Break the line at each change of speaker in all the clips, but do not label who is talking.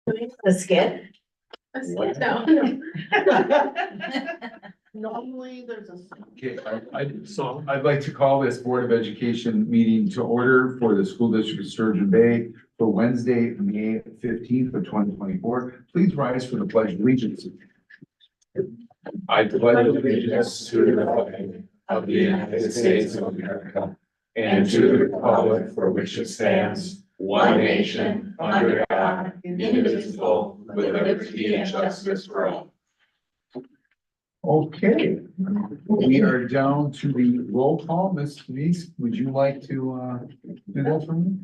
The skit?
What?
No.
Normally, there's a.
Okay, I'd like to call this Board of Education meeting to order for the School District of Sturgeon Bay for Wednesday, May 15th of 2024. Please rise for the Pledge of Allegiance. I pledge allegiance to the flag of the United States of America and to the republic for which it stands, one nation, under God, indivisible, with liberty and justice for all. Okay, we are down to the roll call. Ms. Denise, would you like to do that for me?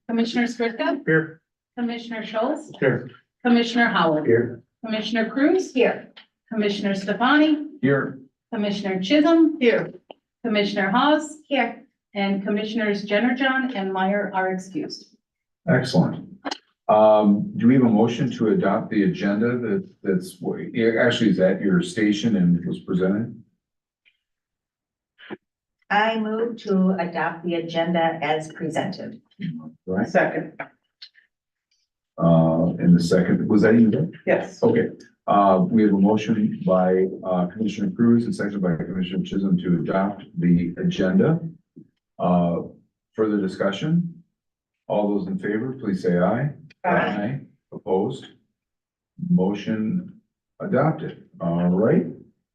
Commissioner Skirka,
Here.
Commissioner Schultz,
Here.
Commissioner Howard,
Here.
Commissioner Cruz,
Here.
Commissioner Stefani,
Here.
Commissioner Chisholm,
Here.
Commissioner Hawes,
Here.
and Commissioners Jenner and Meyer are excused.
Excellent. Do we have a motion to adopt the agenda that's actually is at your station and was presented?
I move to adopt the agenda as presented.
Right.
Second.
In the second, was that you?
Yes.
Okay, we have a motion by Commissioner Cruz and seconded by Commissioner Chisholm to adopt the agenda. Further discussion? All those in favor, please say aye. Aye. Opposed? Motion adopted. All right.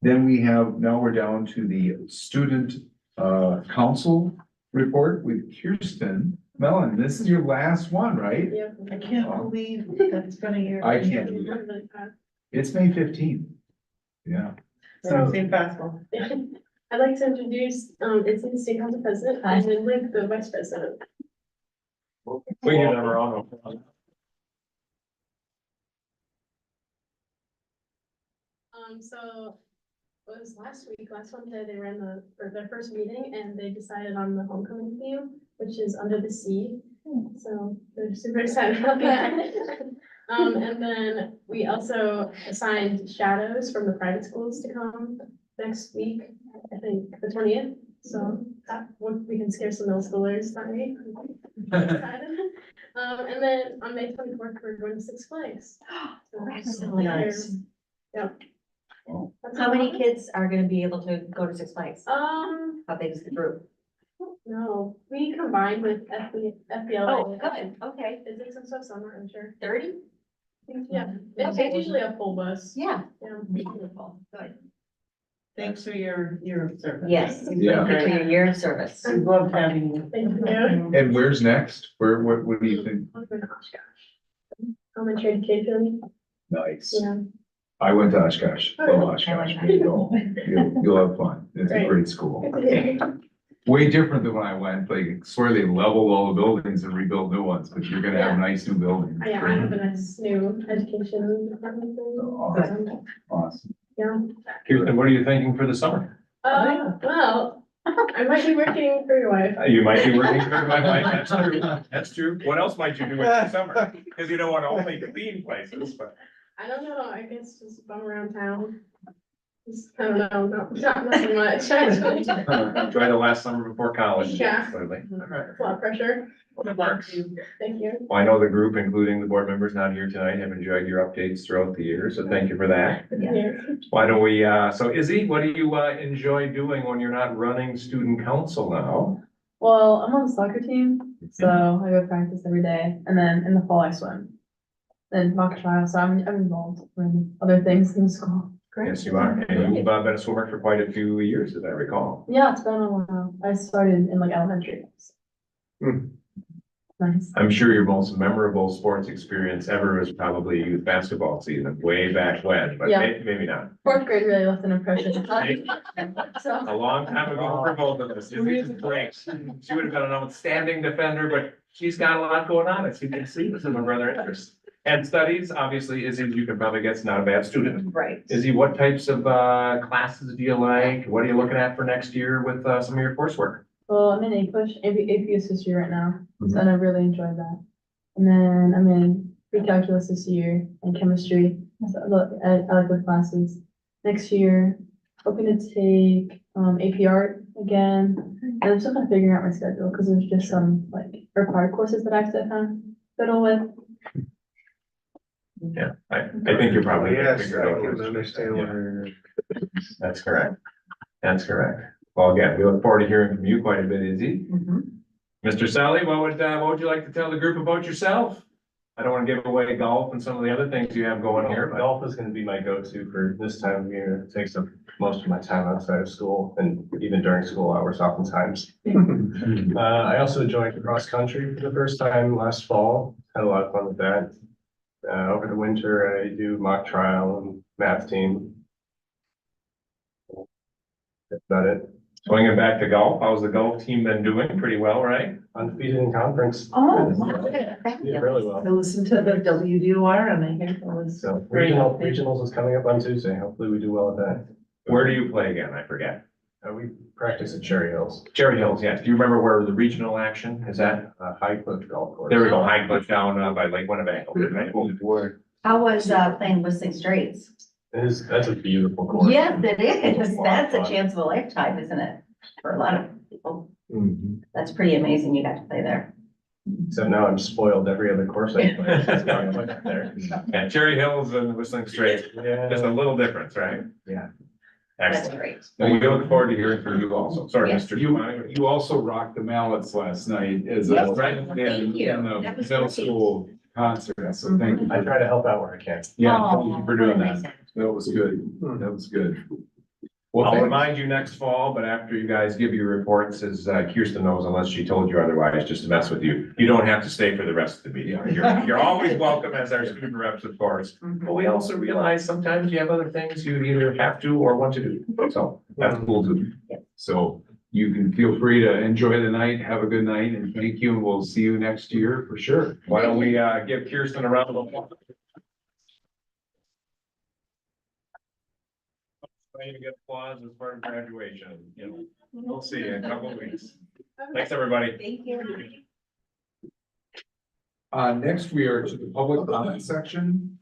Then now we're down to the student council report with Kirsten Mellon. This is your last one, right?
Yeah.
I can't believe that's been a year.
I can't either. It's May 15th. Yeah.
So it's impossible.
I'd like to introduce, it's the state council president and then like the vice president.
We can have our own.
So it was last Wednesday, they ran their first meeting and they decided on the homecoming theme, which is under the sea. So they're super excited about that. And then we also assigned shadows from the private schools to come next week, I think the 20th. So that we can scare some middle schoolers that way. And then on May 24th, we're going to Six Flags. So
Excellent. Nice.
Yeah.
Oh.
How many kids are gonna be able to go to Six Flags? How big is the group?
No, we combined with FBLA.
Oh, good, okay,
Physics and stuff, so I'm not really sure.
30?
Yeah, it's
Okay.
usually a full bus.
Yeah.
Yeah.
Beautiful, good.
Thanks for your service.
Yes.
Yeah.
Thank you for your year of service.
We loved having you.
Thank you.
And where's next? What do you think?
I'm going to Oshkosh. Elementary education,
Nice.
yeah.
I went to Oshkosh.
Oh,
Love
yeah.
Oshkosh. There you go. You'll have fun. It's a
Great.
great school. Way different than when I went, like, swear they leveled all the buildings and rebuilt new ones, but you're gonna have nice new buildings.
Yeah, I have a nice new education department thing.
Awesome. Awesome.
Yeah.
Kirsten, what are you thinking for the summer?
Well, I might be working for your wife.
You might be working for my wife, that's true, that's true. What else might you do in the summer? Because you don't want to only clean places, but.
I don't know, I guess just bum around town. Just, I don't know, not nothing much, actually.
Enjoy the last summer before college.
Yeah.
Clearly.
A lot of pressure.
It works.
Thank you.
Well, I know the group, including the board members not here tonight, have enjoyed your updates throughout the year, so thank you for that.
Yeah.
Why don't we, so Izzy, what do you enjoy doing when you're not running student council now?
Well, I'm on the soccer team, so I go practice every day, and then in the fall I swim. Then mock trial, so I'm involved in other things in school.
Yes, you are, and you've been a swimmer for quite a few years, as I recall.
Yeah, it's been a while. I started in like elementary.
Hmm.
Nice.
I'm sure your most memorable sports experience ever was probably youth basketball season, way back when, but
Yeah.
maybe not.
Fourth grade really left an impression. So,
A long time ago for both of us. Izzy's great. She would have been an outstanding defender, but she's got a lot going on, as you can see, with some of her other interests. And studies, obviously, Izzy, you can probably guess, not a bad student.
Right.
Izzy, what types of classes do you like? What are you looking at for next year with some of your coursework?
well, I'm in AP history right now, so I really enjoy that. And then I'm in pre-calculus this year and chemistry, so I like those classes. Next year, hoping to take AP art again. And I'm still kind of figuring out my schedule because there's just some like required courses that I have to kind of fiddle with.
Yeah, I think you're probably.
Yes, I can understand
Yeah.
where.
That's correct. That's correct. Well, again, we look forward to hearing from you quite a bit, Izzy. Mr. Sally, what would you like to tell the group about yourself? I don't want to give away golf and some of the other things you have going here, but
Golf is gonna be my go-to for this time of year. It takes up most of my time outside of school and even during school hours oftentimes. I also joined cross country for the first time last fall. Had a lot of fun with that. Over the winter, I do mock trial and math team. That's about it.
swinging back to golf, how's the golf team been doing? Pretty well, right?
Undefeated in conference.
Oh,
Did really well.
I listened to the WDOR and I hear it was
So
very healthy.
regionals is coming up on Tuesday. Hopefully we do well at that.
Where do you play again? I forget.
We practice at Cherry Hills,
Cherry Hills, yes. Do you remember where the regional action is at?
High Cliff Golf Course.
There we go, High Cliff down by Lake Winnebago. right?
how was playing Whistling Straits?
That's a beautiful course.
Yes, it is.
It's a lot of
That's a
fun.
chance of a lifetime, isn't it? For a lot of people. That's pretty amazing you got to play there.
Except now I'm spoiled every other course I play. It's not like there.
Yeah, Cherry Hills and Whistling Straits, just a
Yeah.
little difference, right?
Yeah.
That's
Excellent.
great.
Well, we look forward to hearing from you also. Sorry,
Yes.
Mr.
You,
Devine.
you also rocked the mallets last night as
Yes,
a,
thank you.
in the
That was
middle
great.
school concert, so thank you.
I try to help out where I can.
Yeah,
Oh,
thank you for doing
what
that.
amazing.
That was good. That was good. Well,
I'll
thanks.
remind you next fall, but after you guys give your reports, as Kirsten knows, unless she told you otherwise, just to mess with you, you don't have to stay for the rest of the meeting. You're always welcome as our student reps, of course. But we also realize sometimes you have other things you either have to or want to do. So that's cool too.
So you can feel free to enjoy the night, have a good night, and thank you, and we'll see you next year for sure.
Why don't we give Kirsten a round of applause? Trying to get applause as part of graduation, you know, we'll see you in a couple of weeks. Thanks, everybody.
Thank you.
Next, we are to the public comment section.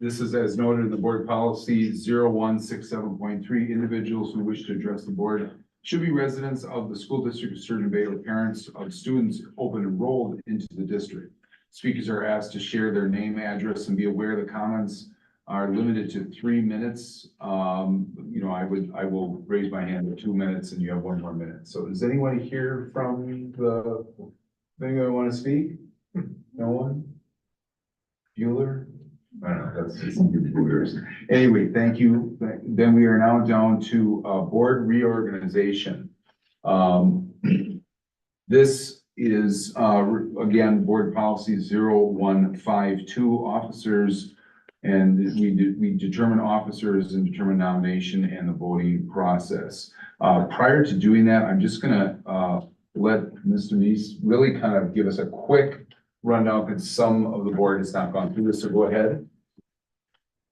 This is as noted in the board policy 0167.3. Individuals who wish to address the board should be residents of the school district of Sturgeon Bay or parents of students open enrolled into the district. Speakers are asked to share their name, address, and be aware the comments are limited to 3 minutes. You know, I will raise my hand for 2 minutes and you have 1 more minute. So does anyone here from the, anyone want to speak? No one? Bueller? I don't know, that's just Buellers. Anyway, thank you. Then we are now down to, board reorganization. This is, again, board policy 0152, officers. And we determine officers and determine nomination and the voting process. Prior to doing that, I'm just gonna, let Mr. Neese really kind of give us a quick rundown, because some of the board has not gone through this, so go ahead.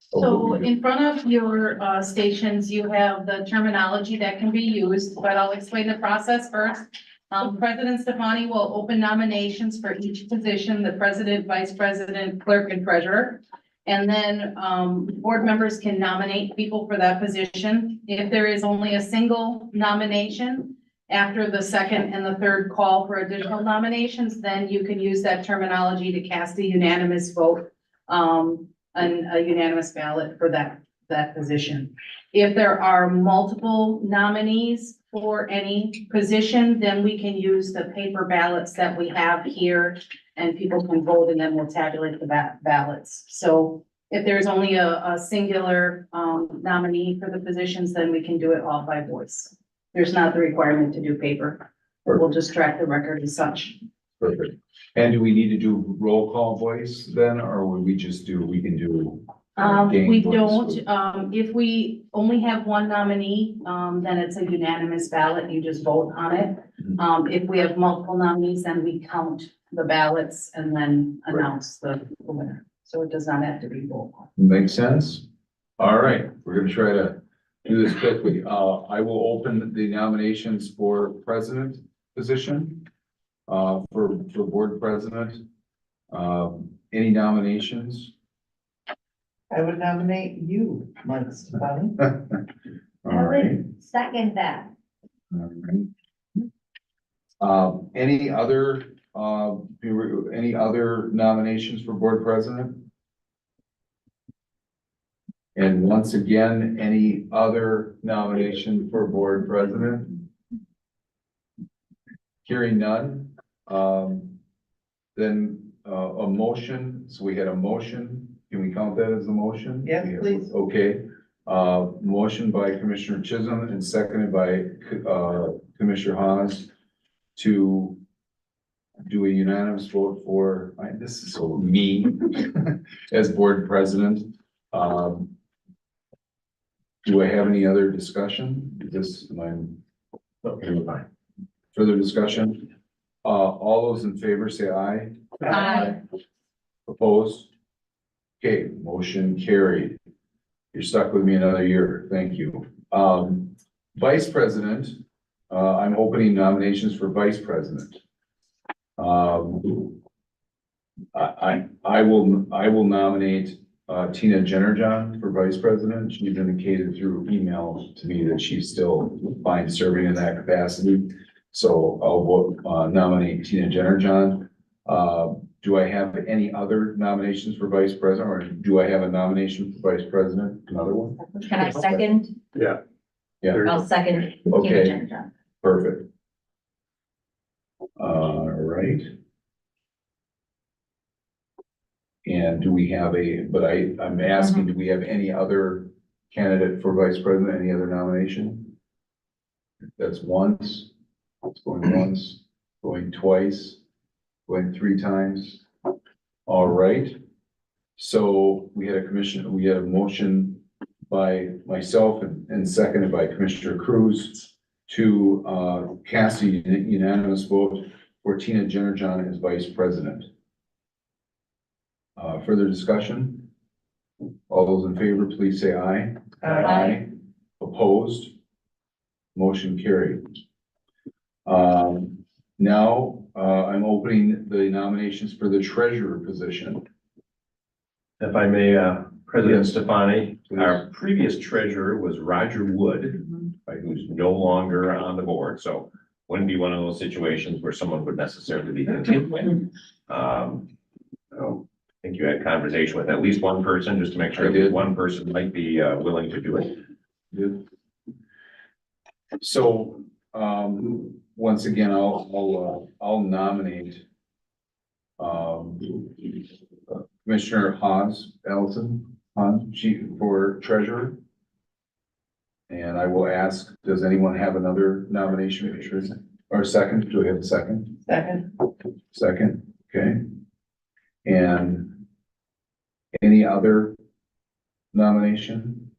So in front of your stations, you have the terminology that can be used, but I'll explain the process first. President Stefani will open nominations for each position, the president, vice president, clerk, and treasurer. And then board members can nominate people for that position. If there is only a single nomination, after the second and the third call for additional nominations, then you can use that terminology to cast a unanimous vote, and a unanimous ballot for that position. If there are multiple nominees for any position, then we can use the paper ballots that we have here and people can vote and then we'll tabulate the ballots. So if there's only a singular nominee for the positions, then we can do it all by voice. There's not the requirement to do paper. We'll just track the record as such.
Perfect. And do we need to do roll call voice then, or would we just do, we can do?
We
game voice?
don't, if we only have one nominee, then it's a unanimous ballot, you just vote on it. If we have multiple nominees, then we count the ballots and then announce the winner. So it does not have to be roll call.
Makes sense? All right, we're gonna try to do this quickly. I will open the nominations for president position. For board president. Any nominations?
I would nominate you, Mark Stefani.
All right.
Second that.
All right. Any other nominations for board president? And once again, any other nomination for board president? Hearing none, then a motion, so we had a motion, can we count that as a motion?
Yes, please.
Okay, motion by Commissioner Chisholm and seconded by Commissioner Haas to do a unanimous vote for, this is so me, as board president. Do I have any other discussion? Okay, fine. Further discussion? All those in favor say aye.
Aye.
Opposed? Okay, motion carried. You're stuck with me another year. Thank you. Vice President, I'm opening nominations for Vice President. I will nominate Tina Jennerjohn for Vice President. She's indicated through email to me that she's still fine serving in that capacity. So I'll vote, nominate Tina Jennerjohn. Do I have any other nominations for Vice President, or do I have a nomination for Vice President? Another one?
Can I second?
Yeah.
Yeah.
I'll second. Tina
Okay.
Jennerjohn.
Perfect. All right. And do we have I'm asking, do we have any other candidate for Vice President, any other nomination? That's once, it's going once, going twice, going 3 times. All right. So we had a motion by myself and seconded by Commissioner Cruz to cast a unanimous vote for Tina Jennerjohn as Vice President. Further discussion? All those in favor, please say aye.
Aye.
Opposed? Motion carried. Now, I'm opening the nominations for the treasurer position.
If I may, President
Yes.
Stefani,
Please.
our previous treasurer was Roger Wood, who's no longer on the board, so wouldn't be one of those situations where someone would necessarily be continuing. I think you had conversation with at least one person, just to make sure
I did.
that one person might be willing to do it.
Good. So, once again, I'll nominate Commissioner Allison for treasurer. And I will ask, does anyone have another nomination for treasurer? Or second? Do we have a second?
Second.
Second, okay. And any other nomination?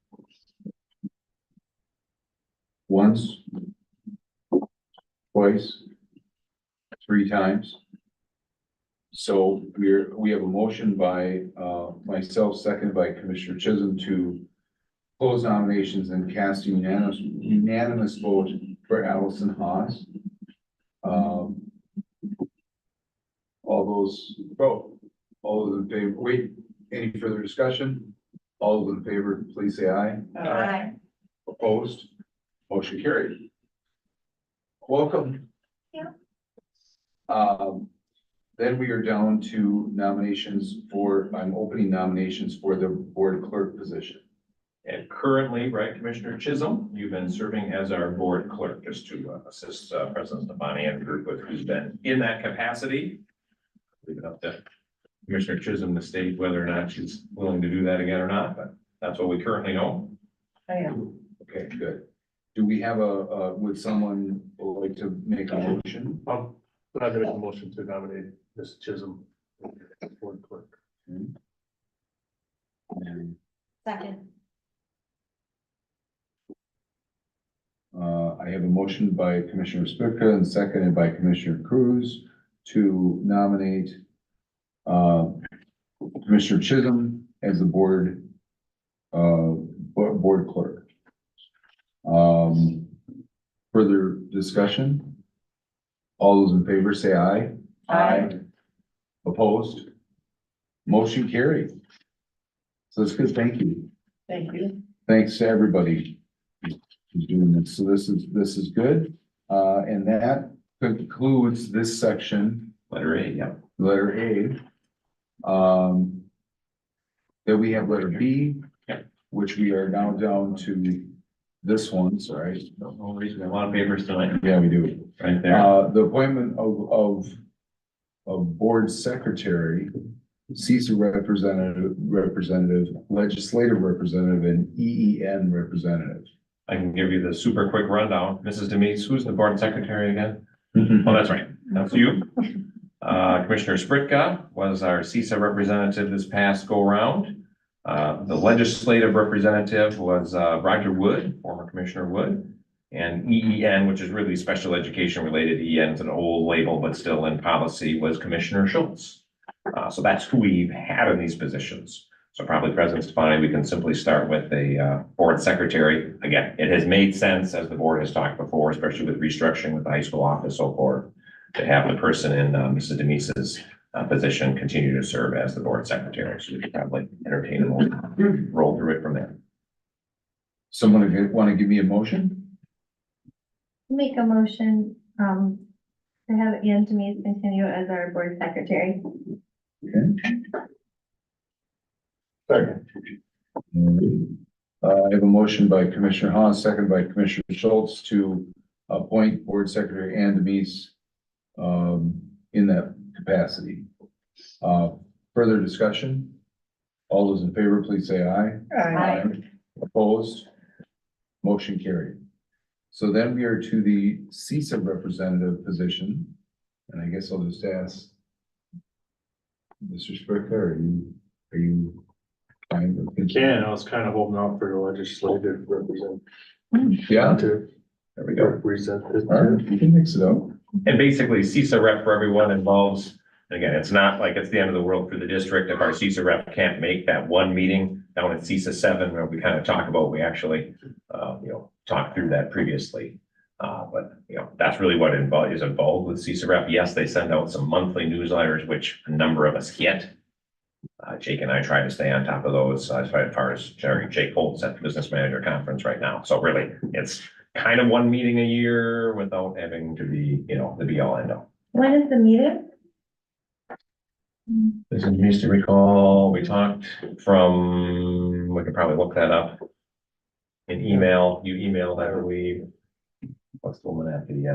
Once, twice, 3 times. So we have a motion by myself, seconded by Commissioner Chisholm to close nominations and cast a unanimous vote for Allison Haas. All those in favor, wait, any further discussion? All those in favor, please say aye.
Aye.
Opposed? Motion carried. Welcome.
Yeah.
Then we are down to nominations I'm opening nominations for the board clerk position.
And currently, right, Commissioner Chisholm, you've been serving as our board clerk, just to assist President Stefani and the group with who's been in that capacity. Leave it up to Commissioner Chisholm to state whether or not she's willing to do that again or not, but that's what we currently know.
I am.
Okay, good. Do we have would someone like to make a motion?
I'm gonna make a motion to nominate Ms. Chisholm as board clerk.
Second.
I have a motion by Commissioner Spivka and seconded by Commissioner Cruz to nominate Commissioner Chisholm as the board clerk. Further discussion? All those in favor say aye.
Aye.
Opposed? Motion carried. So that's good. Thank you.
Thank you.
Thanks to everybody who's doing this. So this is good. And that concludes this section,
Letter A, yeah.
letter A. Then we have letter B. which we are now down to this one, sorry.
No reason, a lot of papers tonight,
Yeah, we do.
right there.
The appointment of board secretary, CISA representative, legislative representative, and EEN representative.
I can give you the super quick rundown. Mrs. Demise, who's the board secretary again? Oh, that's right. That's you. Commissioner Spritka was our CISA representative this past go round. The legislative representative was Roger Wood, former Commissioner Wood. And EEN, which is really special education related, EEN is an old label, but still in policy, was Commissioner Schultz. So that's who we've had in these positions. So probably President Stefani, we can simply start with a board secretary. Again, it has made sense, as the board has talked before, especially with restructuring with the high school office, so forth, to have the person in Mrs. Demise's position continue to serve as the board secretary. So we could probably entertain and we'll roll through it from there.
Someone want to give me a motion?
Make a motion, to have Ann Demise continue as our board secretary.
Second.
I have a motion by Commissioner Hahn, second by Commissioner Schultz to appoint board secretary Ann Demise in that capacity. Further discussion? All those in favor, please say aye.
Aye.
Opposed? Motion carried. So then we are to the CISA representative position, and I guess I'll just ask Mr. Spricker, are you fine with it?
Can, I was kind of holding out for the legislative representative.
Yeah,
To
there we go.
represent this.
All right, you can mix it up.
And basically, CISA rep for everyone involves, and again, it's not like it's the end of the world for the district if our CISA rep can't make that one meeting down at CISA 7, where we kind of talk about, we actually, talked through that previously. But, that's really what is involved with CISA rep. Yes, they send out some monthly newsletters, which a number of us get. Jake and I try to stay on top of those as far as Jake Holtz at the Business Manager Conference right now. So really, it's kind of one meeting a year without having to be, the be all end all.
When is the meeting?
This is me to recall, we talked from, we could probably look that up. An email, you emailed, I believe. What's the woman at the,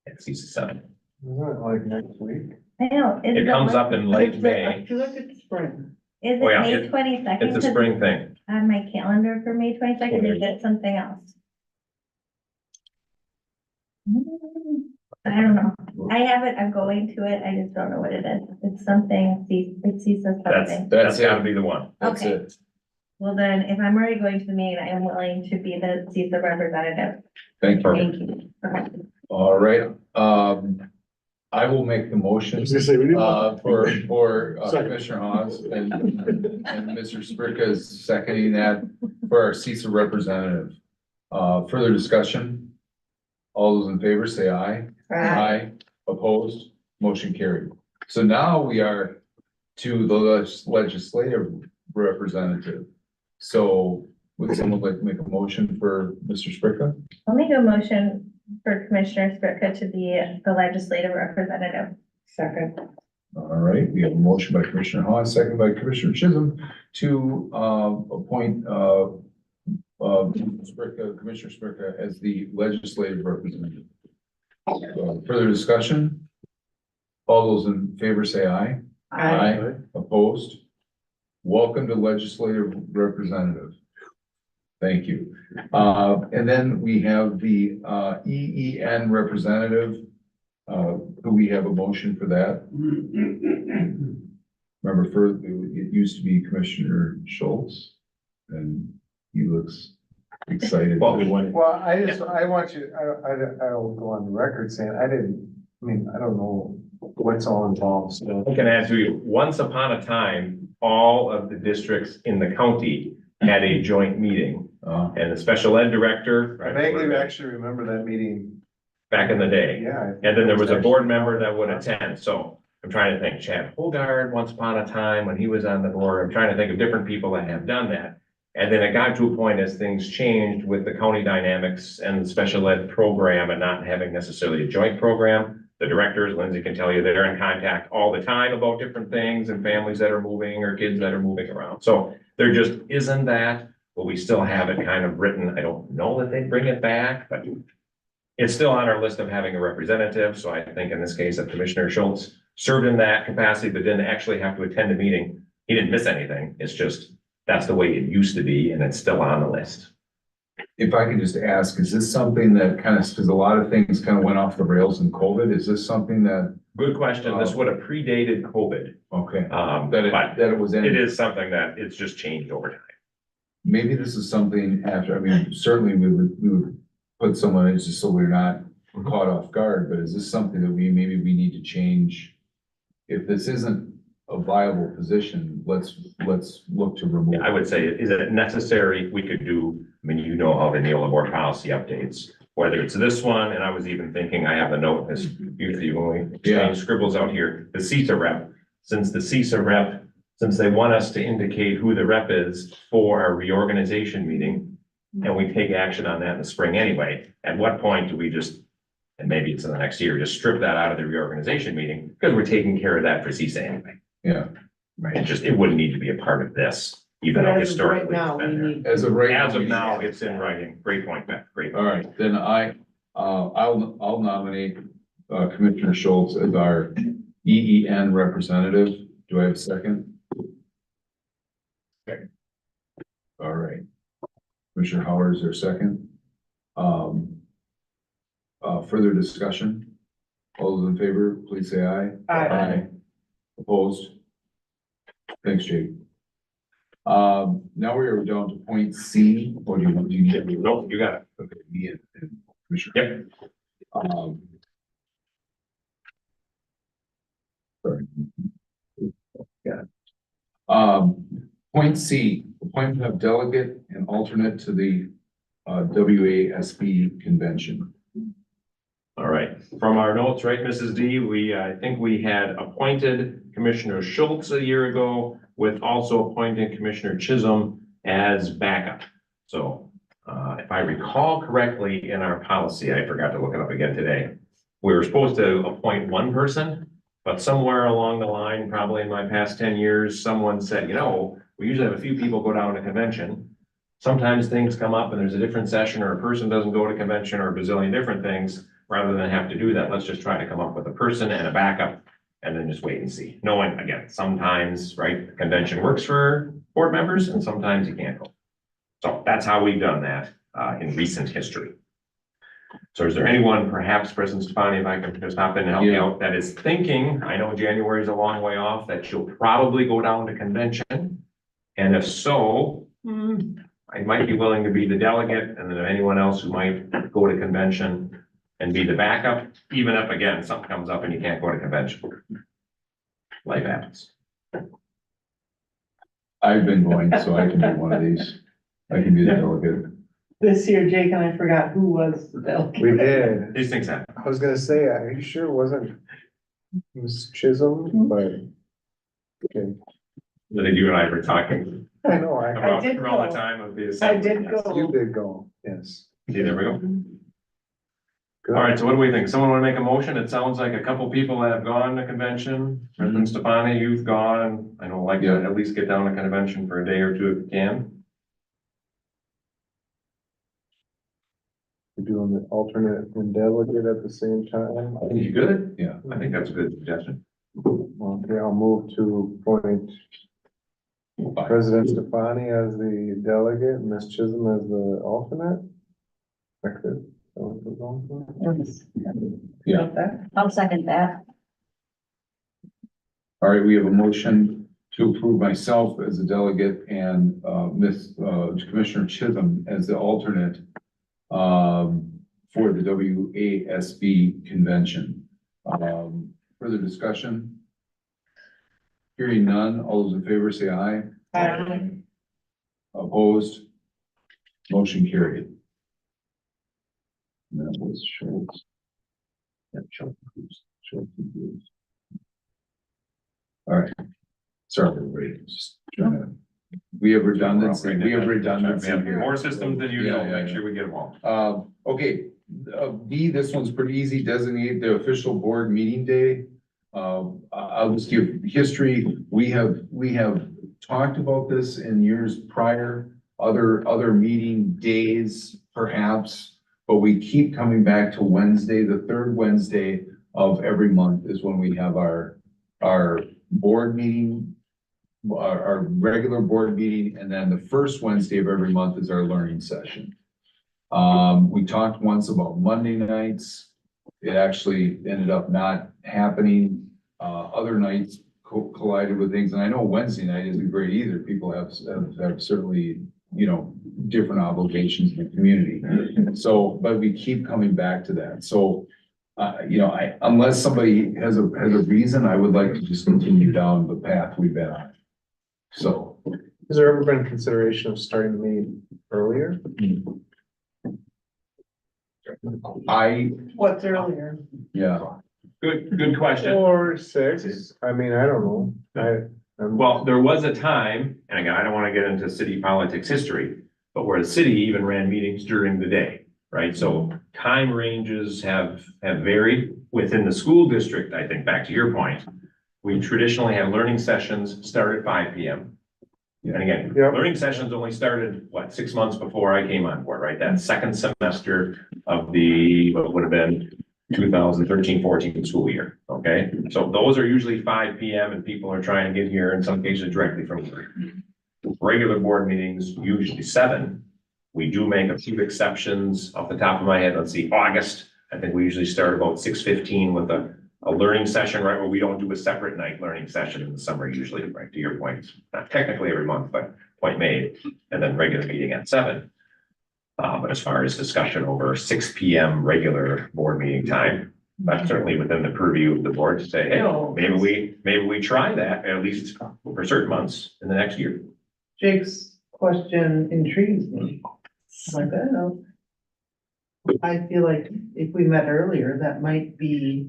at CISA 7?
Like next week?
I know.
It comes up in late May.
I feel like it's spring.
Is it
Oh, yeah,
May 22nd?
It's a spring thing.
On my calendar for May 22nd, is it something else? I don't know. I have it, I'm going to it, I just don't know what it is. It's something, it's CISA something.
That's gotta be the one.
That's
Okay.
it.
Well, then, if I'm already going to the meeting, I am willing to be the CISA representative.
Thank you.
Thank you. Okay.
All right, I will make the motion, for
Second.
Commissioner Haas and Mr. Spricka is seconding that for our CISA representative. Further discussion? All those in favor say aye. Aye. Opposed? Motion carried. So now we are to the legislative representative. So would someone like to make a motion for Mr. Spricka?
I'll make a motion for Commissioner Spritka to be the legislative representative.
Second.
All right, we have a motion by Commissioner Hahn, second by Commissioner Chisholm to appoint Commissioner Spritka as the legislative representative. Further discussion? All those in favor say aye. Aye. Opposed? Welcome to legislative representative. Thank you. And then we have the EEN representative. Do we have a motion for that? Remember, it used to be Commissioner Schultz, and he looks excited.
Well,
Well, I want you, I'll go on the record saying, I don't know what's all involved, so.
I can add to you, once upon a time, all of the districts in the county had a joint meeting. And the special ed director.
I vaguely actually remember that meeting,
Back in the day.
yeah.
And then there was a board member that would attend, so I'm trying to think, Chad Hogard, once upon a time when he was on the board, I'm trying to think of different people that have done that. And then it got to a point as things changed with the county dynamics and the special ed program and not having necessarily a joint program,
the directors, Lindsay can tell you, they're in contact all the time about different things and families that are moving or kids that are moving around. So there just isn't that, but we still have it kind of written. I don't know that they bring it back, but it's still on our list of having a representative. So I think in this case, if Commissioner Schultz served in that capacity, but didn't actually have to attend a meeting, he didn't miss anything. It's just, that's the way it used to be, and it's still on the list.
If I can just ask, is this something that kind of, because a lot of things kind of went off the rails in COVID, is this something that,
Good question. This would have predated COVID.
okay,
But
that it was in?
it is something that it's just changed over time.
Maybe this is something after, I mean, certainly we would put someone in just so we're not caught off guard, but is this something that maybe we need to change? If this isn't a viable position, let's look to remove.
I would say, is it necessary? We could do, I mean, you know how the Neola board policy updates, whether it's this one, and I was even thinking, I have a note, as usually when we exchange scribbles out here, the CISA rep, since they want us to indicate who the rep is for our reorganization meeting, and we take action on that in the spring anyway, at what point do we just, and maybe it's in the next year, just strip that out of the reorganization meeting, because we're taking care of that for CISA anyway.
Yeah.
Right, it wouldn't need to be a part of this, even
But
though
as of right
historically
now,
it's
we
been there.
need.
As of right now.
As of now, it's in writing. Great point, Beth. Great.
All right, then I'll nominate Commissioner Schultz as our EEN representative. Do I have a second? Okay. All right. Commissioner Howard, is there a second? Further discussion? All those in favor, please say aye.
Aye.
Opposed? Thanks, Jake. Now we are down to point C. Or do you need it?
Nope, you got it.
Okay, me and Commissioner.
Yep.
Sorry. Yeah. Point C, appointment of delegate and alternate to the WASB convention.
All right. From our notes, right, Mrs. D, I think we had appointed Commissioner Schultz a year ago with also appointing Commissioner Chisholm as backup. So if I recall correctly in our policy, I forgot to look it up again today. We were supposed to appoint one person, but somewhere along the line, probably in my past 10 years, someone said, we usually have a few people go down to convention. Sometimes things come up and there's a different session or a person doesn't go to convention or a bazillion different things. Rather than have to do that, let's just try to come up with a person and a backup and then just wait and see. Knowing, again, sometimes, right, convention works for board members and sometimes you can't go. So that's how we've done that in recent history. So is there anyone, perhaps President Stefani, if I can just hop in and help you out, that is thinking, I know January is a long way off, that you'll probably go down to convention? And if so, I might be willing to be the delegate, and then anyone else who might go to convention and be the backup, even if again, something comes up and you can't go to convention. Life happens.
I've been going, so I can be one of these. I can be the delegate.
This year, Jake and I forgot who was the delegate.
We did.
These things happen.
I was gonna say, are you sure it wasn't Ms. Chisholm, but. Okay,
I think you and I were talking
I know,
about
did
around the
go.
time of the
I
assembly.
did
Yes.
go.
you did go, yes.
See, there we go.
Good.
All right, so what do we think? Someone want to make a motion? It sounds like a couple people that have gone to convention. President Stefani, you've gone. I know, like to at least get down to convention for a day or two if you can.
We're doing the alternate and delegate at the same time.
I think you good?
Yeah.
I think that's a good suggestion.
Okay, I'll move to appoint President Stefani as the delegate and Ms. Chisholm as the alternate. Correct.
Yeah.
I'll second that.
All right, we have a motion to approve myself as a delegate and Commissioner Chisholm as the alternate for the WASB convention. Further discussion? Hearing none, all those in favor say aye.
Aye.
Opposed? Motion carried. And that was Schultz. Yeah, Schultz. All right. Sorry, everybody, just trying to We have redundancy,
Right,
we have
We
redundancy
have
here.
more systems than usual,
Yeah, yeah,
make
yeah.
sure we get them all.
Okay, B, this one's pretty easy, designate the official board meeting day. I'll just give history, we have talked about this in years prior, other meeting days perhaps, but we keep coming back to Wednesday, the third Wednesday of every month is when we have our board meeting, our regular board meeting, and then the first Wednesday of every month is our learning session. We talked once about Monday nights. It actually ended up not happening. Other nights collided with things, and I know Wednesday night isn't great either. People have certainly, different obligations in the community. So, but we keep coming back to that. So, unless somebody has a reason, I would like to just continue down the path we've been on. So,
Has there ever been consideration of starting the meeting earlier?
What's earlier?
yeah.
Good question.
Or six, I mean, I don't know,
Well, there was a time, and again, I don't want to get into city politics history, but where the city even ran meetings during the day, right? So time ranges have varied within the school district. I think back to your point, we traditionally had learning sessions start at 5 p.m. And again,
Yep.
learning sessions only started, 6 months before I came on board, right? That second semester of what would have been 2013-14 school year, okay? So those are usually 5 p.m. and people are trying to get here in some cases directly from work. Regular board meetings, usually 7. We do make a few exceptions off the top of my head. Let's see, August, I think we usually start about 6:15 with a learning session, right? Where we don't do a separate night learning session in the summer usually, right? To your point, not technically every month, but point made, and then regular meeting at 7. But as far as discussion over 6 p.m. regular board meeting time, that's certainly within the purview of the board to say, hey, maybe we try that at least for certain months in the next year.
Jake's question intrigues me. I'm like, oh. I feel like if we met earlier, that might be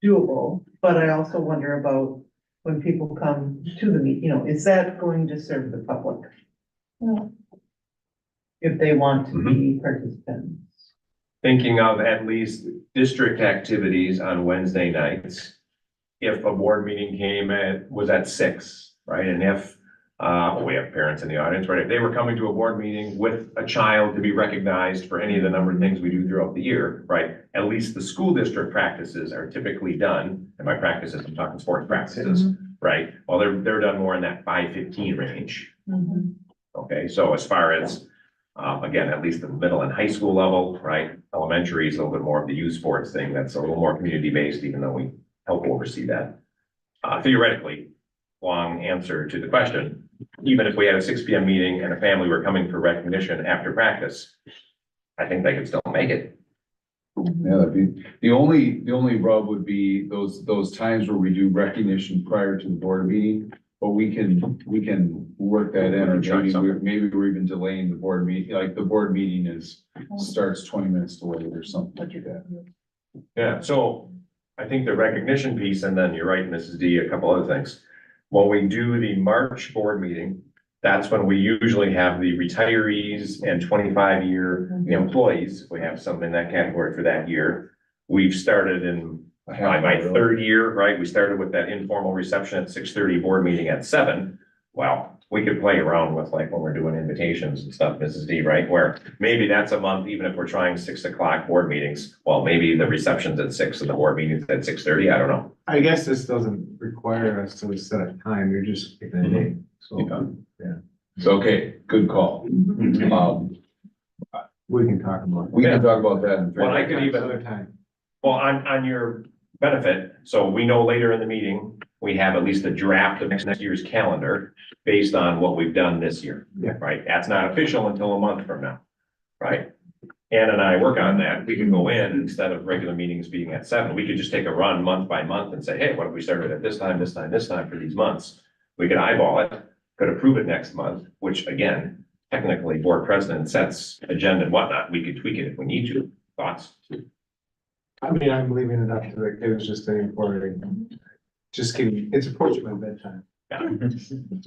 doable, but I also wonder about when people come to the meeting, is that going to serve the public? If they want to be participants.
Thinking of at least district activities on Wednesday nights. If a board meeting was at 6, right? And if, we have parents in the audience, right? If they were coming to a board meeting with a child to be recognized for any of the number of things we do throughout the year, right? At least the school district practices are typically done, and by practices, I'm talking sports practices, right? Well, they're done more in that 5:15 range. Okay, so as far as, again, at least the middle and high school level, right? Elementary is a little bit more of the youth sports thing. That's a little more community-based, even though we help oversee that. Theoretically, long answer to the question, even if we had a 6 p.m. meeting and a family were coming for recognition after practice, I think they could still make it.
Yeah, that'd be, the only rub would be those times where we do recognition prior to the board meeting. But we can work that in, or maybe we're even delaying the board meeting, like the board meeting starts 20 minutes delayed or something like that.
Yeah, so I think the recognition piece, and then you're right, Mrs. D, a couple other things. When we do the March board meeting, that's when we usually have the retirees and 25-year employees. We have something in that category for that year. We've started in my 3rd year, right? We started with that informal reception at 6:30, board meeting at 7. Well, we could play around with like when we're doing invitations and stuff, Mrs. D, right? Where maybe that's a month, even if we're trying 6 o'clock board meetings. Well, maybe the reception's at 6 and the board meeting's at 6:30. I don't know.
I guess this doesn't require us to set a time, you're just picking a date, so,
Yeah. So, okay, good call.
we can talk about.
We can talk about that in
Well, I could even,
Another time.
well, on your benefit, so we know later in the meeting, we have at least a draft of next year's calendar based on what we've done this year.
Yeah.
Right? That's not official until a month from now, right? Ann and I work on that. We can go in, instead of regular meetings being at 7, we could just take a run month by month and say, hey, what if we started at this time for these months? We could eyeball it, could approve it next month, which again, technically board president sets agenda and whatnot. We could tweak it if we need to. Thoughts?
I mean, I'm leaving it up to the kids, just saying for it. Just kidding, it's approaching my bedtime.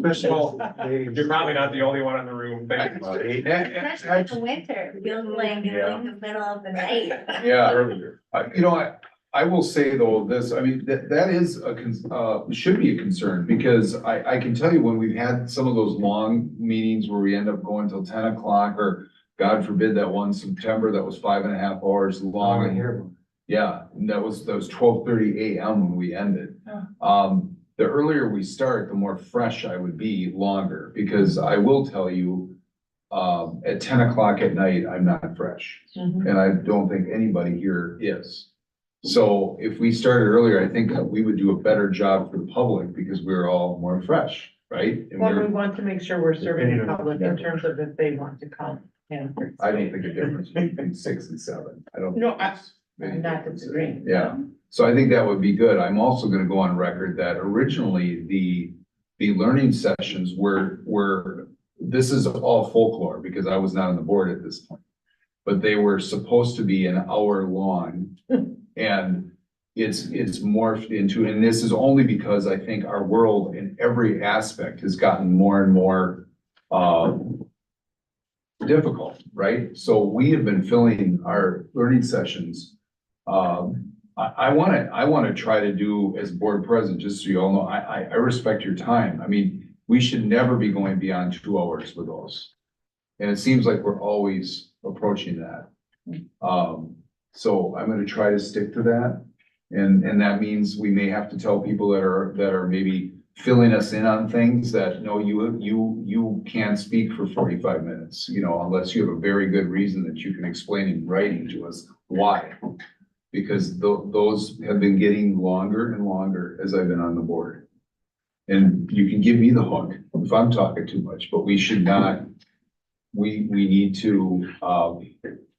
First of all,
You're probably not the only one in the room thinking about it.
Especially in the winter, feels like in
Yeah.
the middle of the night.
Yeah,
Earlier.
you know, I will say though, this, I mean, that is should be a concern, because I can tell you when we've had some of those long meetings where we end up going till 10 o'clock, or God forbid that one September, that was 5.5 hours long.
I hear them.
Yeah, and that was 12:30 a.m. when we ended. The earlier we start, the more fresh I would be longer, because I will tell you, at 10 o'clock at night, I'm not fresh. And I don't think anybody here is. So if we started earlier, I think that we would do a better job for the public, because we're all more fresh, right? And
Well, we
we're,
want to make sure we're serving the public in terms of if they want to come. And
I don't think a difference between 6 and 7. I don't.
No,
think there's any
I'm not
difference.
disagreeing.
Yeah, so I think that would be good. I'm also gonna go on record that originally the learning sessions were, this is all folklore, because I was not on the board at this point. But they were supposed to be an hour long, and it's morphed into, and this is only because I think our world in every aspect has gotten more and more difficult, right? So we have been filling our learning sessions. I wanna try to do, as board president, just so you all know, I respect your time. I mean, we should never be going beyond 2 hours with those. And it seems like we're always approaching that. So I'm gonna try to stick to that. And that means we may have to tell people that are maybe filling us in on things that, no, you can't speak for 45 minutes, you know, unless you have a very good reason that you can explain in writing to us why. Because those have been getting longer and longer as I've been on the board. And you can give me the hook if I'm talking too much, but we should not, we need to,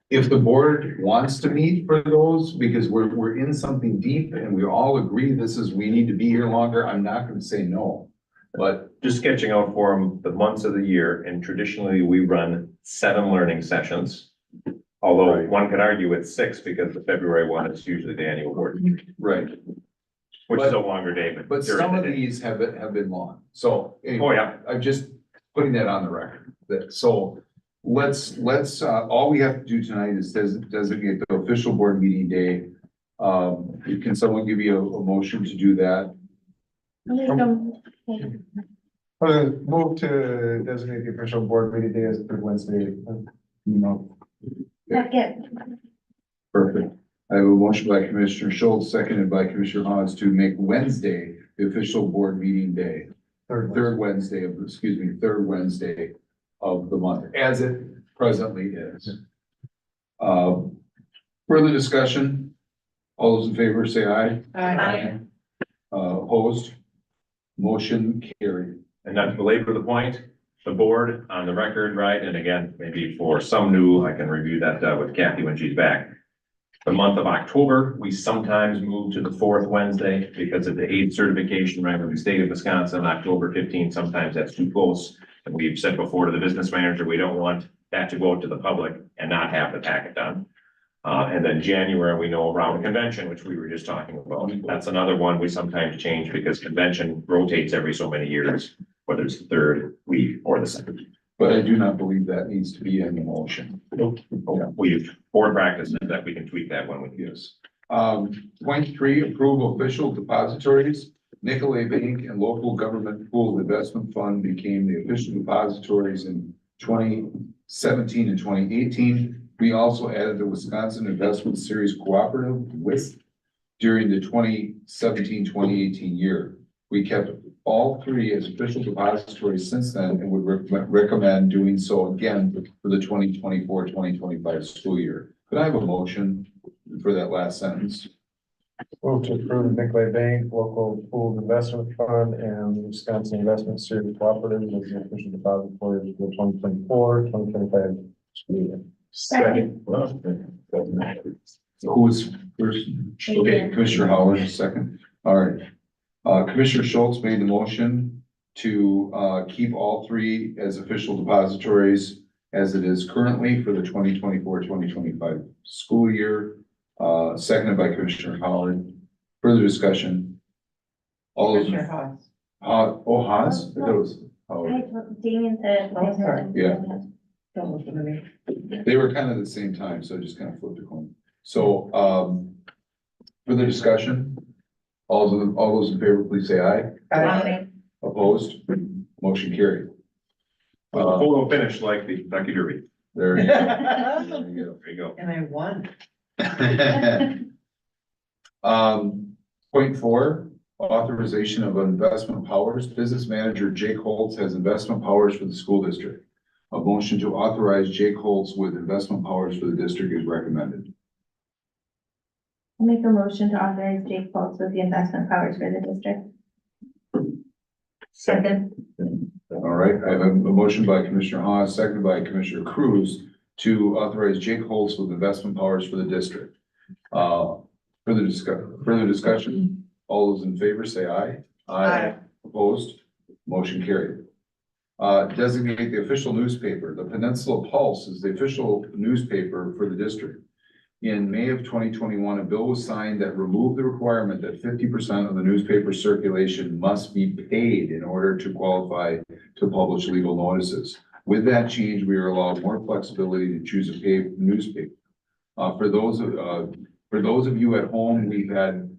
if the board wants to meet for those, because we're in something deep and we all agree we need to be here longer, I'm not gonna say no. But
Just sketching out for them the months of the year, and traditionally we run 7 learning sessions. Although
Right.
one could argue it's 6, because the February one is usually the annual board, meeting,
right,
which is a longer day, but.
but
during
some
the
of
day.
these have been long. So
Oh,
anyway,
yeah.
I'm just putting that on the record. So let's, all we have to do tonight is designate the official board meeting day. Can someone give you a motion to do that?
Move to designate the official board meeting day as the third Wednesday. No.
Second.
Perfect. I have a motion by Commissioner Schultz, seconded by Commissioner Haas to make Wednesday the official board meeting day. Third Wednesday of the month, as it presently is. Further discussion? All those in favor say aye.
Aye.
Opposed? Motion carried.
And not to belabor the point, the board on the record, right, and again, maybe for some new, I can review that with Kathy when she's back. The month of October, we sometimes move to the 4th Wednesday because of the 8th certification, right, with the state of Wisconsin, October 15th, sometimes that's too close. And we've said before to the business manager, we don't want that to go out to the public and not have the packet done. And then January, we know around convention, which we were just talking about. That's another one we sometimes change because convention rotates every so many years, whether it's the 3rd week or the 2nd.
But I do not believe that needs to be in the motion.
We've board practices that we can tweak that when we use.
Point 3, approve official depositories. Nicolay Bank and Local Government Pool Investment Fund became the official depositories in 2017 and 2018. We also added the Wisconsin Investment Series Cooperative WISC during the 2017-2018 year. We kept all 3 as official depositories since then and would recommend doing so again for the 2024-2025 school year. Could I have a motion for that last sentence?
Move to approve the Nicolay Bank, Local Pooled Investment Fund, and Wisconsin Investment Series Cooperative as the official depository for the 2024-2025 school year.
Second.
So who's first? Okay, Commissioner Howard, second. All right. Commissioner Schultz made the motion to keep all 3 as official depositories as it is currently for the 2024-2025 school year. Seconded by Commissioner Howard. Further discussion? All those,
Commissioner Haas.
Haas, it was,
Damien said.
Oh, sorry.
Yeah.
Don't listen to me.
they were kind of the same time, so I just kind of flipped a coin. So, further discussion? All those in favor, please say aye. Opposed? Motion carried.
Photo finish like the Kentucky Derby.
There you go.
And
There you
There you go.
I won.
go. Point 4, authorization of investment powers. Business manager Jake Holtz has investment powers for the school district. A motion to authorize Jake Holtz with investment powers for the district is recommended.
I'll make a motion to authorize Jake Foltz with the investment powers for the district. Second.
All right, I have a motion by Commissioner Haas, seconded by Commissioner Cruz to authorize Jake Holtz with investment powers for the district. Further discussion, all those in favor say aye.
Aye.
Opposed, motion carried. Designate the official newspaper. The Peninsula Pulse is the official newspaper for the district. In May of 2021, a bill was signed that removed the requirement that 50% of the newspaper circulation must be paid in order to qualify to publish legal notices. With that change, we are allowed more flexibility to choose a paid newspaper. For those of you at home, we've had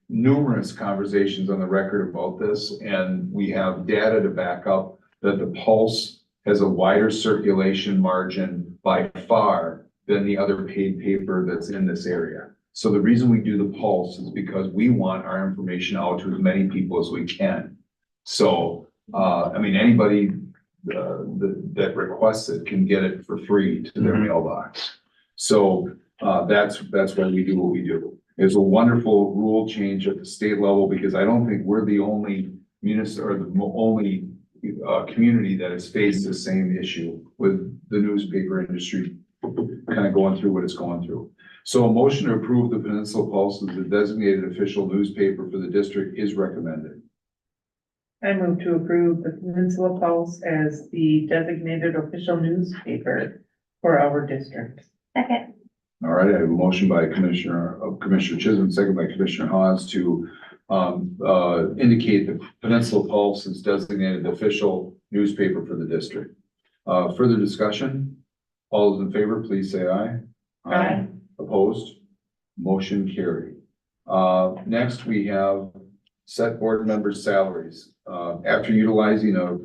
numerous conversations on the record about this, and we have data to back up that the Pulse has a wider circulation margin by far than the other paid paper that's in this area. So the reason we do the Pulse is because we want our information out to as many people as we can. So, I mean, anybody that requests it can get it for free to their mailbox. So, that's why we do what we do. It's a wonderful rule change at the state level because I don't think we're the only only community that has faced the same issue with the newspaper industry kind of going through what it's going through. So a motion to approve the Peninsula Pulse as the designated official newspaper for the district is recommended.
I move to approve the Peninsula Pulse as the designated official newspaper for our district.
Second.
All right, I have a motion by Commissioner Chisholm, second by Commissioner Haas to indicate the Peninsula Pulse as designated the official newspaper for the district. Further discussion? All those in favor, please say aye.
Aye.
Opposed? Motion carried. Next, we have set board members' salaries. After utilizing a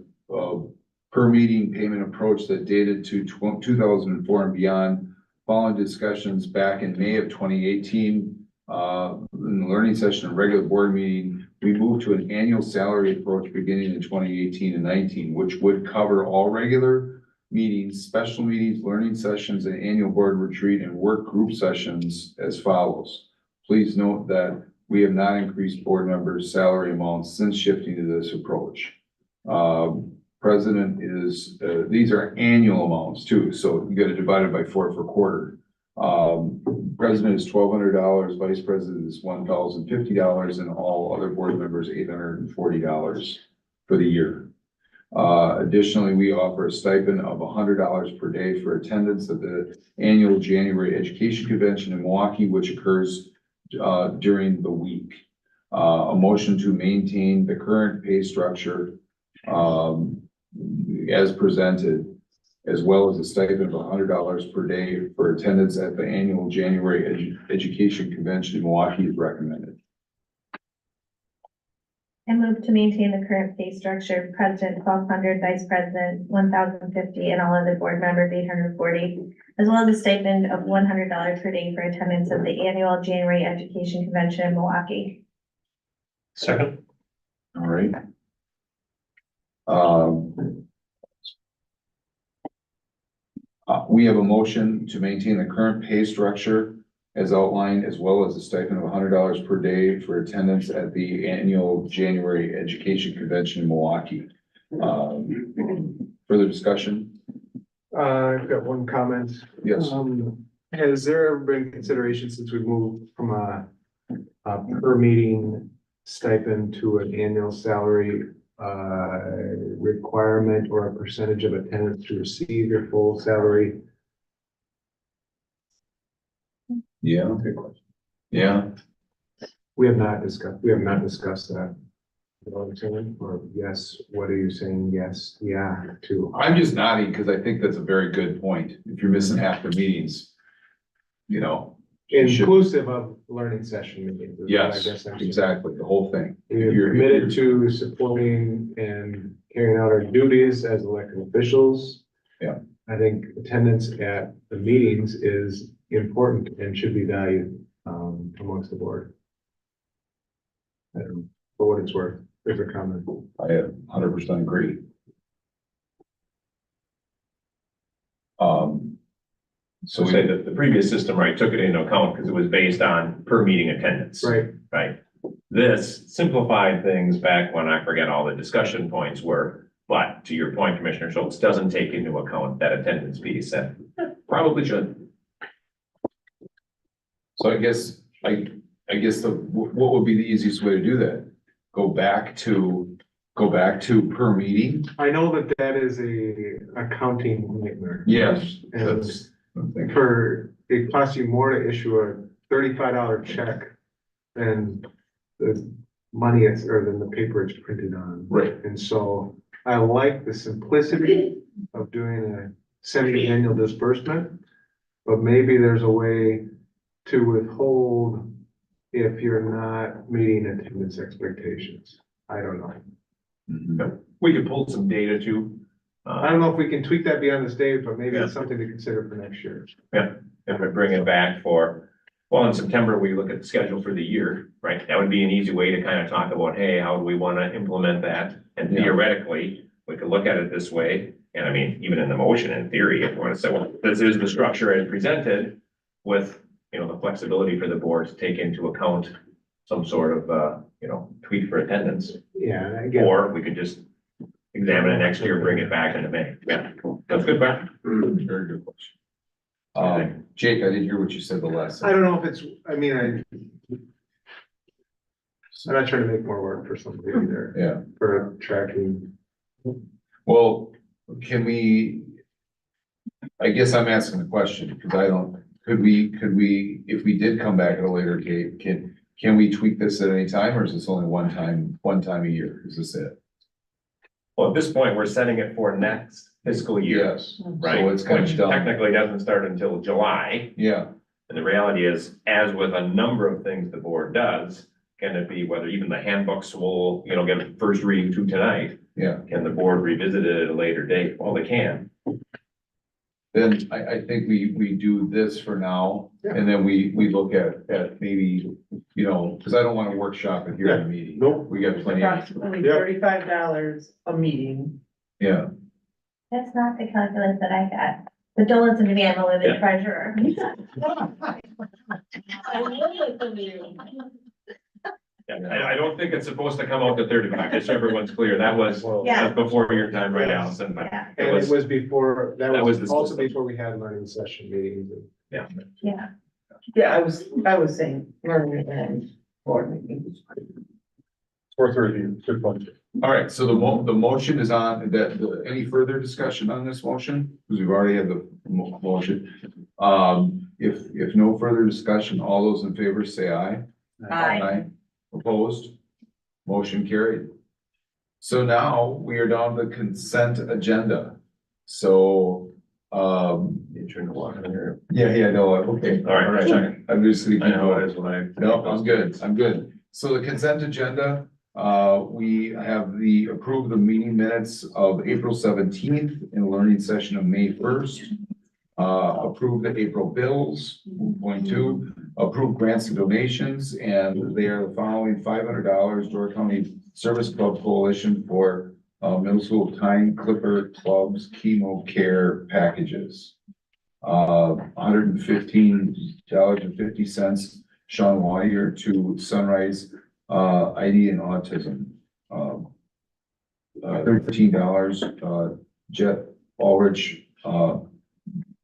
per meeting payment approach that dated to 2004 and beyond, following discussions back in May of 2018, in the learning session and regular board meeting, we moved to an annual salary approach beginning in 2018 and 19, which would cover all regular meetings, special meetings, learning sessions, and annual board retreat and work group sessions as follows. Please note that we have not increased board members' salary amounts since shifting to this approach. President is, these are annual amounts too, so you got to divide it by 4 for quarter. President is $1,200, vice president is $1,050, and all other board members $840 for the year. Additionally, we offer a stipend of $100 per day for attendance at the annual January Education Convention in Milwaukee, which occurs during the week. A motion to maintain the current pay structure as presented, as well as a stipend of $100 per day for attendance at the annual January Education Convention in Milwaukee is recommended.
I move to maintain the current pay structure, president 1,200, vice president 1,050, and all other board members 840, as well as a stipend of $100 per day for attendance at the annual January Education Convention in Milwaukee.
Second.
All right. We have a motion to maintain the current pay structure as outlined, as well as a stipend of $100 per day for attendance at the annual January Education Convention in Milwaukee. Further discussion?
I've got one comment.
Yes.
Has there ever been consideration since we moved from a per meeting stipend to an annual salary requirement or a percentage of attendance to receive your full salary?
Yeah, good question. Yeah,
We have not discussed that. You know what I'm saying? Or yes, what are you saying? Yes, yeah, to.
I'm just nodding because I think that's a very good point. If you're missing half the meetings, you know. you should-
Inclusive of learning session meetings. is what I
Yes,
guess I'm saying.
exactly, the whole thing.
We
If
are
you're-
committed to supporting and carrying out our duties as elected officials.
Yeah.
I think attendance at the meetings is important and should be valued, amongst the board. I don't know, for what it's worth, there's a comment.
I 100% agree. So
So say that the previous system, right, took it into account because it was based on per meeting attendance.
Right,
Right? This simplified things back when I forget all the discussion points were, but to your point, Commissioner Schultz, doesn't take into account that attendance piece and probably should.
So I guess what would be the easiest way to do that? Go back to per meeting?
I know that that is a accounting nightmare.
Yes.
And
That's, I'm thinking.
it costs you more to issue a $35 check than the money is, or than the paper it's printed on.
Right.
And so I like the simplicity of doing a semi-annual disbursement, but maybe there's a way to withhold if you're not meeting attendance expectations. I don't know.
Mhm.
We could pull some data too.
I don't know if we can tweak that beyond this date, but maybe it's
Yeah.
something to consider for next year.
If we bring it back for, well, in September, we look at the schedule for the year, right? That would be an easy way to kind of talk about, hey, how do we want to implement that? And
Yeah.
theoretically, we could look at it this way. And I mean, even in the motion, in theory, if you want to say, well, this is the structure as presented with, the flexibility for the board to take into account some sort of, tweak for attendance.
Yeah, and again,
Or we could just examine it next year, bring it back into May. Yeah, that's good, Brian.
Very good question. Jake, I didn't hear what you said the last.
I don't know if it's, I'm not trying to make more work for somebody either,
Yeah,
for tracking.
well, I guess I'm asking the question, because could we, if we did come back at a later date, can we tweak this at any time, or is this only one time a year? Is this it?
Well, at this point, we're setting it for next fiscal year,
Yes.
right?
So it's kind
Which
of done.
technically doesn't start until July.
Yeah,
And the reality is, as with a number of things the board does, can it be whether even the handbooks will, get a first reading to tonight?
yeah.
Can the board revisit it at a later date? Well, they can.
Then I think we do this for now, and then we look at maybe, because I don't want to workshop it here in the meeting.
Nope.
We got plenty of,
Approximately
Yep.
$35 a meeting.
yeah.
That's not the calculus that I got. But don't listen to me, I'm only the
Yeah.
treasurer.
I don't think it's supposed to come out to 35, just so everyone's clear. That was,
Yeah.
that's before your time, right, Allison? But
Yeah,
it
And it
was,
was before, that
That was
was
the
also
system.
before we had learning session meetings.
yeah.
yeah.
Yeah, I was saying learning and board meetings.
Worth review, good point.
All right, so the motion is on, any further discussion on this motion? Because we've already had the motion. If no further discussion, all those in favor say aye.
Aye.
Opposed? Motion carried. So now we are down to the consent agenda. So,
You turn the water in here.
yeah, no, okay.
All right, second.
I'm just gonna
I
keep
know
going.
it is when I.
No, I'm good. So the consent agenda, we have approve the meeting minutes of April 17th and learning session of May 1st. Approve the April bills, 1.2, approve grants and donations, and they are the following: $500 Door County Service Club Coalition for middle school time clipper clubs chemo care packages. $115.50 Sean Wire to Sunrise ID and Autism. $13 Jet Ulrich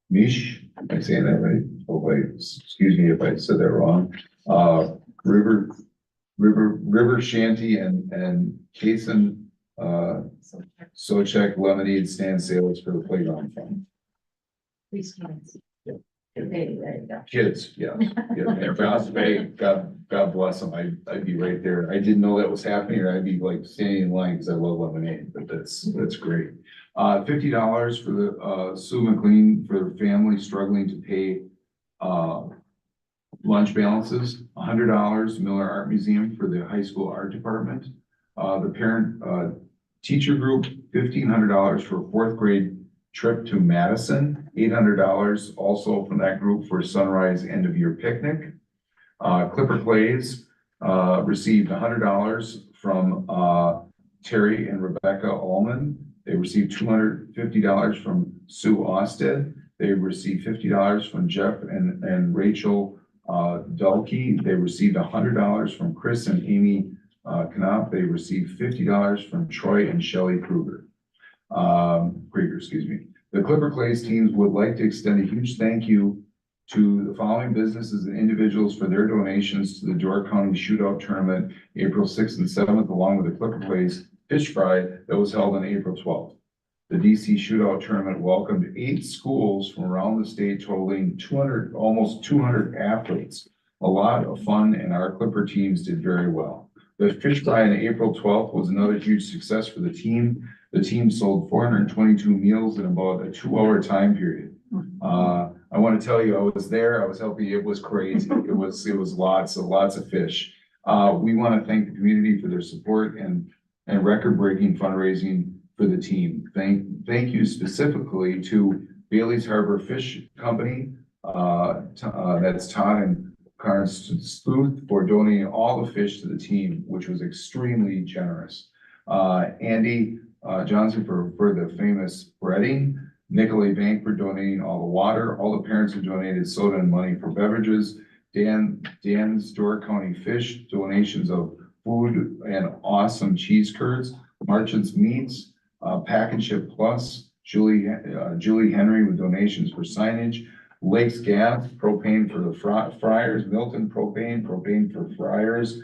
Mish, am I saying that right? Oh, wait, excuse me if I said that wrong. River Shanty and Kason Sochek lemonade stand sales for the playground fund.
There you go.
Kids, yeah, yeah, God bless them, I'd be right there, I didn't know that was happening, or I'd be like standing in line, because I love lemonade, but that's great. $50 for the, Sue McLean, for their family struggling to pay, lunch balances, $100, Miller Art Museum for the high school art department. The parent, teacher group, $1,500 for fourth grade trip to Madison, $800 also from that group for sunrise end of year picnic. Clipper Clays, received $100 from, Terry and Rebecca Allman. They received $250 from Sue Austin. They received $50 from Jeff and Rachel Dulkey. They received $100 from Chris and Amy Knopf. They received $50 from Troy and Shelley Krieger, excuse me. The Clipper Clays teams would like to extend a huge thank you to the following businesses and individuals for their donations to the Door County Shootout Tournament, April 6th and 7th, along with the Clipper Clays Fish Fry that was held on April 12th. The DC Shootout Tournament welcomed 8 schools from around the state, totaling almost 200 athletes. A lot of fun, and our Clipper teams did very well. The Fish Fry on April 12th was another huge success for the team. The team sold 422 meals in about a 2-hour time period. I want to tell you, I was there, I was helping, it was crazy. It was lots of fish. We want to thank the community for their support and record-breaking fundraising for the team. Thank you specifically to Bailey's Harbor Fish Company, that's Todd and Karen Sluth, for donating all the fish to the team, which was extremely generous. Andy Johnson for the famous breading. Nicolay Bank for donating all the water. All the parents who donated soda and money for beverages. Dan's Door County Fish, donations of food and awesome cheese curds. Marchant's Meats, Pack and Ship Plus. Julie Henry with donations for signage. Lakes Gas, propane for the fryers. Milton propane for fryers.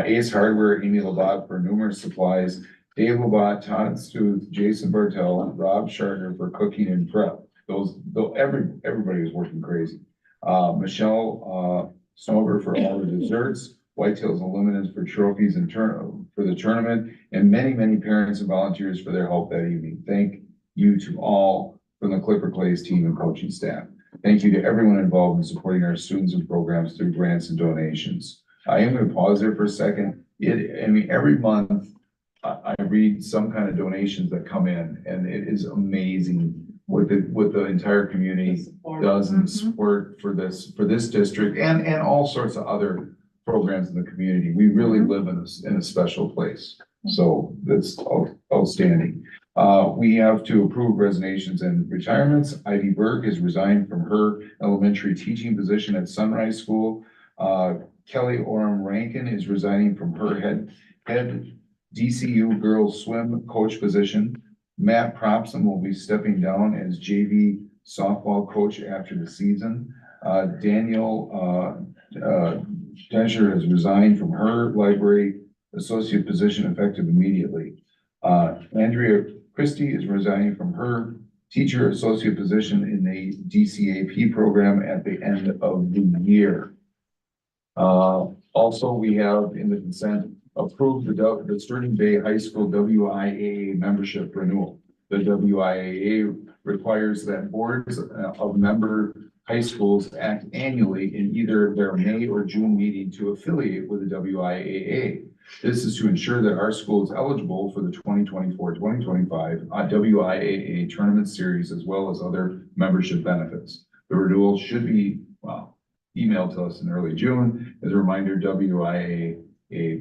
Ace Hardware, Amy Labatt for numerous supplies. Dave Labatt, Todd Stuth, Jason Bartel, Rob Sharner for cooking and prep. Everybody was working crazy. Michelle Snover for all the desserts. Whitetails Unlimited for trophies and for the tournament, and many parents and volunteers for their help that evening. Thank you to all from the Clipper Clays team and coaching staff. Thank you to everyone involved in supporting our students and programs through grants and donations. I am going to pause there for a second. Every month I read some kind of donations that come in, and it is amazing what the entire community does in support for this district and all sorts of other programs in the community. We really live in a special place. So that's outstanding. We have to approve resignations and retirements. Ivy Berg has resigned from her elementary teaching position at Sunrise School. Kelly Oram Rankin is resigning from her head DCU girls swim coach position. Matt Propson will be stepping down as JV softball coach after the season. Daniel Desher has resigned from her library associate position effective immediately. Andrea Christie is resigning from her teacher associate position in the DCAP program at the end of the year. Also, we have in the consent approved the Sturgeon Bay High School WIAA membership renewal. The WIAA requires that boards of member high schools act annually in either their May or June meeting to affiliate with the WIAA. This is to ensure that our school is eligible for the 2024-2025 WIAA tournament series, as well as other membership benefits. The renewal should be, emailed to us in early June. As a reminder, WIAA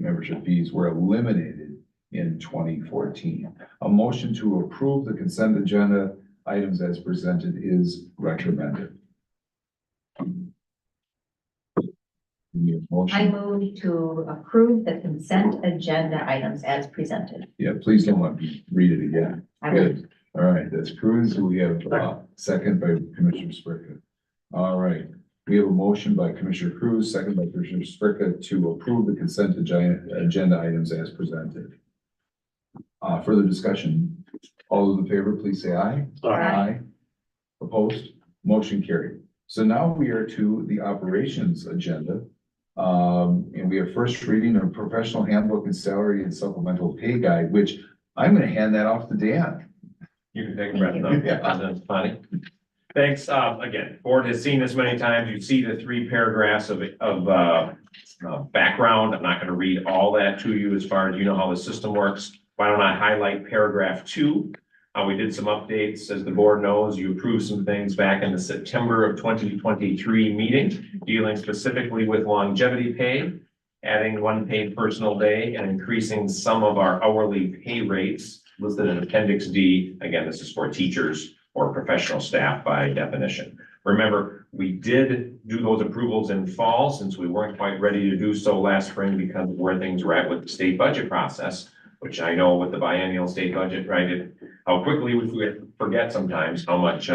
membership fees were eliminated in 2014. A motion to approve the consent agenda items as presented is recommended.
I move to approve the consent agenda items as presented.
Yeah, please don't let me read it again.
I will.
Good. All right, that's Cruz. We have second by Commissioner Spricka. All right, we have a motion by Commissioner Cruz, second by Commissioner Spricka to approve the consent agenda items as presented. Further discussion? All those in favor, please say aye.
Aye.
Opposed? Motion carried. So now we are to the operations agenda. And we have first reading of professional handbook and salary and supplemental pay guide, which I'm gonna hand that off to Dan.
You can take a breath
Thank
though.
you.
That's funny. Thanks. Again, board has seen this many times. You see the 3 paragraphs of background. I'm not gonna read all that to you as far as you know how the system works. Why don't I highlight paragraph 2? We did some updates. As the board knows, you approved some things back in the September of 2023 meeting, dealing specifically with longevity pay, adding 1 paid personal day and increasing some of our hourly pay rates listed in Appendix D. Again, this is for teachers or professional staff by definition. Remember, we did do those approvals in fall since we weren't quite ready to do so last spring because of where things were at with the state budget process, which I know with the biennial state budget, right? How quickly we forget sometimes how much,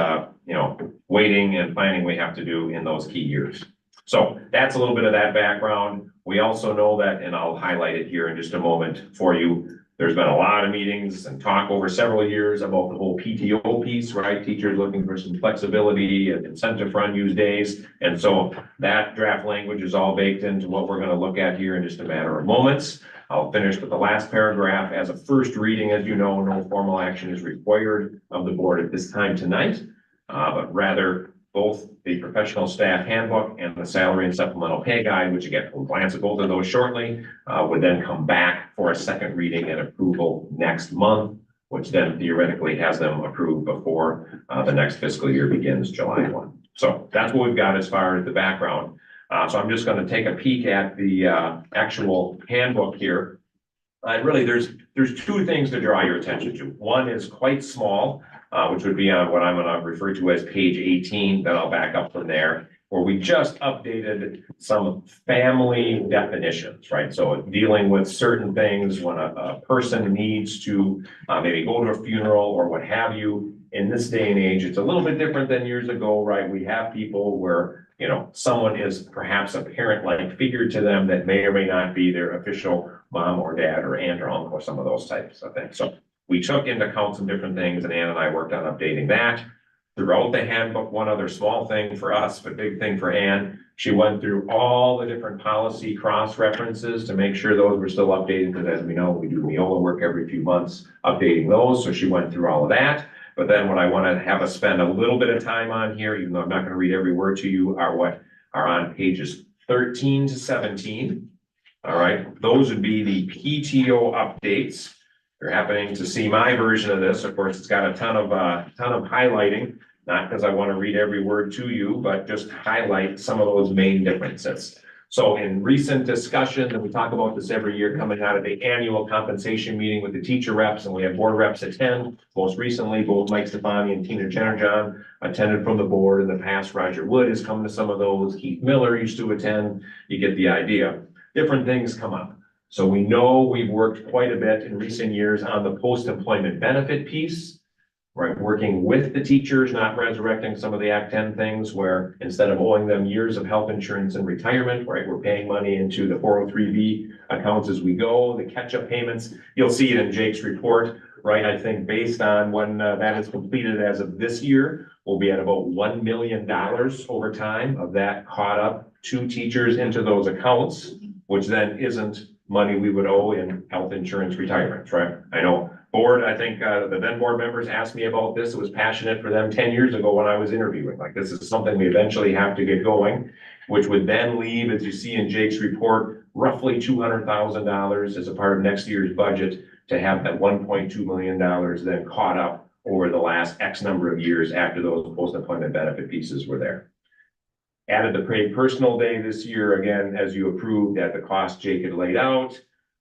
waiting and planning we have to do in those key years. So that's a little bit of that background. We also know that, and I'll highlight it here in just a moment for you. There's been a lot of meetings and talk over several years about the whole PTO piece, right? Teachers looking for some flexibility and incentive for unused days. And so that draft language is all baked into what we're going to look at here in just a matter of moments. I'll finish with the last paragraph. As a first reading, as you know, no formal action is required of the board at this time tonight, but rather both the professional staff handbook and the salary and supplemental pay guide, which again, we'll glance at both of those shortly, would then come back for a second reading and approval next month, which then theoretically has them approved before the next fiscal year begins July 1. So that's what we've got as far as the background. So I'm just going to take a peek at the actual handbook here. Really, there's 2 things to draw your attention to. One is quite small, which would be on what I'm going to refer to as page 18. Then I'll back up from there, where we just updated some family definitions, right? So dealing with certain things when a person needs to maybe go to a funeral or what have you. In this day and age, it's a little bit different than years ago, right? We have people where, someone is perhaps a parent-like figure to them that may or may not be their official mom or dad or aunt or uncle or some of those types of things. So we took into account some different things, and Ann and I worked on updating that. Throughout the handbook, one other small thing for us, but big thing for Ann, she went through all the different policy cross-references to make sure those were still updated, because as we know, we do Neola work every few months updating those, so she went through all of that. But then what I want to have us spend a little bit of time on here, even though I'm not going to read every word to you, are what are on pages 13 to 17. All right, those would be the PTO updates. You're happening to see my version of this. Of course, it's got a ton of highlighting, not because I want to read every word to you, but just highlight some of those main differences. So in recent discussions, and we talk about this every year coming out of the annual compensation meeting with the teacher reps, and we have board reps attend. Most recently, both Mike Stefani and Tina Jennerjohn attended from the board. In the past, Roger Wood has come to some of those. Keith Miller used to attend. You get the idea. Different things come up. So we know we've worked quite a bit in recent years on the post-employment benefit piece. Right, working with the teachers, not resurrecting some of the Act 10 things where instead of owing them years of health insurance and retirement, right, we're paying money into the 403B accounts as we go, the catch-up payments. You'll see it in Jake's report, right? I think based on when that is completed as of this year, we'll be at about $1 million over time of that caught up to teachers into those accounts, which then isn't money we would owe in health insurance retirement, right? I know board, I think the then board members asked me about this. It was passionate for them 10 years ago when I was interviewing. Like, this is something we eventually have to get going, which would then leave, as you see in Jake's report, roughly $200,000 as a part of next year's budget to have that $1.2 million then caught up over the last X number of years after those post-employment benefit pieces were there. Added the paid personal day this year, again, as you approved at the cost Jake had laid out.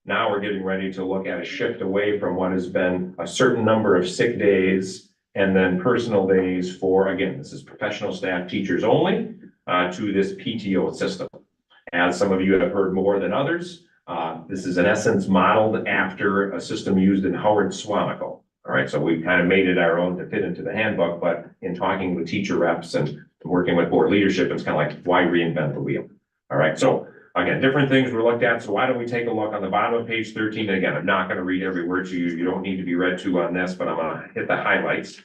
Now we're getting ready to look at a shift away from what has been a certain number of sick days and then personal days for, again, this is professional staff teachers only, to this PTO system. As some of you have heard more than others, this is in essence modeled after a system used in Howard Swamico. All right, so we kind of made it our own to fit into the handbook, but in talking with teacher reps and working with board leadership, it's kind of like, why reinvent the wheel? All right, so again, different things were looked at. So why don't we take a look on the bottom of page 13? Again, I'm not going to read every word to you. You don't need to be read to on this, but I'm going to hit the highlights.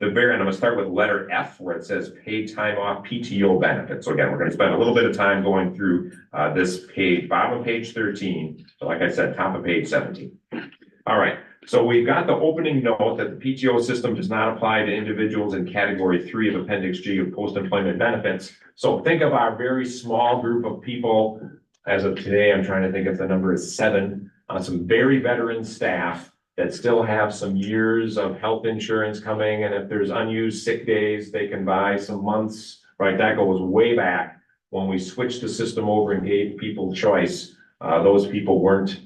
and I'm gonna start with letter F, where it says paid time off PTO benefits. So again, we're gonna spend a little bit of time going through this page, bottom of page 13. So like I said, top of page 17. All right, so we've got the opening note that the PTO system does not apply to individuals in category 3 of Appendix G of post-employment benefits. So think of our very small group of people. As of today, I'm trying to think if the number is 7, some very veteran staff that still have some years of health insurance coming, and if there's unused sick days, they can buy some months, right? That goes way back when we switched the system over and gave people choice. Those people weren't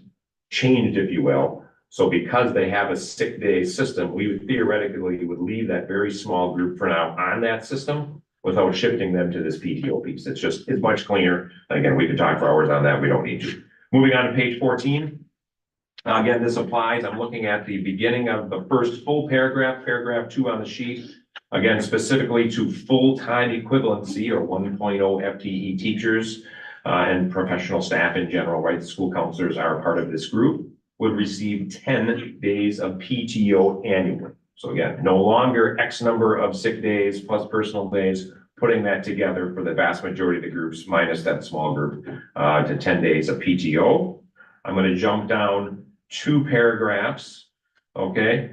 changed, if you will. So because they have a sick day system, we would theoretically would leave that very small group for now on that system without shifting them to this PTO piece. It's much cleaner. Again, we could talk for hours on that. We don't need to. Moving on to page 14. Again, this applies. I'm looking at the beginning of the first full paragraph, paragraph 2 on the sheet. Again, specifically to full-time equivalency or 1.0 FTE teachers and professional staff in general, right? The school counselors are a part of this group, would receive 10 days of PTO annually. So again, no longer X number of sick days plus personal days, putting that together for the vast majority of the groups minus that small group to 10 days of PTO. I'm going to jump down 2 paragraphs. Okay.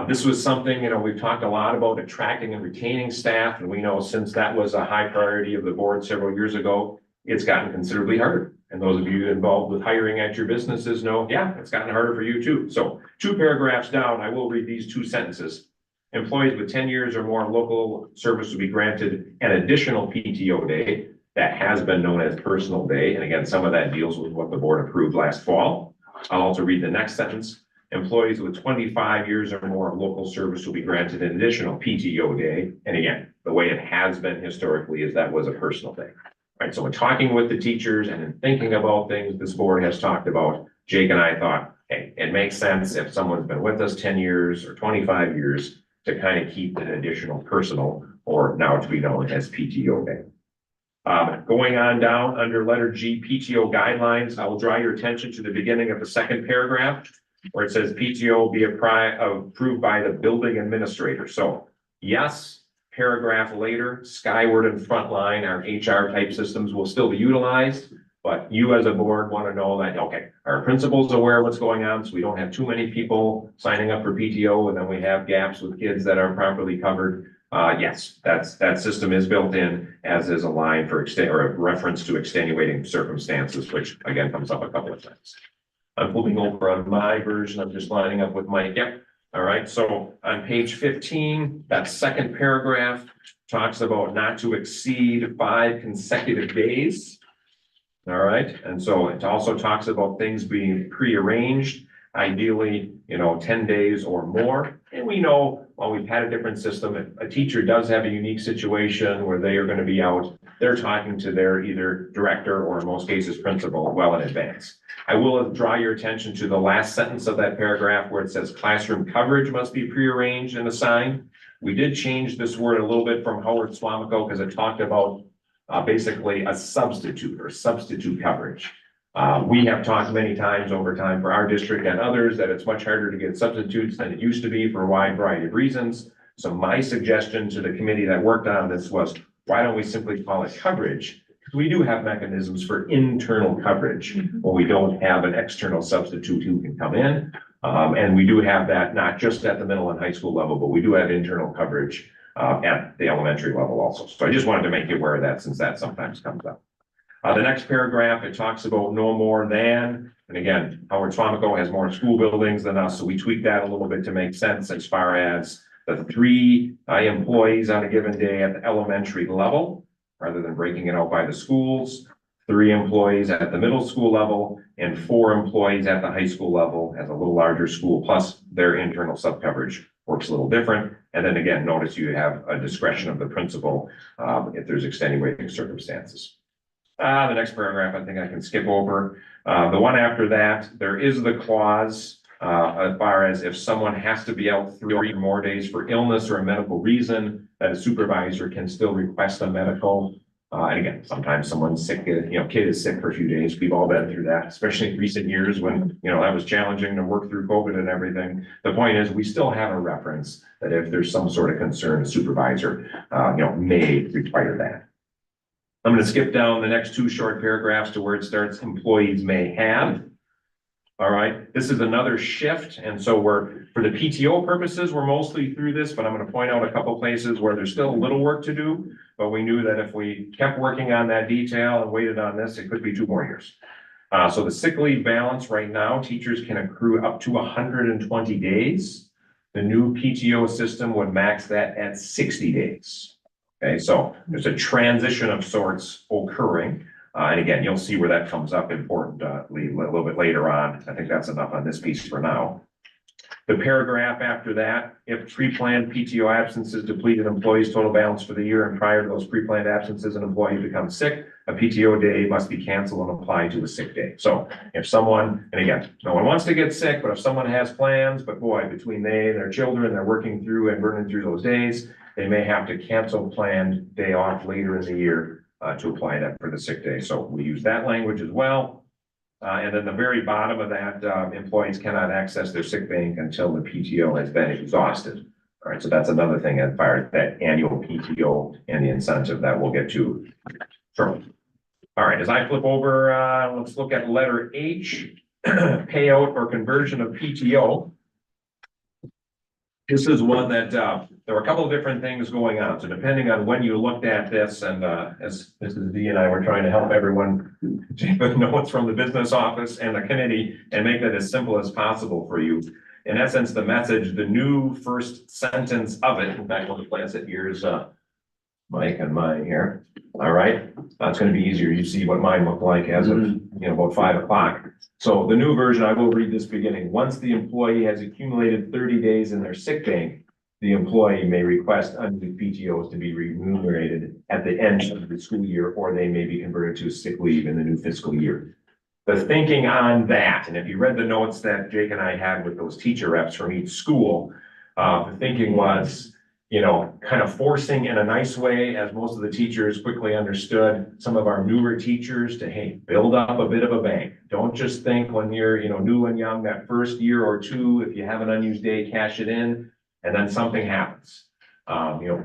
This was something, we've talked a lot about attracting and retaining staff. And we know since that was a high priority of the board several years ago, it's gotten considerably harder. And those of you involved with hiring at your businesses know, yeah, it's gotten harder for you too. So 2 paragraphs down, I will read these 2 sentences. Employees with 10 years or more local service will be granted an additional PTO day that has been known as personal day. And again, some of that deals with what the board approved last fall. I'll also read the next sentence. Employees with 25 years or more of local service will be granted an additional PTO day. And again, the way it has been historically is that was a personal day. Right, so in talking with the teachers and in thinking about things this board has talked about, Jake and I thought, hey, it makes sense if someone's been with us 10 years or 25 years to kind of keep an additional personal, or now to be known as PTO day. Going on down under letter G, PTO guidelines, I will draw your attention to the beginning of the 2nd paragraph where it says PTO will be approved by the building administrator. So yes, paragraph later, Skyward and Frontline, our HR type systems will still be utilized, but you as a board want to know that, okay, our principal's aware of what's going on, so we don't have too many people signing up for PTO, and then we have gaps with kids that aren't properly covered. Yes, that system is built in, as is a line for or a reference to extenuating circumstances, which again comes up a couple of times. I'm flipping over on my version. I'm just lining up with Mike. Yep. All right, so on page 15, that 2nd paragraph talks about not to exceed 5 consecutive days. All right, and so it also talks about things being prearranged, ideally, 10 days or more. And we know, while we've had a different system, if a teacher does have a unique situation where they are going to be out, they're talking to their either director or in most cases principal well in advance. I will draw your attention to the last sentence of that paragraph where it says classroom coverage must be prearranged and assigned. We did change this word a little bit from Howard Swamico because it talked about basically a substitute or substitute coverage. We have talked many times over time for our district and others that it's much harder to get substitutes than it used to be for a wide variety of reasons. So my suggestion to the committee that worked on this was, why don't we simply call it coverage? Because we do have mechanisms for internal coverage when we don't have an external substitute who can come in. And we do have that not just at the middle and high school level, but we do have internal coverage at the elementary level also. So I just wanted to make you aware of that since that sometimes comes up. The next paragraph, it talks about no more than, and again, Howard Swamico has more school buildings than us, so we tweaked that a little bit to make sense as far as the 3 employees on a given day at the elementary level, rather than breaking it out by the schools, 3 employees at the middle school level, and 4 employees at the high school level as a little larger school, plus their internal sub coverage works a little different. And then again, notice you have a discretion of the principal if there's extenuating circumstances. The next paragraph, I think I can skip over. The one after that, there is the clause as far as if someone has to be out 3 or more days for illness or a medical reason, that a supervisor can still request a medical. And again, sometimes someone's sick, kid is sick for a few days. We've all been through that, especially in recent years when, that was challenging to work through COVID and everything. The point is, we still have a reference that if there's some sort of concern, a supervisor, may require that. I'm gonna skip down the next two short paragraphs to where it starts, employees may have. All right, this is another shift, and so for the PTO purposes, we're mostly through this, but I'm gonna point out a couple places where there's still a little work to do. But we knew that if we kept working on that detail and waited on this, it could be 2 more years. So the sick leave balance right now, teachers can accrue up to 120 days. The new PTO system would max that at 60 days. Okay, so there's a transition of sorts occurring. And again, you'll see where that comes up importantly a little bit later on. I think that's enough on this piece for now. The paragraph after that, if pre-planned PTO absences depleted employees' total balance for the year and prior to those pre-planned absences, an employee becomes sick, a PTO day must be canceled and applied to a sick day. So if someone, and again, no one wants to get sick, but if someone has plans, but boy, between they and their children, they're working through and burning through those days, they may have to cancel planned day off later in the year to apply that for the sick day. So we use that language as well. And then the very bottom of that, employees cannot access their sick bank until the PTO has been exhausted. All right, so that's another thing as far as that annual PTO and the incentive that we'll get to shortly. All right, as I flip over, let's look at letter H, payout or conversion of PTO. This is one that there were a couple of different things going on. So depending on when you looked at this, and as Mrs. D and I were trying to help everyone know what's from the business office and the committee and make that as simple as possible for you. In essence, the message, the new first sentence of it, in fact, we'll glance at yours, Mike and mine here. All right, that's going to be easier. You see what mine looked like as of about 5 o'clock. So the new version, I will read this beginning. Once the employee has accumulated 30 days in their sick bank, the employee may request unused PTOs to be remunerated at the end of the school year, or they may be converted to sick leave in the new fiscal year. The thinking on that, and if you read the notes that Jake and I had with those teacher reps from each school, the thinking was, kind of forcing in a nice way, as most of the teachers quickly understood, some of our newer teachers to, hey, build up a bit of a bank. Don't just think when you're, new and young, that first year or two, if you have an unused day, cash it in, and then something happens.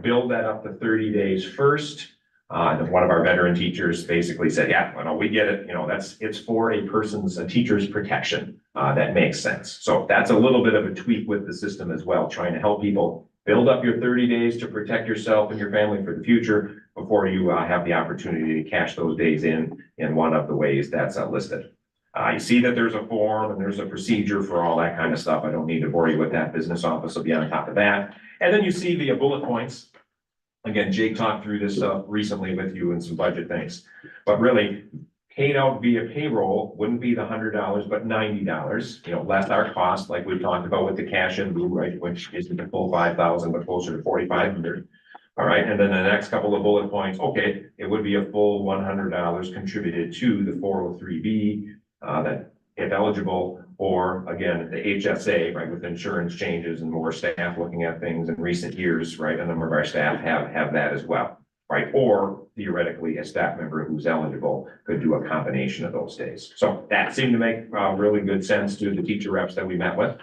Build that up to 30 days first. And one of our veteran teachers basically said, yeah, well, we get it. It's for a teacher's protection. That makes sense. So that's a little bit of a tweak with the system as well, trying to help people build up your 30 days to protect yourself and your family for the future before you have the opportunity to cash those days in one of the ways that's listed. You see that there's a form and there's a procedure for all that kind of stuff. I don't need to bore you with that. Business office will be on top of that. And then you see the bullet points. Again, Jake talked through this stuff recently with you and some budget things, but really paid out via payroll wouldn't be the $100, but $90, less our cost, like we talked about with the cash in lieu, right, which isn't the full 5,000, but closer to 4,500. All right, and then the next couple of bullet points, okay, it would be a full $100 contributed to the 403B, that if eligible, or again, the HSA, right, with insurance changes and more staff looking at things in recent years, right, a number of our staff have that as well, right? Or theoretically, a staff member who's eligible could do a combination of those days. So that seemed to make really good sense to the teacher reps that we met with.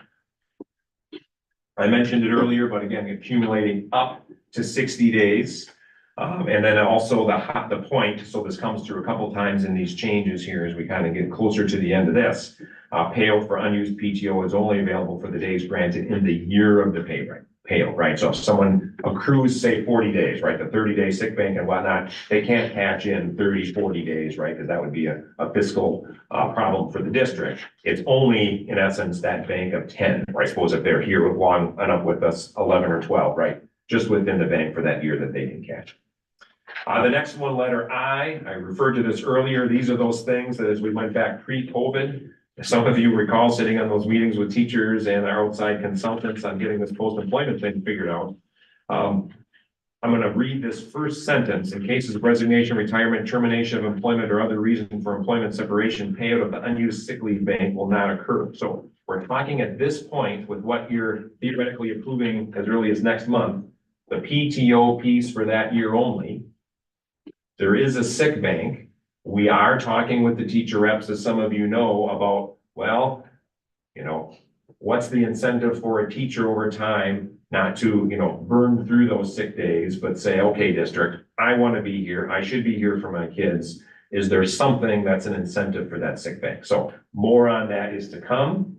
I mentioned it earlier, but again, accumulating up to 60 days. And then also the point, so this comes through a couple times in these changes here as we kind of get closer to the end of this. Payout for unused PTO is only available for the days granted in the year of the payout, right? So if someone accrues, say 40 days, right, the 30-day sick bank and whatnot, they can't catch in 30, 40 days, right? Because that would be a fiscal problem for the district. It's only, in essence, that bank of 10, right? Suppose if they're here long enough with us, 11 or 12, right? Just within the bank for that year that they can catch. The next one, letter I referred to this earlier. These are those things that as we went back pre-COVID, some of you recall sitting on those meetings with teachers and our outside consultants on getting this post-employment thing figured out. I'm going to read this first sentence. In cases of resignation, retirement, termination of employment, or other reason for employment separation, payout of the unused sick leave bank will not occur. So we're talking at this point with what you're theoretically approving as early as next month, the PTO piece for that year only. There is a sick bank. We are talking with the teacher reps, as some of you know, about, well, you know, what's the incentive for a teacher over time not to, you know, burn through those sick days, but say, okay, district, I want to be here. I should be here for my kids. Is there something that's an incentive for that sick bank? So more on that is to come.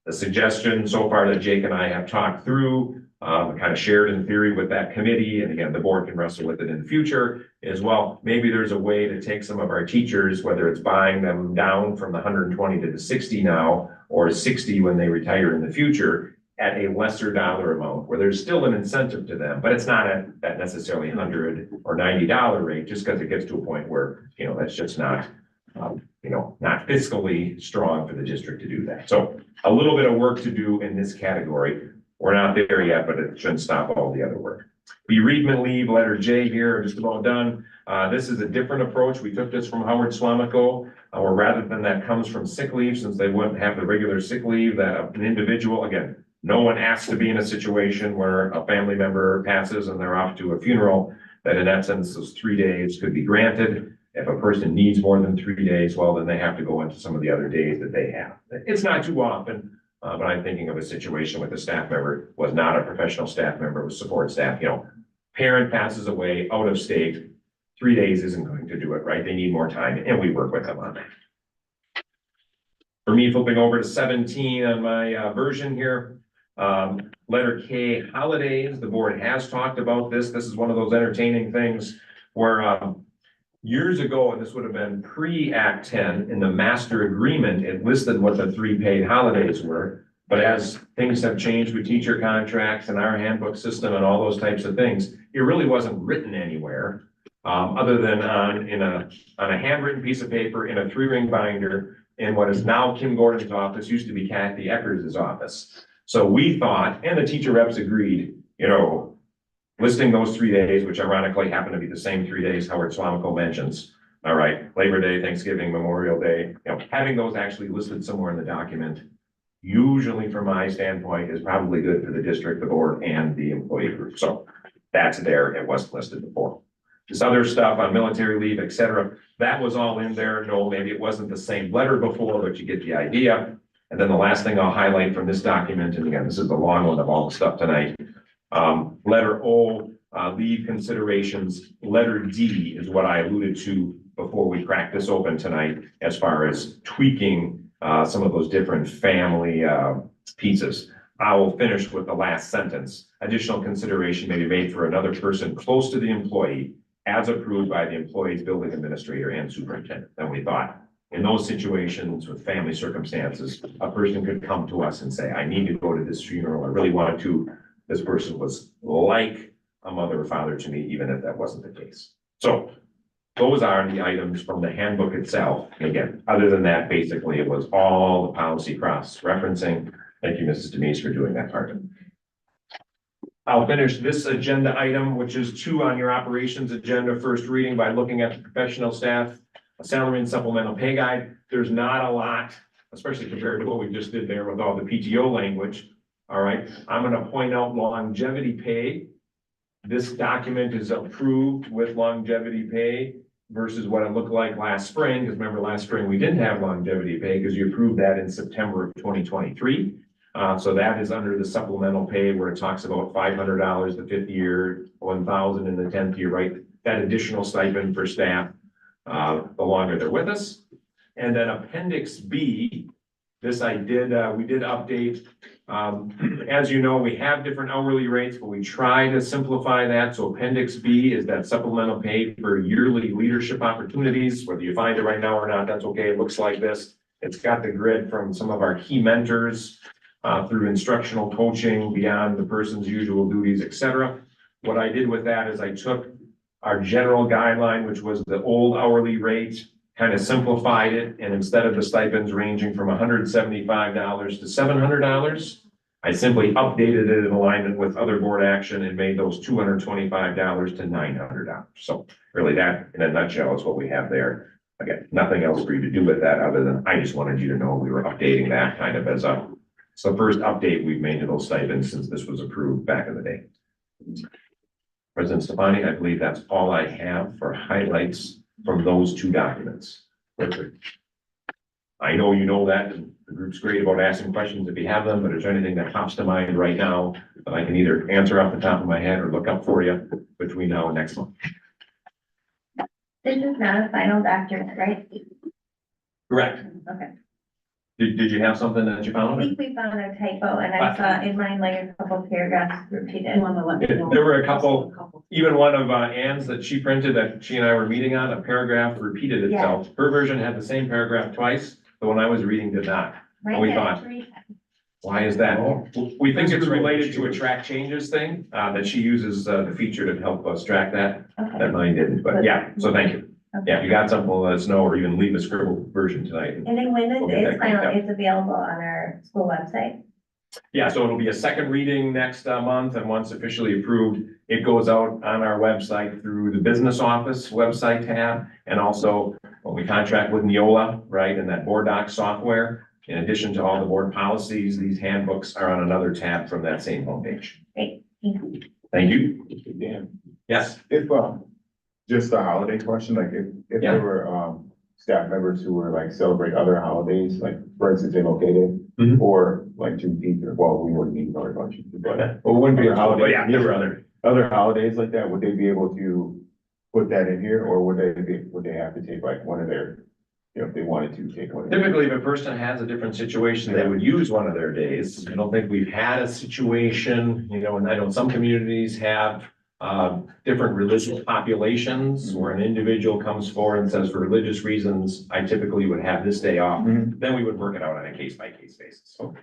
The suggestion so far that Jake and I have talked through, kind of shared in theory with that committee, and again, the board can wrestle with it in the future, is well, maybe there's a way to take some of our teachers, whether it's buying them down from the 120 to the 60 now, or 60 when they retire in the future, at a lesser dollar amount, where there's still an incentive to them, but it's not at that necessarily $100 or $90 rate, just because it gets to a point where, you know, that's just not, you know, not fiscally strong for the district to do that. So a little bit of work to do in this category. We're not there yet, but it shouldn't stop all the other work. Bereavement leave, letter J here, just about done. This is a different approach. We took this from Howard Swamico, where rather than that comes from sick leave, since they wouldn't have the regular sick leave, that an individual, again, no one asks to be in a situation where a family member passes and they're off to a funeral, that in essence, those 3 days could be granted. If a person needs more than 3 days, well, then they have to go into some of the other days that they have. It's not too often, but I'm thinking of a situation with a staff member, was not a professional staff member, was support staff, you know, parent passes away out of state, 3 days isn't going to do it, right? They need more time, and we work with them on that. For me, flipping over to 17 on my version here, letter K, holidays. The board has talked about this. This is one of those entertaining things where years ago, and this would have been pre-Act 10, in the master agreement, it listed what the 3 paid holidays were. But as things have changed with teacher contracts and our handbook system and all those types of things, it really wasn't written anywhere, other than on a handwritten piece of paper in a 3-ring binder in what is now Kim Gordon's office, used to be Kathy Eckers' office. So we thought, and the teacher reps agreed, you know, listing those 3 days, which ironically happen to be the same 3 days Howard Swamico mentions. All right, Labor Day, Thanksgiving, Memorial Day, you know, having those actually listed somewhere in the document, usually from my standpoint, is probably good for the district, the board, and the employee group. So that's there. It wasn't listed before. This other stuff on military leave, et cetera, that was all in there. No, maybe it wasn't the same letter before, but you get the idea. And then the last thing I'll highlight from this document, and again, this is the long one of all the stuff tonight. Letter O, leave considerations. Letter D is what I alluded to before we cracked this open tonight, as far as tweaking some of those different family pieces. I will finish with the last sentence. Additional consideration may be made for another person close to the employee, as approved by the employee's building administrator and superintendent. And we thought, in those situations with family circumstances, a person could come to us and say, I need to go to this funeral. I really wanted to. This person was like a mother or father to me, even if that wasn't the case. So those are the items from the handbook itself. And again, other than that, basically it was all the policy cross-referencing. Thank you, Mrs. Denise, for doing that part. I'll finish this agenda item, which is 2 on your operations agenda, first reading, by looking at the professional staff salary and supplemental pay guide. There's not a lot, especially compared to what we just did there with all the PTO language. All right, I'm going to point out longevity pay. This document is approved with longevity pay versus what it looked like last spring. Because remember, last spring we didn't have longevity pay because you approved that in September of 2023. So that is under the supplemental pay, where it talks about $500 the 5th year, $1,000 in the 10th year, right? That additional stipend for staff, the longer they're with us. And then Appendix B, this we did update. As you know, we have different hourly rates, but we try to simplify that. So Appendix B is that supplemental pay for yearly leadership opportunities. Whether you find it right now or not, that's okay. It looks like this. It's got the grid from some of our key mentors through instructional coaching beyond the person's usual duties, et cetera. What I did with that is I took our general guideline, which was the old hourly rate, kind of simplified it, and instead of the stipends ranging from $175 to $700, I simply updated it in alignment with other board action and made those $225 to $900. So really that, in a nutshell, is what we have there. Again, nothing else for you to do with that other than I just wanted you to know we were updating that kind of as it's the first update we've made to those stipends since this was approved back in the day. President Stefani, I believe that's all I have for highlights from those two documents.
Perfect.
I know you know that, and the group's great about asking questions if you have them, but is there anything that pops to mind right now that I can either answer off the top of my head or look up for you between now and next month?
This is not a final document, right?
Correct.
Okay.
Did you have something that you
I
found?
think we found a typo and I saw in mine like a couple paragraphs repeated.
There were a couple, even one of Ann's that she printed that she and I were meeting on, a paragraph repeated itself. Her version had the same paragraph twice, the one I was reading did not.
Right,
we
yeah,
thought-
three.
Why is that?
Oh.
We think it's related to a track changes thing, that she uses the feature to help us track that.
Okay.
That mine didn't, but yeah, so thank you. Yeah, if you got something, let us know, or even leave a scribbled version tonight.
And then when
We'll
this
get
is
that cleaned
final,
up.
it's available on our school website.
Yeah, so it'll be a second reading next month, and once officially approved, it goes out on our website through the business office website tab, and also when we contract with Neola, right, and that board doc software. In addition to all the board policies, these handbooks are on another tab from that same homepage.
Great, thank you.
Thank you.
Dan,
Yes,
if, just a holiday question, like if
Yeah.
there were, staff members who were like celebrate other holidays, like for instance, MLK Day,
Mhm.
or like Juneteenth, or well, we wouldn't need to worry about Juneteenth, but
well, it wouldn't be a holiday,
But
yeah, there were other.
other holidays like that, would they be able to put that in here, or would they have to take like one of their, if they wanted to take one of their?
Typically, if a person has a different situation, they would use one of their days. I don't think we've had a situation, and I know some communities have different religious populations where an individual comes forward and says, for religious reasons, I typically would have this day off.
Mhm.
Then we would work it out on a case by case basis. So,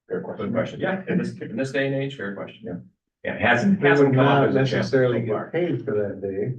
Fair
good
question.
question. Yeah, in this day and age, fair question.
Yeah.
Yeah, it hasn't
They would
come up
not
as a challenge
necessarily
so far.
get paid for that day.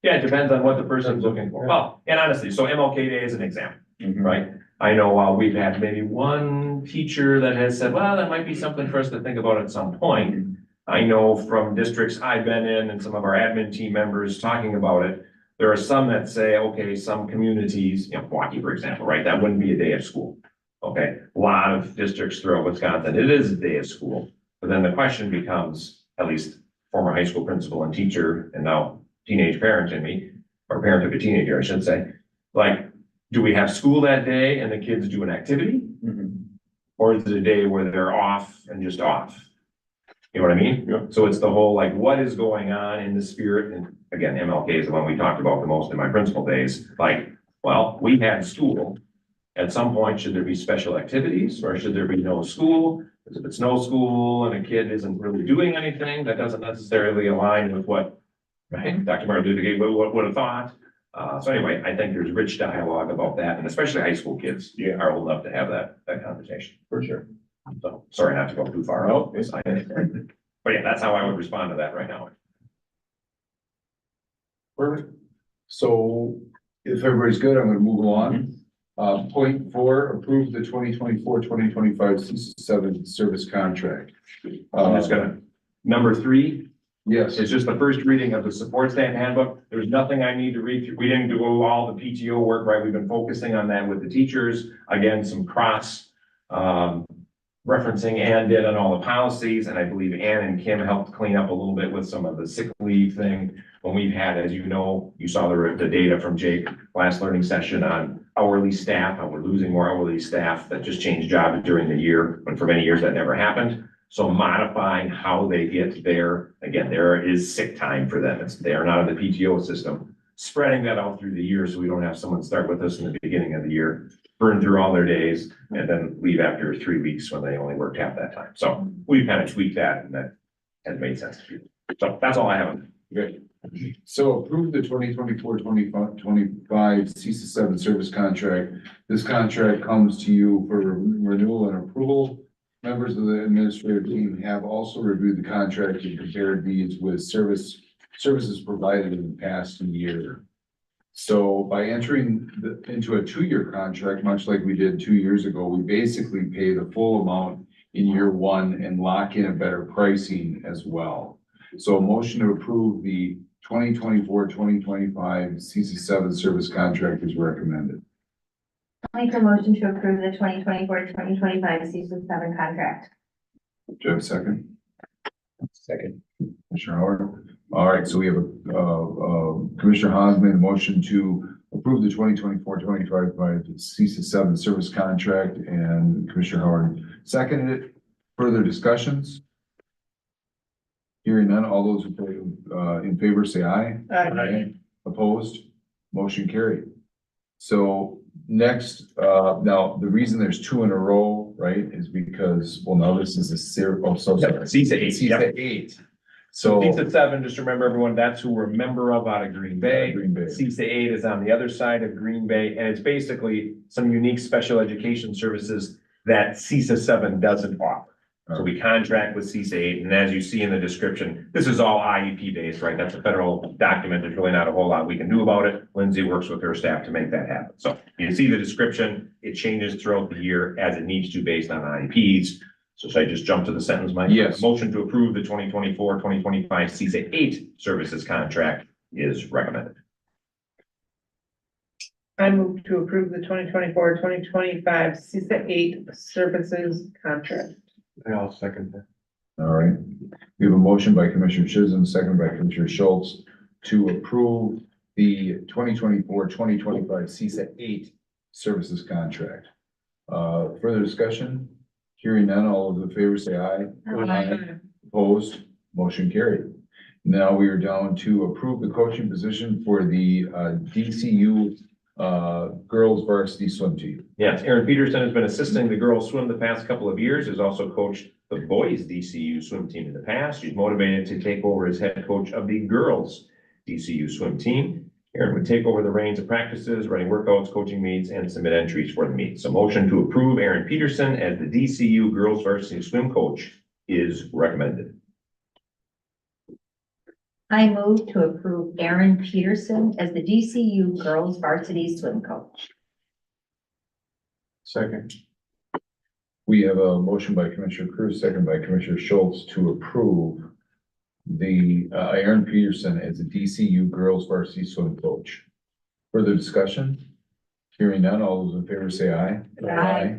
Yeah, it depends on what the person's looking for. Well, and honestly, so MLK Day is an example.
Mhm.
Right? I know, we've had maybe one teacher that has said, well, that might be something for us to think about at some point. I know from districts I've been in and some of our admin team members talking about it, there are some that say, okay, some communities, Milwaukee, for example, right? That wouldn't be a day of school. Okay, a lot of districts throughout Wisconsin, it is a day of school. But then the question becomes, at least former high school principal and teacher, and now teenage parent in me, or parent of a teenager, I should say, like, do we have school that day and the kids do an activity?
Mhm.
Or is it a day where they're off and just off? You know what I mean?
Yeah.
So it's the whole, like, what is going on in the spirit? And again, MLK is the one we talked about the most in my principal days. Like, well, we had school. At some point, should there be special activities or should there be no school? Because if it's no school and a kid isn't really doing anything, that doesn't necessarily align with what, right, Dr. Martin Luther King would have thought. So anyway, I think there's rich dialogue about that, and especially high school kids are old enough to have that conversation.
For sure.
So, sorry not to go too far out. But yeah, that's how I would respond to that right now.
Perfect. So if everybody's good, I'm gonna move along. Point 4, approve the 2024-2025 CC7 service contract.
I'm just gonna, number 3,
Yes,
it's just the first reading of the support staff handbook. There's nothing I need to read through. We didn't do all the PTO work, right? We've been focusing on that with the teachers. Again, some cross, referencing Ann did on all the policies, and I believe Ann and Kim helped clean up a little bit with some of the sick leave thing. When we've had, as you know, you saw the data from Jake last learning session on hourly staff, and we're losing more hourly staff that just changed jobs during the year, when for many years that never happened. So modifying how they get there, again, there is sick time for them. They are not in the PTO system. Spreading that out through the year so we don't have someone start with us in the beginning of the year, burn through all their days, and then leave after 3 weeks when they only worked half that time. So we've kind of tweaked that, and that has made sense to people. So that's all I have.
good. So approve the 2024-2025 CC7 service contract. This contract comes to you for renewal and approval. Members of the administrative team have also reviewed the contract and compared these with services provided in the past year. So by entering into a 2-year contract, much like we did 2 years ago, we basically pay the full amount in year 1 and lock in a better pricing as well. So a motion to approve the 2024-2025 CC7 service contract is recommended.
I'll make a motion to approve the 2024-2025 season 7 contract.
Do you have a second?
Second.
Commissioner Howard. All right, so we have Commissioner Hans made a motion to approve the 2024-2025 by CISA 7 service contract, and Commissioner Howard seconded it. Further discussions? Hearing none, all those in favor say aye.
Aye.
Opposed? Motion carried. So next, now, the reason there's two in a row, right, is because, well, now this is a so sorry.
CISA 8, yep.
CISA 8. So.
CISA 7, just remember everyone, that's who we're a member of out of Green Bay.
Green Bay.
CISA 8 is on the other side of Green Bay, and it's basically some unique special education services that CISA 7 doesn't offer. So we contract with CISA 8, and as you see in the description, this is all IEP based, right? That's a federal document. There's really not a whole lot we can do about it. Lindsay works with her staff to make that happen. So you see the description, it changes throughout the year as it needs to based on IEPs. So should I just jump to the sentence, Mike?
Yes.
Motion to approve the 2024-2025 CISA 8 services contract is recommended.
I move to approve the 2024-2025 CISA 8 services contract.
I'll second that.
All right, we have a motion by Commissioner Chisholm, second by Commissioner Schultz to approve the 2024-2025 CISA 8 services contract. Further discussion? Hearing none, all those in favor say aye. Opposed? Motion carried. Now we are down to approve the coaching position for the DCU girls varsity swim team.
Yes, Aaron Peterson has been assisting the girls swim the past couple of years, has also coached the boys DCU swim team in the past. She's motivated to take over as head coach of the girls DCU swim team. Aaron would take over the reins of practices, running workouts, coaching meets, and submit entries for the meets. So motion to approve Aaron Peterson as the DCU girls varsity swim coach is recommended.
I move to approve Aaron Peterson as the DCU girls varsity swim coach.
Second.
We have a motion by Commissioner Cruz, second by Commissioner Schultz to approve the Aaron Peterson as the DCU girls varsity swim coach. Further discussion? Hearing none, all those in favor say aye.
Aye.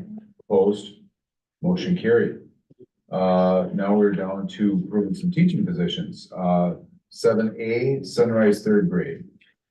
Opposed? Motion carried. Now we're down to approving some teaching positions. 7A, Sunrise third grade.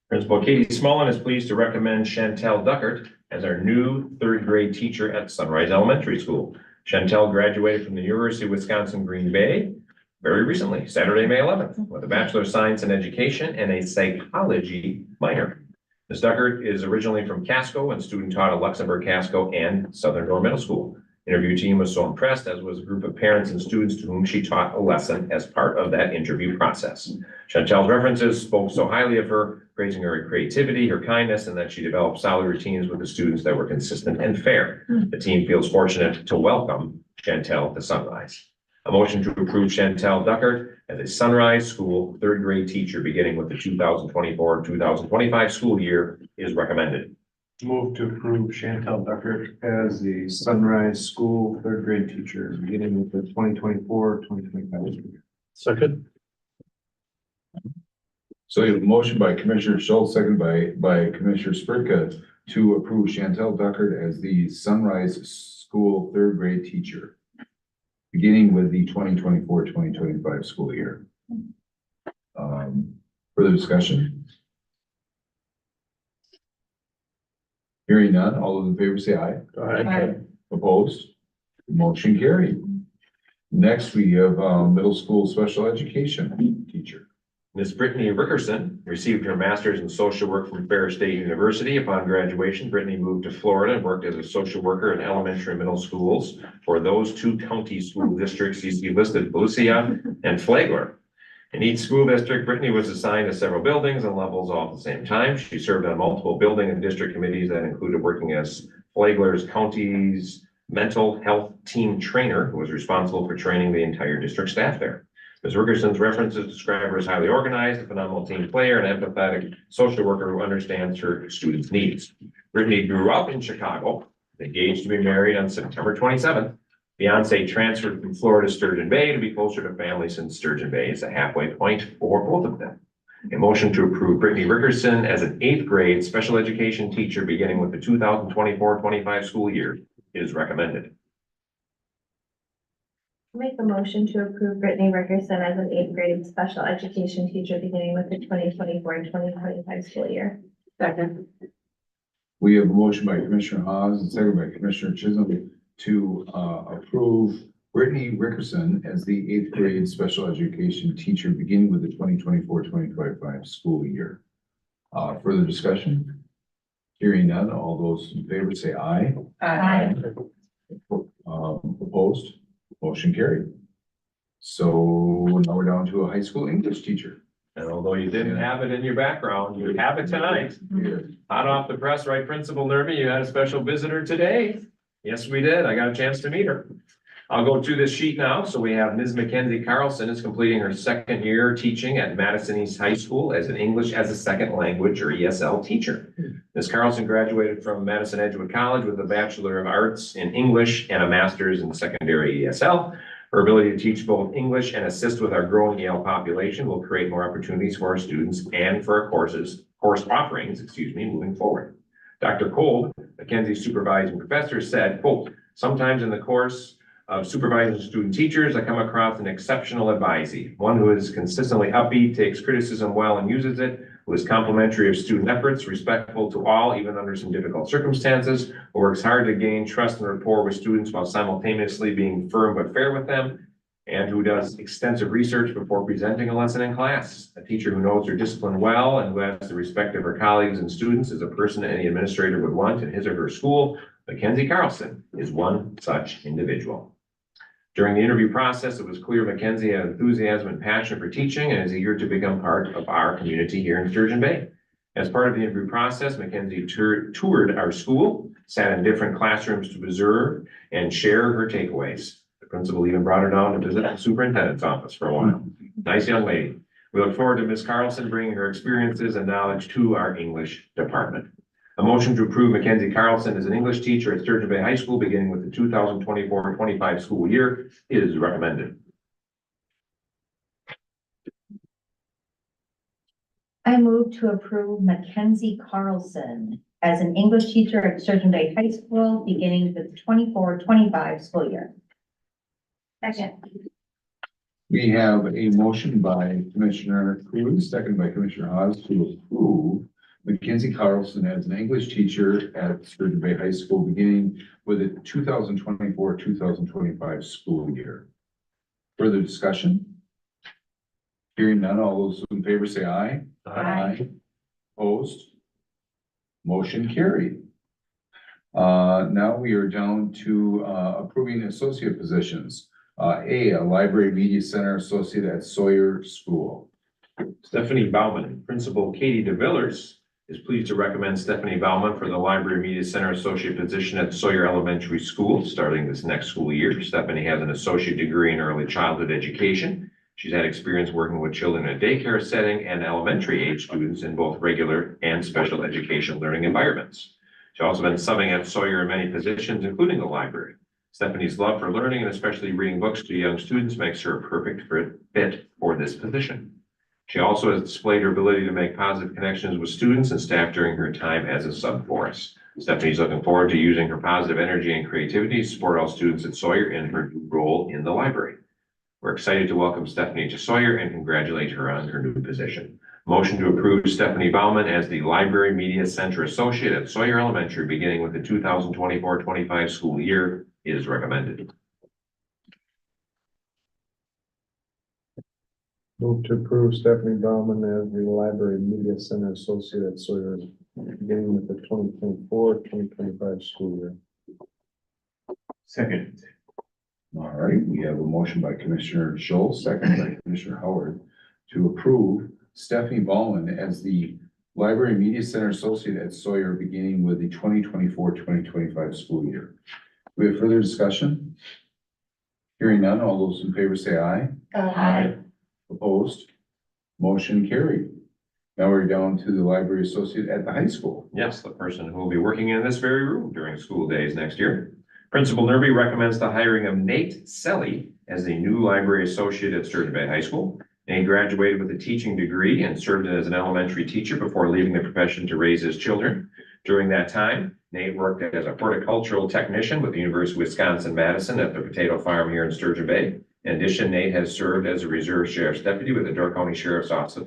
Principal Katie Smullen is pleased to recommend Chantel Duckert as our new third grade teacher at Sunrise Elementary School. Chantel graduated from the University of Wisconsin Green Bay very recently, Saturday, May 11th, with a Bachelor of Science in Education and a psychology minor. Ms. Duckert is originally from Casco and student taught at Luxembourg Casco and Southern Door Middle School. Interview team was so impressed, as was a group of parents and students to whom she taught a lesson as part of that interview process. Chantel's references spoke so highly of her, praising her creativity, her kindness, and that she developed solid routines with the students that were consistent and fair. The team feels fortunate to welcome Chantel to Sunrise. A motion to approve Chantel Duckert as a Sunrise School third grade teacher beginning with the 2024-2025 school year is recommended.
Move to approve Chantel Duckert as the Sunrise School third grade teacher, beginning with the 2024-2025 school year. Second.
So we have a motion by Commissioner Schultz, second by Commissioner Spritka to approve Chantel Duckert as the Sunrise School third grade teacher, beginning with the 2024-2025 school year. Further discussion? Hearing none, all those in favor say aye.
Aye.
Opposed? Motion carried. Next, we have middle school special education teacher.
Ms. Brittany Rickerson received her master's in social work from Ferris State University. Upon graduation, Brittany moved to Florida and worked as a social worker in elementary and middle schools for those two county school districts you see listed, Volusia and Flagler. In each school district, Brittany was assigned to several buildings and levels all at the same time. She served on multiple building and district committees that included working as Flagler's county's mental health team trainer, who was responsible for training the entire district staff there. Ms. Rickerson's references describe her as highly organized, a phenomenal team player, and an empathetic social worker who understands her students' needs. Brittany grew up in Chicago, engaged to be married on September 27th. Beyonce transferred from Florida to Sturgeon Bay to be closer to family, since Sturgeon Bay is a halfway point for both of them. A motion to approve Brittany Rickerson as an 8th grade special education teacher beginning with the 2024-25 school year is recommended.
Make a motion to approve Brittany Rickerson as an eighth grade special education teacher beginning with the 2024-2025 school year.
Second.
We have a motion by Commissioner Haas and second by Commissioner Chisholm to approve Brittany Rickerson as the eighth grade special education teacher beginning with the 2024-2025 school year. Further discussion? Hearing none, all those in favor say aye.
Aye.
Opposed? Motion carried. So now we're down to a high school English teacher.
And although you didn't have it in your background, you have it tonight. Hot off the press, right, Principal Nervy, you had a special visitor today. Yes, we did. I got a chance to meet her. I'll go to this sheet now. So we have Ms. Mackenzie Carlson is completing her second year teaching at Madison East High School as an English as a second language or ESL teacher. Ms. Carlson graduated from Madison Edgewood College with a Bachelor of Arts in English and a Master's in secondary ESL. Her ability to teach both English and assist with our growing EL population will create more opportunities for our students and for our course offerings, moving forward. Dr. Kolb, Mackenzie's supervising professor, said, quote, sometimes in the course of supervising student teachers, I come across an exceptional advisee, one who is consistently upbeat, takes criticism well and uses it, who is complimentary of student efforts, respectful to all, even under some difficult circumstances, who works hard to gain trust and rapport with students while simultaneously being firm but fair with them, and who does extensive research before presenting a lesson in class. A teacher who knows her discipline well and who has the respect of her colleagues and students is a person any administrator would want in his or her school. Mackenzie Carlson is one such individual. During the interview process, it was clear Mackenzie had enthusiasm and passion for teaching and is eager to become part of our community here in Sturgeon Bay. As part of the interview process, Mackenzie toured our school, sat in different classrooms to observe and share her takeaways. The principal even brought her down to visit the superintendent's office for a while. Nice young lady. We look forward to Ms. Carlson bringing her experiences and knowledge to our English department. A motion to approve Mackenzie Carlson as an English teacher at Sturgeon Bay High School beginning with the 2024-25 school year is recommended.
I move to approve Mackenzie Carlson as an English teacher at Sturgeon Bay High School beginning with the 24-25 school year.
Second.
We have a motion by Commissioner Cruz, second by Commissioner Haas to approve Mackenzie Carlson as an English teacher at Sturgeon Bay High School beginning with the 2024-2025 school year. Further discussion? Hearing none, all those in favor say aye.
Aye.
Opposed? Motion carried. Now we are down to approving associate positions. A Library Media Center Associate at Sawyer School.
Stephanie Bauman, Principal Katie DeVillers is pleased to recommend Stephanie Bauman for the Library Media Center Associate position at Sawyer Elementary School starting this next school year. Stephanie has an associate degree in early childhood education. She's had experience working with children in a daycare setting and elementary age students in both regular and special education learning environments. She's also been subbing at Sawyer in many positions, including the library. Stephanie's love for learning and especially reading books to young students makes her a perfect fit for this position. She also has displayed her ability to make positive connections with students and staff during her time as a sub for us. Stephanie's looking forward to using her positive energy and creativity to support all students at Sawyer in her new role in the library. We're excited to welcome Stephanie to Sawyer and congratulate her on her new position. Motion to approve Stephanie Bauman as the Library Media Center Associate at Sawyer Elementary beginning with the 2024-25 school year is recommended.
Move to approve Stephanie Bauman as the Library Media Center Associate at Sawyer, beginning with the 2024-2025 school year.
Second.
All right, we have a motion by Commissioner Schultz, second by Commissioner Howard to approve Stephanie Bauman as the Library Media Center Associate at Sawyer beginning with the 2024-2025 school year. We have further discussion? Hearing none, all those in favor say aye.
Aye.
Opposed? Motion carried. Now we're down to the Library Associate at the high school.
Yes, the person who will be working in this very room during school days next year. Principal Nerby recommends the hiring of Nate Selly as the new library associate at Sturgeon Bay High School. Nate graduated with a teaching degree and served as an elementary teacher before leaving the profession to raise his children. During that time,
Nate worked as a horticultural technician with the University of Wisconsin-Madison at the potato farm here in Sturgeon Bay. In addition, Nate has served as a reserve sheriff's deputy with the Door County Sheriff's Office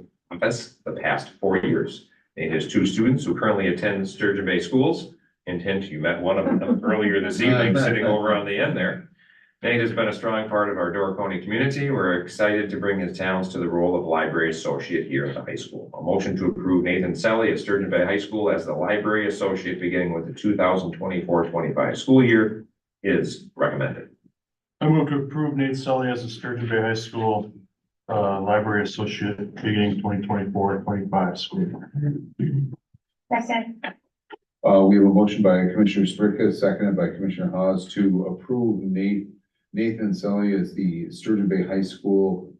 the past 4 years. Nate has 2 students who currently attend Sturgeon Bay schools. Hint, you met one of them earlier this evening, sitting over on the end there. Nate has been a strong part of our Door County community. We're excited to bring his talents to the role of library associate here at the high school. A motion to approve Nathan Selly at Sturgeon Bay High School as the library associate beginning with the 2024-25 school year is recommended.
I move to approve Nate Sully as a Sturgeon Bay High School library associate beginning 2024-25 school year.
Second.
We have a motion by Commissioner Spricka, seconded by Commissioner Hawes to approve Nathan Selly as the Sturgeon Bay High School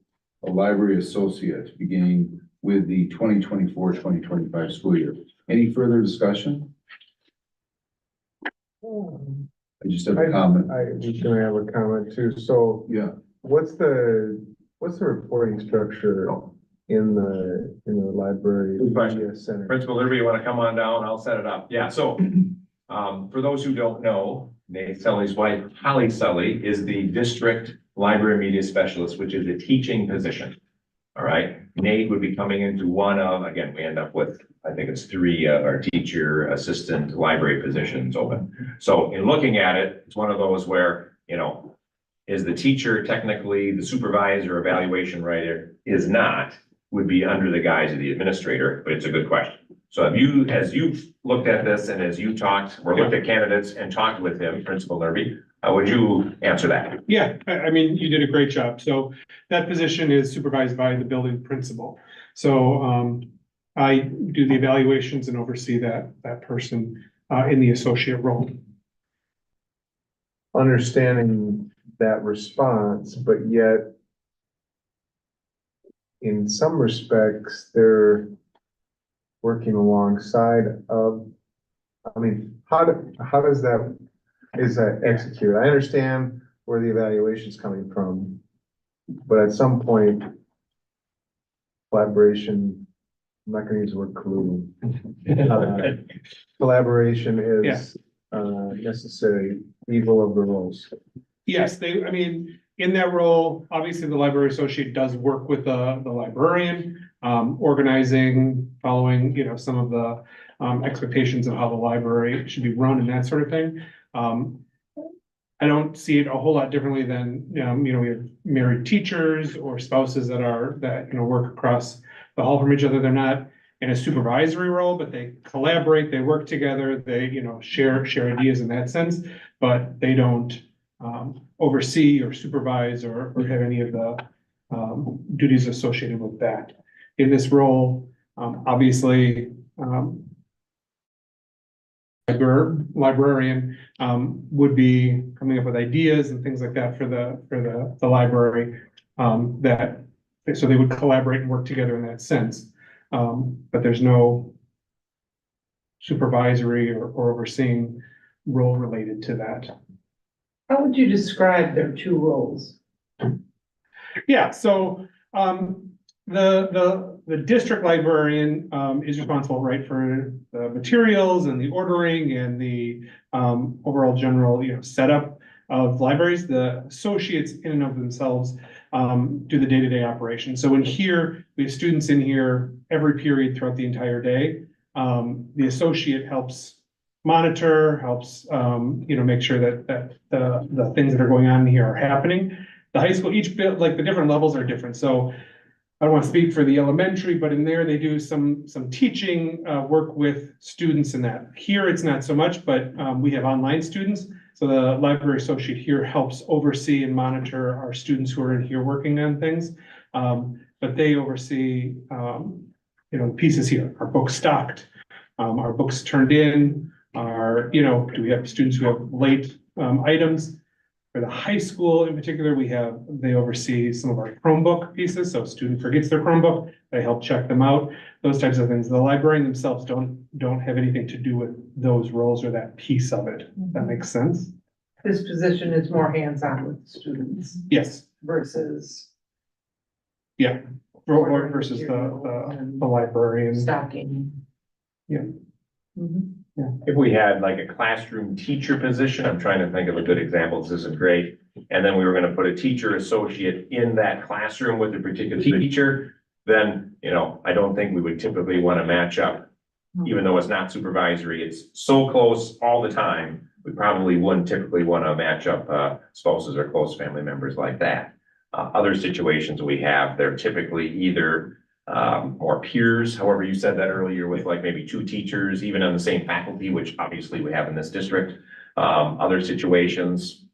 library associate beginning with the 2024-2025 school year. Any further discussion? I just have a comment.
I was gonna have a comment too. So
Yeah.
what's the reporting structure in the library
Good question.
media center?
Principal Liberty, you want to come on down? I'll set it up. Yeah, so for those who don't know, Nate Sully's wife, Holly Sully, is the district library media specialist, which is a teaching position. All right, Nate would be coming into one of, again, we end up with, I think it's 3 of our teacher assistant library positions open. So in looking at it, it's one of those where, is the teacher technically the supervisor evaluation writer? Is not, would be under the guise of the administrator, but it's a good question. So have you, as you've looked at this and as you talked, or looked at candidates and talked with him, Principal Nerby, would you answer that?
Yeah, I mean, you did a great job. So that position is supervised by the building principal. So I do the evaluations and oversee that person in the associate role.
Understanding that response, but yet in some respects, they're working alongside of, I mean, how does that, is that executed? I understand where the evaluation is coming from, but at some point, collaboration, I'm not gonna use the word colluding. Collaboration is necessary, evil of the roles.
Yes, I mean, in that role, obviously the library associate does work with the librarian, organizing, following, some of the expectations of how the library should be run and that sort of thing. I don't see it a whole lot differently than, we have married teachers or spouses that work across the hall from each other. They're not in a supervisory role, but they collaborate, they work together, they, share ideas in that sense, but they don't oversee or supervise or have any of the duties associated with that. In this role, obviously, librarian would be coming up with ideas and things like that for the library, so they would collaborate and work together in that sense. But there's no supervisory or overseeing role related to that.
How would you describe their 2 roles?
Yeah, so the district librarian is responsible, right, for the materials and the ordering and the overall general, setup of libraries. The associates in and of themselves do the day-to-day operation. So in here, we have students in here every period throughout the entire day. The associate helps monitor, helps make sure that the things that are going on in here are happening. The high school, each bit, like the different levels are different. So I don't want to speak for the elementary, but in there they do some teaching work with students in that. Here it's not so much, but we have online students. So the library associate here helps oversee and monitor our students who are in here working on things. But they oversee, pieces here, our books stocked, our books turned in, do we have students who have late items? For the high school in particular, they oversee some of our Chromebook pieces. So if a student forgets their Chromebook, they help check them out, those types of things. The librarian themselves don't have anything to do with those roles or that piece of it. That makes sense?
This position is more hands-on with students
Yes,
versus
yeah, versus the librarian.
stocking.
Yeah.
Mhm.
If we had like a classroom teacher position, I'm trying to think of a good example, this isn't great. And then we were gonna put a teacher associate in that classroom with a particular teacher, then, I don't think we would typically wanna match up. Even though it's not supervisory, it's so close all the time, we probably wouldn't typically wanna match up, spouses or close family members like that. Other situations we have, they're typically either or peers, however you said that earlier, with like maybe two teachers, even on the same faculty, which obviously we have in this district. Other situations,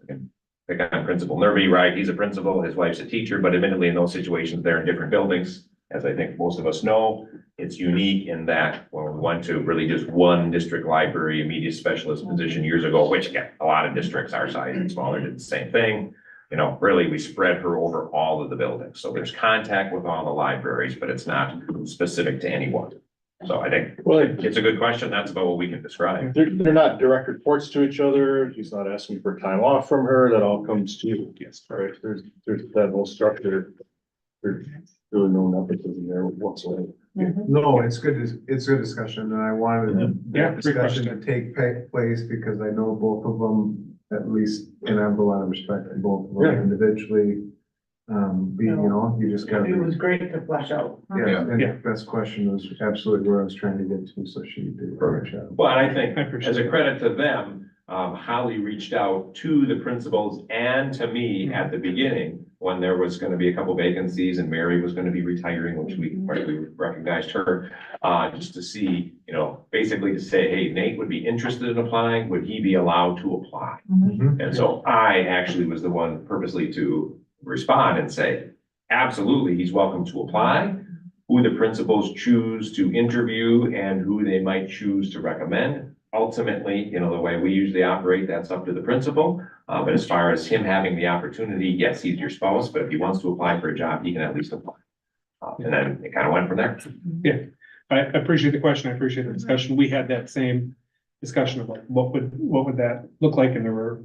pick on Principal Nervy, right? He's a principal, his wife's a teacher, but admittedly in those situations, they're in different buildings. As I think most of us know, it's unique in that when we went to really just one district library, media specialist position years ago, which again, a lot of districts our size and smaller did the same thing. Really, we spread her over all of the buildings. So there's contact with all the libraries, but it's not specific to anyone. So I think it's a good question. That's about what we can describe.
They're not direct reports to each other. He's not asking for time off from her. That all comes to you. Yes. Right. There's that whole structure. There's really no nepotism there whatsoever.
No, it's good discussion, and I wanted
Yeah,
that
great
discussion
question.
to take place because I know both of them, at least, and I have a lot of respect for both of them
Yeah.
individually. You just gotta.
It was great to flesh out.
Yeah, and
Yeah.
the best question was absolutely where I was trying to get to, so she did a great job.
Well, and I think
I appreciate
as a
it.
credit to them, Holly reached out to the principals and to me at the beginning when there was gonna be a couple vacancies and Mary was gonna be retiring, which we recognized her, just to see, basically to say, hey, Nate would be interested in applying, would he be allowed to apply? And so I actually was the one purposely to respond and say, absolutely, he's welcome to apply. Who the principals choose to interview and who they might choose to recommend. Ultimately, the way we usually operate, that's up to the principal. But as far as him having the opportunity, yes, he's your spouse, but if he wants to apply for a job, he can at least apply. And then it kind of went from there.
Yeah, I appreciate the question. I appreciate the discussion. We had that same discussion about what would that look like? And there were,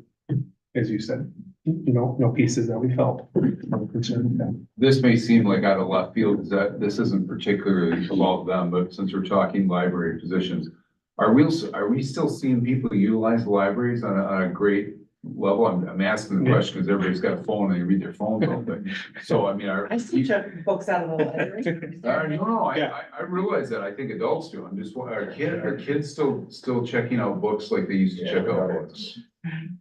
as you said, no pieces that we felt were concerned with that.
This may seem like out of left field, is that this isn't particularly about them, but since we're talking library positions, are we still seeing people utilize the libraries on a great level? I'm asking the question because everybody's got a phone and they read their phones all day. So,
I still check books out of the library.
No, I realize that. I think adults do. I'm just, are kids still checking out books like they used to check out books?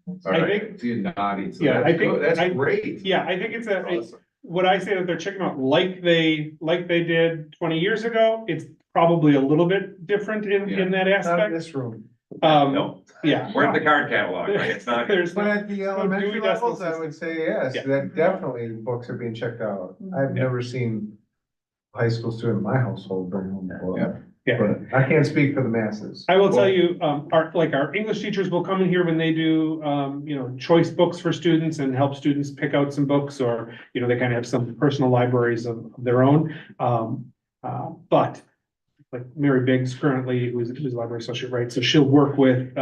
All
I
right,
think-
see you nodding. So
Yeah,
that's
I think-
good. That's
I-
great.
Yeah, I think it's
Awesome.
what I say that they're checking out like they did 20 years ago. It's probably a little bit different in that
Not in
aspect.
this room.
No,
Yeah.
we're at the card catalog, right? It's not.
There's
But at the elementary
Dewey Decimal
levels, I would
System.
say yes,
Yeah.
that definitely books are being checked out. I've
Yeah.
never seen a high school student in my household bring home a book.
Yeah.
But I can't speak for the masses.
I will tell you, our English teachers will come in here when they do, choice books for students and help students pick out some books, or, they kind of have some personal libraries of their own. But like Mary Biggs currently, who's a library associate, right? So she'll work with,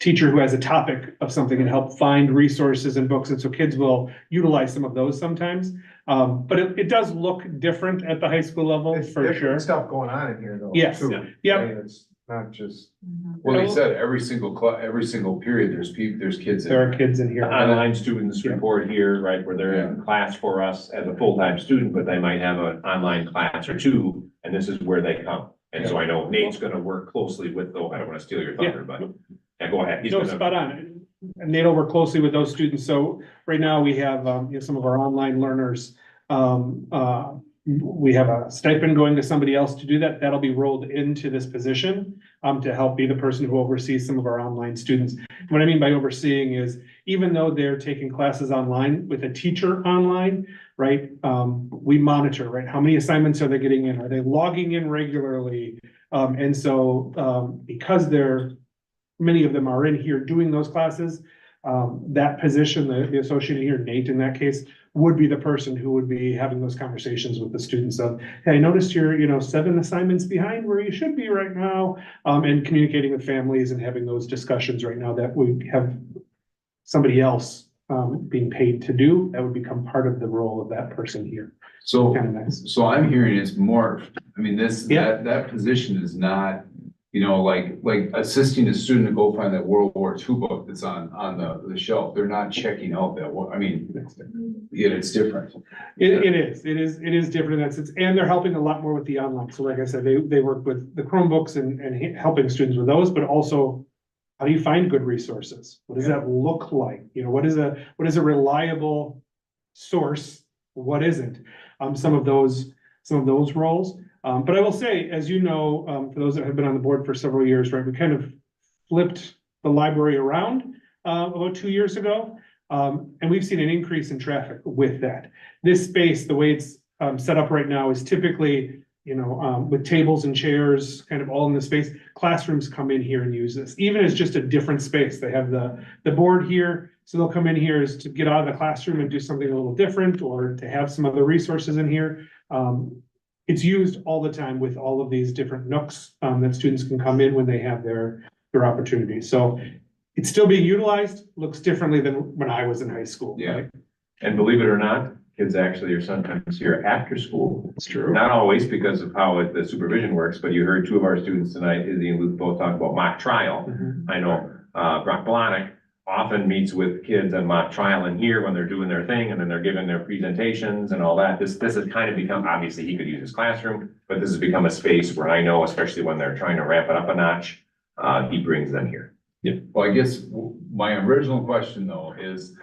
teacher who has a topic of something and help find resources and books. And so kids will utilize some of those sometimes. But it does look different at the high school level
It's
for
different
sure.
stuff going on in here though.
Yes.
too.
Yeah.
I mean, it's not just.
Well, they said every single period, there's kids in.
There are kids in here.
Online students report here, right, where they're in class for us as a full-time student, but they might have an online class or two, and this is where they come. And so I know Nate's gonna work closely with, though, I don't wanna steal your thunder, but, yeah, go ahead. He's
No,
gonna-
spot on. And Nate will work closely with those students. So right now we have, some of our online learners. We have a stipend going to somebody else to do that. That'll be rolled into this position, to help be the person who oversees some of our online students. What I mean by overseeing is even though they're taking classes online with a teacher online, right? We monitor, right? How many assignments are they getting in? Are they logging in regularly? And so, because many of them are in here doing those classes. That position, the associate here, Nate in that case, would be the person who would be having those conversations with the students of, hey, I noticed you're, 7 assignments behind where you should be right now. And communicating with families and having those discussions right now that we have somebody else being paid to do, that would become part of the role of that person here.
So,
Kind of nice.
so I'm hearing it's more, that position is not You know, like assisting a student to go find that World War II book that's on the shelf. They're not checking out that one. I mean, yeah, it's different.
It is different in that sense, and they're helping a lot more with the online. So like I said, they work with the Chromebooks and helping students with those, but also how do you find good resources? What does that look like? You know, what is a reliable source? What isn't? Some of those roles. But I will say, as you know, for those that have been on the board for several years, right, we kind of flipped the library around about 2 years ago. And we've seen an increase in traffic with that. This space, the way it's set up right now is typically, you know, with tables and chairs kind of all in the space. Classrooms come in here and use this, even as just a different space. They have the board here, so they'll come in here is to get out of the classroom and do something a little different, or to have some other resources in here. It's used all the time with all of these different nooks that students can come in when they have their opportunities. So it's still being utilized, looks differently than when I was in high school.
Yeah.
Right?
And believe it or not, kids actually are sometimes here after school.
It's true.
Not always because of how the supervision works, but you heard two of our students tonight, Izzy and Luke, both talk about mock trial.
Mhm.
I know, Brock Blahnik often meets with kids on mock trial in here when they're doing their thing, and then they're giving their presentations and all that. This has kind of become, obviously, he could use his classroom, but this has become a space where I know, especially when they're trying to ramp it up a notch, he brings them here.
Yeah, well, I guess my original question though is,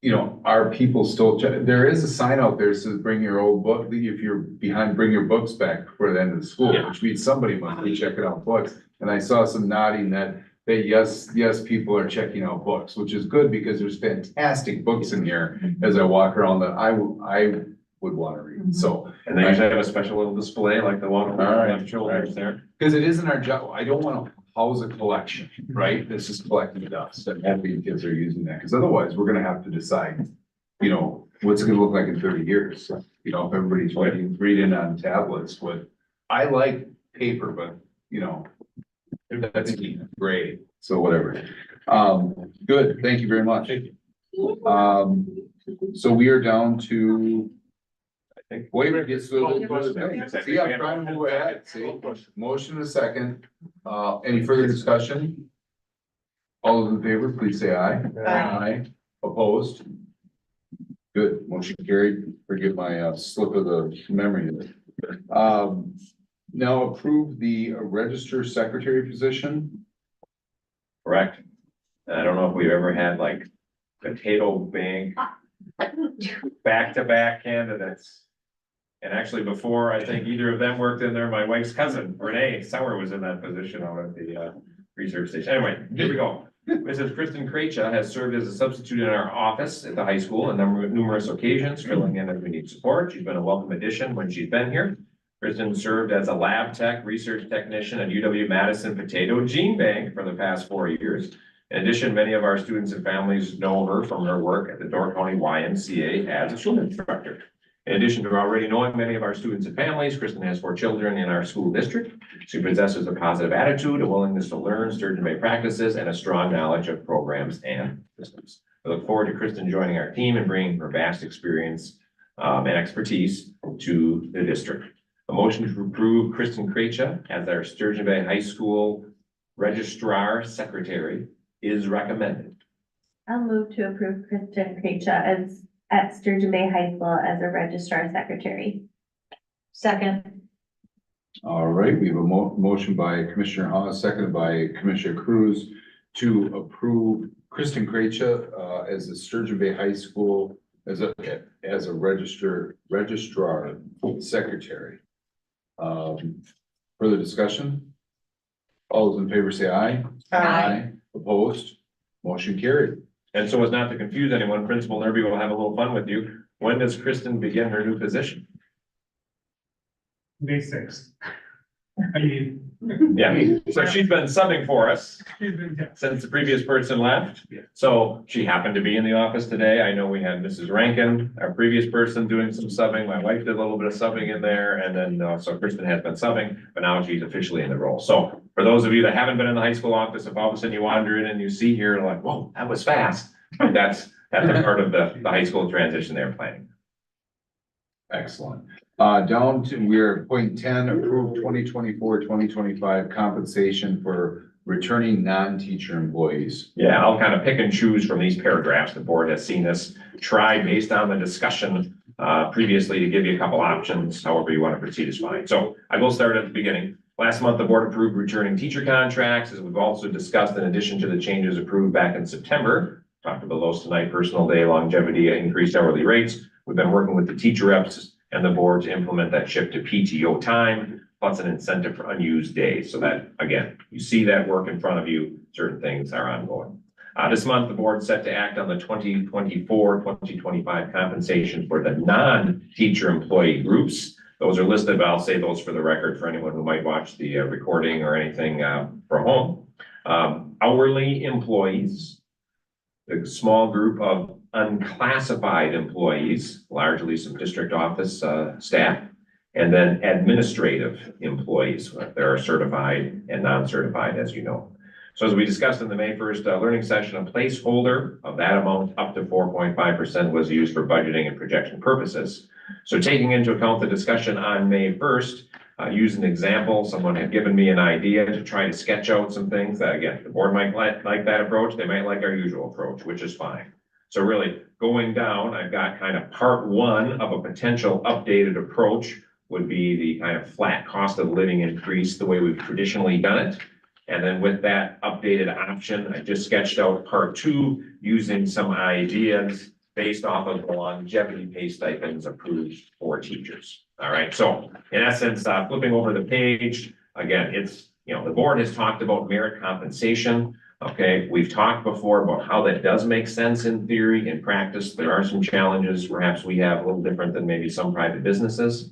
you know, are people still, there is a sign out there that says bring your old book, if you're behind, bring your books back before the end of the school,
Yeah.
which means somebody must be checking out books. And I saw some nodding that yes, people are checking out books, which is good because there's fantastic books in here as I walk around that I would want to read, so.
And they usually have a special little display like the one on the
All right.
left shoulder there.
Because it isn't our job, I don't wanna house a collection, right? This is collecting dust, and hopefully kids are using that, because otherwise, we're gonna have to decide, you know, what's it gonna look like in 30 years? You know, if everybody's reading on tablets, but I like paper, but, you know, that's great, so whatever. Good, thank you very much. So we are down to,
I think.
wait a minute, it's
Oh,
see, I'm trying to move ahead, see, motion and a second, any further discussion? All those in favor, please say aye.
Aye.
Opposed? Good, motion carried, forgive my slip of the memory. Now approve the register secretary position.
Correct. And I don't know if we've ever had like potato bank back-to-back candidates. And actually, before I think either of them worked in there, my wife's cousin, Renee Sauer, was in that position out at the research station. Anyway, here we go. Mrs. Kristen Krejcia has served as a substitute in our office at the high school on numerous occasions, filling in as we need support. She's been a welcome addition when she's been here. Kristen served as a lab tech research technician at UW-Madison Potato Gene Bank for the past 4 years. In addition, many of our students and families know her from her work at the Door County YMCA as a swim instructor. In addition to already knowing many of our students and families, Kristen has 4 children in our school district. She possesses a positive attitude, a willingness to learn Sturgeon Bay practices, and a strong knowledge of programs and systems. I look forward to Kristen joining our team and bringing her vast experience and expertise to the district. A motion to approve Kristen Krejcia as our Sturgeon Bay High School Registrar Secretary is recommended.
I'll move to approve Kristen Krejcia as at Sturgeon Bay High School as a registrar secretary.
Second.
All right, we have a motion by Commissioner Hawes, seconded by Commissioner Cruz to approve Kristen Krejcia as the Sturgeon Bay High School as a registrar secretary. Further discussion? All those in favor say aye.
Aye.
Opposed? Motion carried.
And so as not to confuse anyone, Principal Nerby will have a little fun with you. When does Kristen begin her new position?
May 6th. I mean.
Yeah, so she's been subbing for us
She's been, yeah.
since the previous person left.
Yeah.
So she happened to be in the office today. I know we had Mrs. Rankin, our previous person, doing some subbing. My wife did a little bit of subbing in there, and then so Kristen has been subbing, but now she's officially in the role. So for those of you that haven't been in the high school office, if all of a sudden you wander in and you see here like, whoa, that was fast. That's a part of the high school transition they're planning.
Excellent. Down to, we're at point 10, approved 2024-2025 compensation for returning non-teacher employees.
Yeah, I'll kind of pick and choose from these paragraphs. The board has seen this tried based on the discussion previously to give you a couple options. However you want to proceed is fine. So I will start at the beginning. Last month, the board approved returning teacher contracts, as we've also discussed, in addition to the changes approved back in September. Talked about those tonight, personal day, longevity, increased hourly rates. We've been working with the teacher reps and the board to implement that shift to PTO time, plus an incentive for unused days. So that, again, you see that work in front of you, certain things are ongoing. This month, the board set to act on the 2024-2025 compensation for the non-teacher employee groups. Those are listed, but I'll say those for the record for anyone who might watch the recording or anything from home. Hourly employees, a small group of unclassified employees, largely some district office staff, and then administrative employees. There are certified and non-certified, as you know. So as we discussed in the May 1st learning session, a placeholder of that amount up to 4.5% was used for budgeting and projection purposes. So taking into account the discussion on May 1st, use an example. Someone had given me an idea to try to sketch out some things that, again, the board might like that approach. They might like our usual approach, which is fine. So really going down, I've got kind of part one of a potential updated approach would be the kind of flat cost of living increase, the way we've traditionally done it. And then with that updated option, I just sketched out part two using some ideas based off of the longevity pay stipends approved for teachers. All right, so in essence, flipping over the page, again, it's, you know, the board has talked about merit compensation. Okay, we've talked before about how that does make sense in theory. In practice, there are some challenges perhaps we have a little different than maybe some private businesses.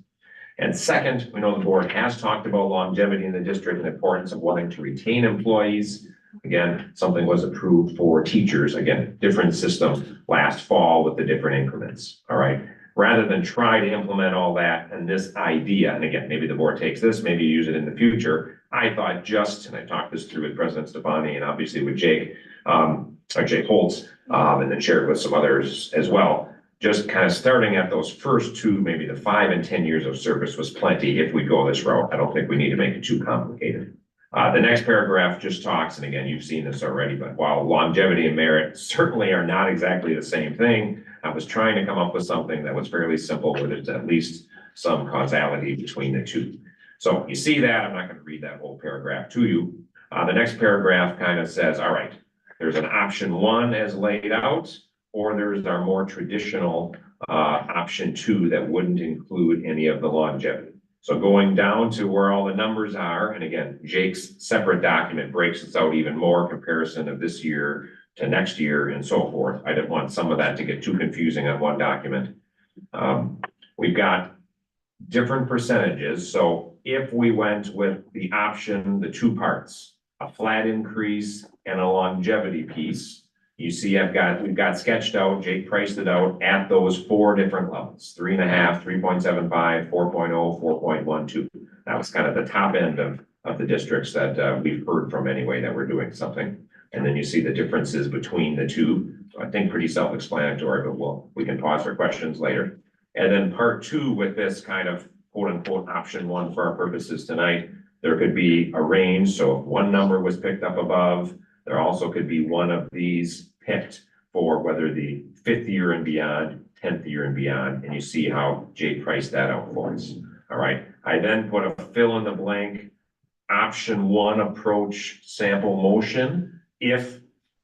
And second, we know the board has talked about longevity in the district and the importance of wanting to retain employees. Again, something was approved for teachers. Again, different system last fall with the different increments. All right. Rather than try to implement all that and this idea, and again, maybe the board takes this, maybe use it in the future. I thought just, and I talked this through with President Stefani and obviously with Jake, Jake Holtz, and then shared with some others as well. Just kind of starting at those first two, maybe the 5 and 10 years of service was plenty if we go this route. I don't think we need to make it too complicated. The next paragraph just talks, and again, you've seen this already, but while longevity and merit certainly are not exactly the same thing, I was trying to come up with something that was fairly simple with it, at least some causality between the two. So you see that, I'm not going to read that whole paragraph to you. The next paragraph kind of says, all right, there's an option one as laid out, or there's our more traditional option two that wouldn't include any of the longevity. So going down to where all the numbers are, and again, Jake's separate document breaks this out even more, comparison of this year to next year and so forth. I didn't want some of that to get too confusing on one document. We've got different percentages. So if we went with the option, the two parts, a flat increase and a longevity piece, you see we've got sketched out, Jake priced it out at those 4 different levels, 3.5, 3.75, 4.0, 4.12. That was kind of the top end of the districts that we've heard from anyway that we're doing something. And then you see the differences between the two. So I think pretty self-explanatory, but we can pause for questions later. And then part two with this kind of quote unquote option one for our purposes tonight, there could be a range. So if one number was picked up above, there also could be one of these picked for whether the 5th year and beyond, 10th year and beyond, and you see how Jake priced that out for us. All right, I then put a fill in the blank option one approach sample motion if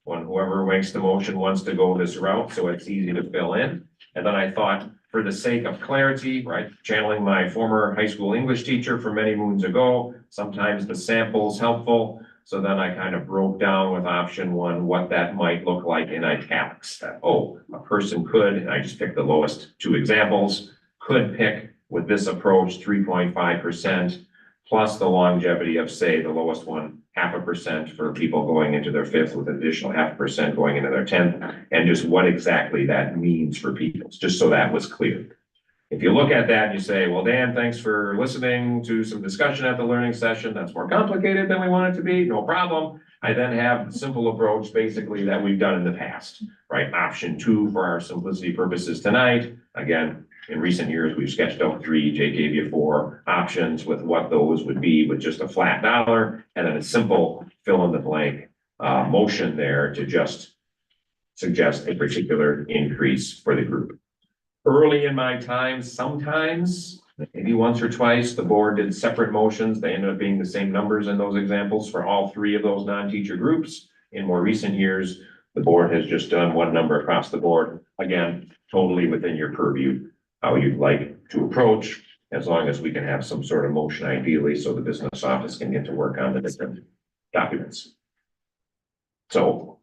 whoever makes the motion wants to go this route, so it's easy to fill in. And then I thought, for the sake of clarity, right, channeling my former high school English teacher from many moons ago, sometimes the sample's helpful. So then I kind of broke down with option one what that might look like in italics. That, oh, a person could, and I just picked the lowest 2 examples, could pick with this approach 3.5% plus the longevity of, say, the lowest one, 0.5% for people going into their 5th with additional 0.5% going into their 10th, and just what exactly that means for people, just so that was clear. If you look at that and you say, well, Dan, thanks for listening to some discussion at the learning session. That's more complicated than we want it to be. No problem. I then have the simple approach basically that we've done in the past, right? Option 2 for our simplicity purposes tonight. Again, In recent years, we've sketched out 3, Jay gave you 4 options with what those would be with just a flat dollar and then a simple fill in the blank motion there to just suggest a particular increase for the group. Early in my time, sometimes, maybe once or twice, the board did separate motions. They ended up being the same numbers in those examples for all 3 of those non-teacher groups. In more recent years, the board has just done one number across the board. Again, totally within your purview, how you'd like to approach, as long as we can have some sort of motion ideally, so the business office can get to work on the different documents. So,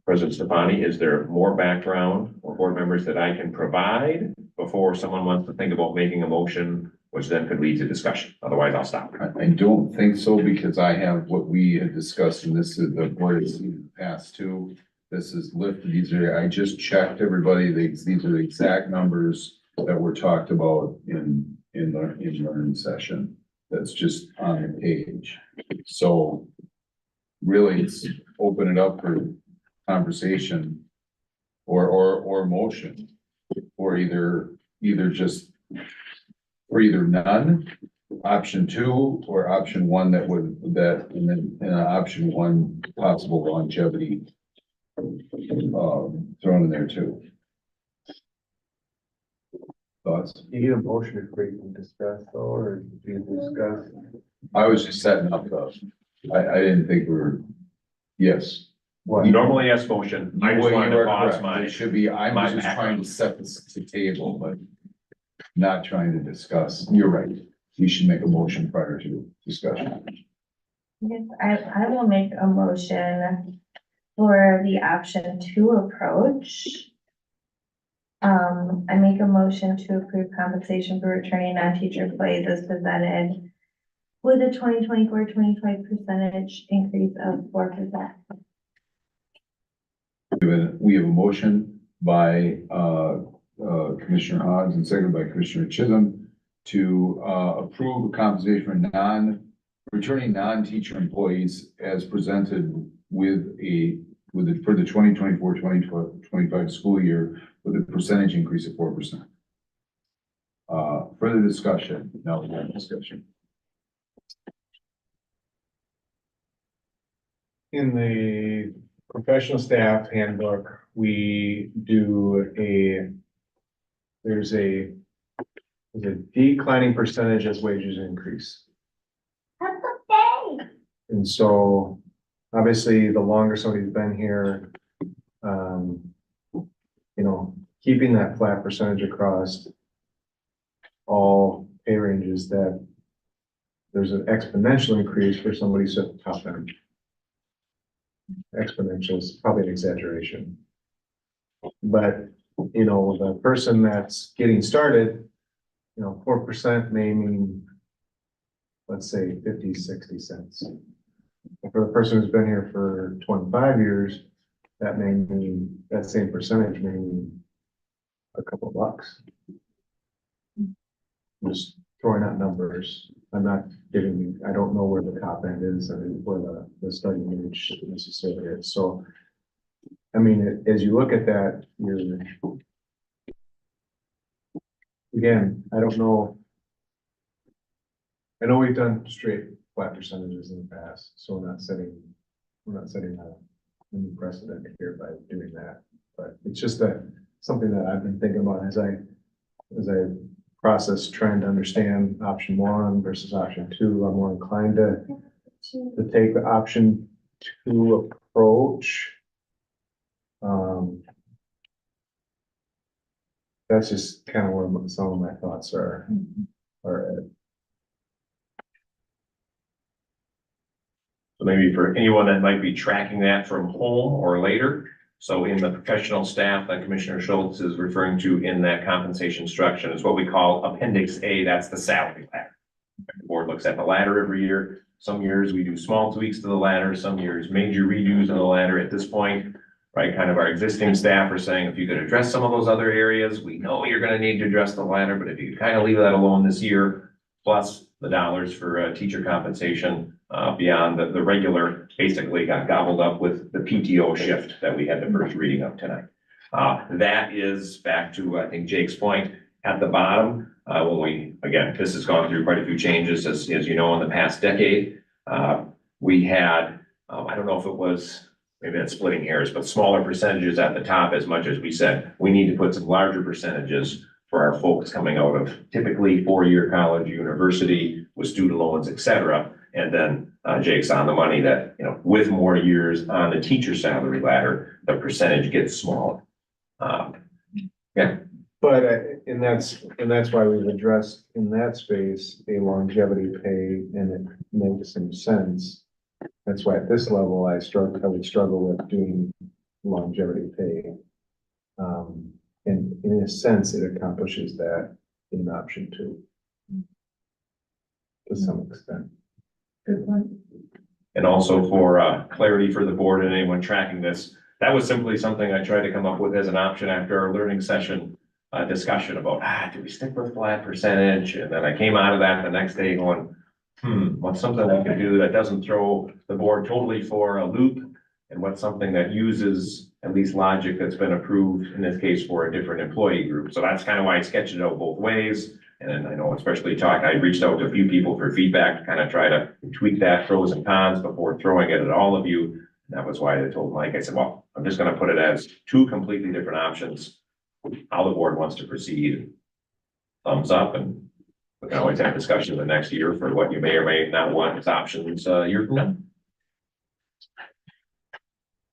President Stefani, is there more background or board members that I can provide before someone wants to think about making a motion, which then could lead to discussion? Otherwise, I'll stop.
I don't think so, because I have what we had discussed, and this is the board has seen in the past too. This is lifted, I just checked everybody, these are the exact numbers that were talked about in learning session. That's just on the page. So really, it's open it up for conversation or motion, or either none, option 2 or option 1 and then option 1 possible longevity thrown in there too. Thoughts?
You need a motion before you can discuss, though, or do you discuss?
I was just setting up I didn't think we were, yes.
You normally ask motion. I just
Well,
wanted
you
to
are
pause
correct.
my.
It should be, I'm
my
just trying
background.
to set this to table, but not trying to discuss. You're right. We should make a motion prior to discussion.
Yes, I will make a motion for the option 2 approach. I make a motion to approve compensation for returning non-teacher employees as presented with a 2024-25% increase of 4%.
We have a motion by Commissioner Hodges and seconded by Commissioner Chisholm to approve a compensation for returning non-teacher employees as presented for the 2024-2025 school year with a percentage increase of 4%. Further discussion? No, no discussion.
In the professional staff handbook, we do there's a declining percentage as wages increase.
That's okay.
And so, obviously, the longer somebody's been here, keeping that flat percentage across all pay ranges, that there's an exponential increase for somebody who's at the top end. Exponential is probably an exaggeration. But, the person that's getting started, 4% may mean, let's say 50, 60 cents. And for the person who's been here for 25 years, that may mean, that same percentage may mean a couple of bucks. I'm just throwing out numbers. I'm not giving, I don't know where the top end is and where the starting wage necessarily is. So, as you look at that, again, I don't know. I know we've done straight flat percentages in the past, so we're not setting a new precedent here by doing that. But it's just something that I've been thinking about as I process trying to understand option 1 versus option 2. I'm more inclined to take the option 2 approach. That's just kind of where some of my thoughts are at.
So maybe for anyone that might be tracking that from home or later. So in the professional staff that Commissioner Schultz is referring to in that compensation structure is what we call Appendix A. That's the salary ladder. The board looks at the ladder every year. Some years we do small tweaks to the ladder, some years major redos of the ladder. At this point, right, kind of our existing staff are saying, if you could address some of those other areas, we know you're going to need to address the ladder, but if you kind of leave that alone this year, plus the dollars for teacher compensation beyond the regular, basically got gobbled up with the PTO shift that we had the first reading of tonight. That is back to, I think, Jake's point, at the bottom, when we, again, this has gone through quite a few changes, as you know, in the past decade. We had, I don't know if it was, maybe that's splitting hairs, but smaller percentages at the top, as much as we said, we need to put some larger percentages for our folks coming out of typically four-year college, university with student loans, et cetera. And then Jake's on the money that, you know, with more years on the teacher salary ladder, the percentage gets smaller.
But, and that's why we've addressed in that space, a longevity pay, and it makes some sense. That's why at this level, I would struggle with doing longevity pay. And in a sense, it accomplishes that in option two. To some extent.
Good one.
And also for clarity for the board and anyone tracking this, that was simply something I tried to come up with as an option after our learning session discussion about, do we stick with flat percentage? And then I came out of that the next day going, what's something I can do that doesn't throw the board totally for a loop? And what's something that uses at least logic that's been approved, in this case, for a different employee group. So that's kind of why I sketched it out both ways. And then I know, especially I reached out to a few people for feedback to kind of try to tweak that pros and cons before throwing it at all of you. And that was why I told Mike, I said, well, I'm just going to put it as two completely different options. How the board wants to proceed, thumbs up, and we can always have discussion the next year for what you may or may not want as options a year from now.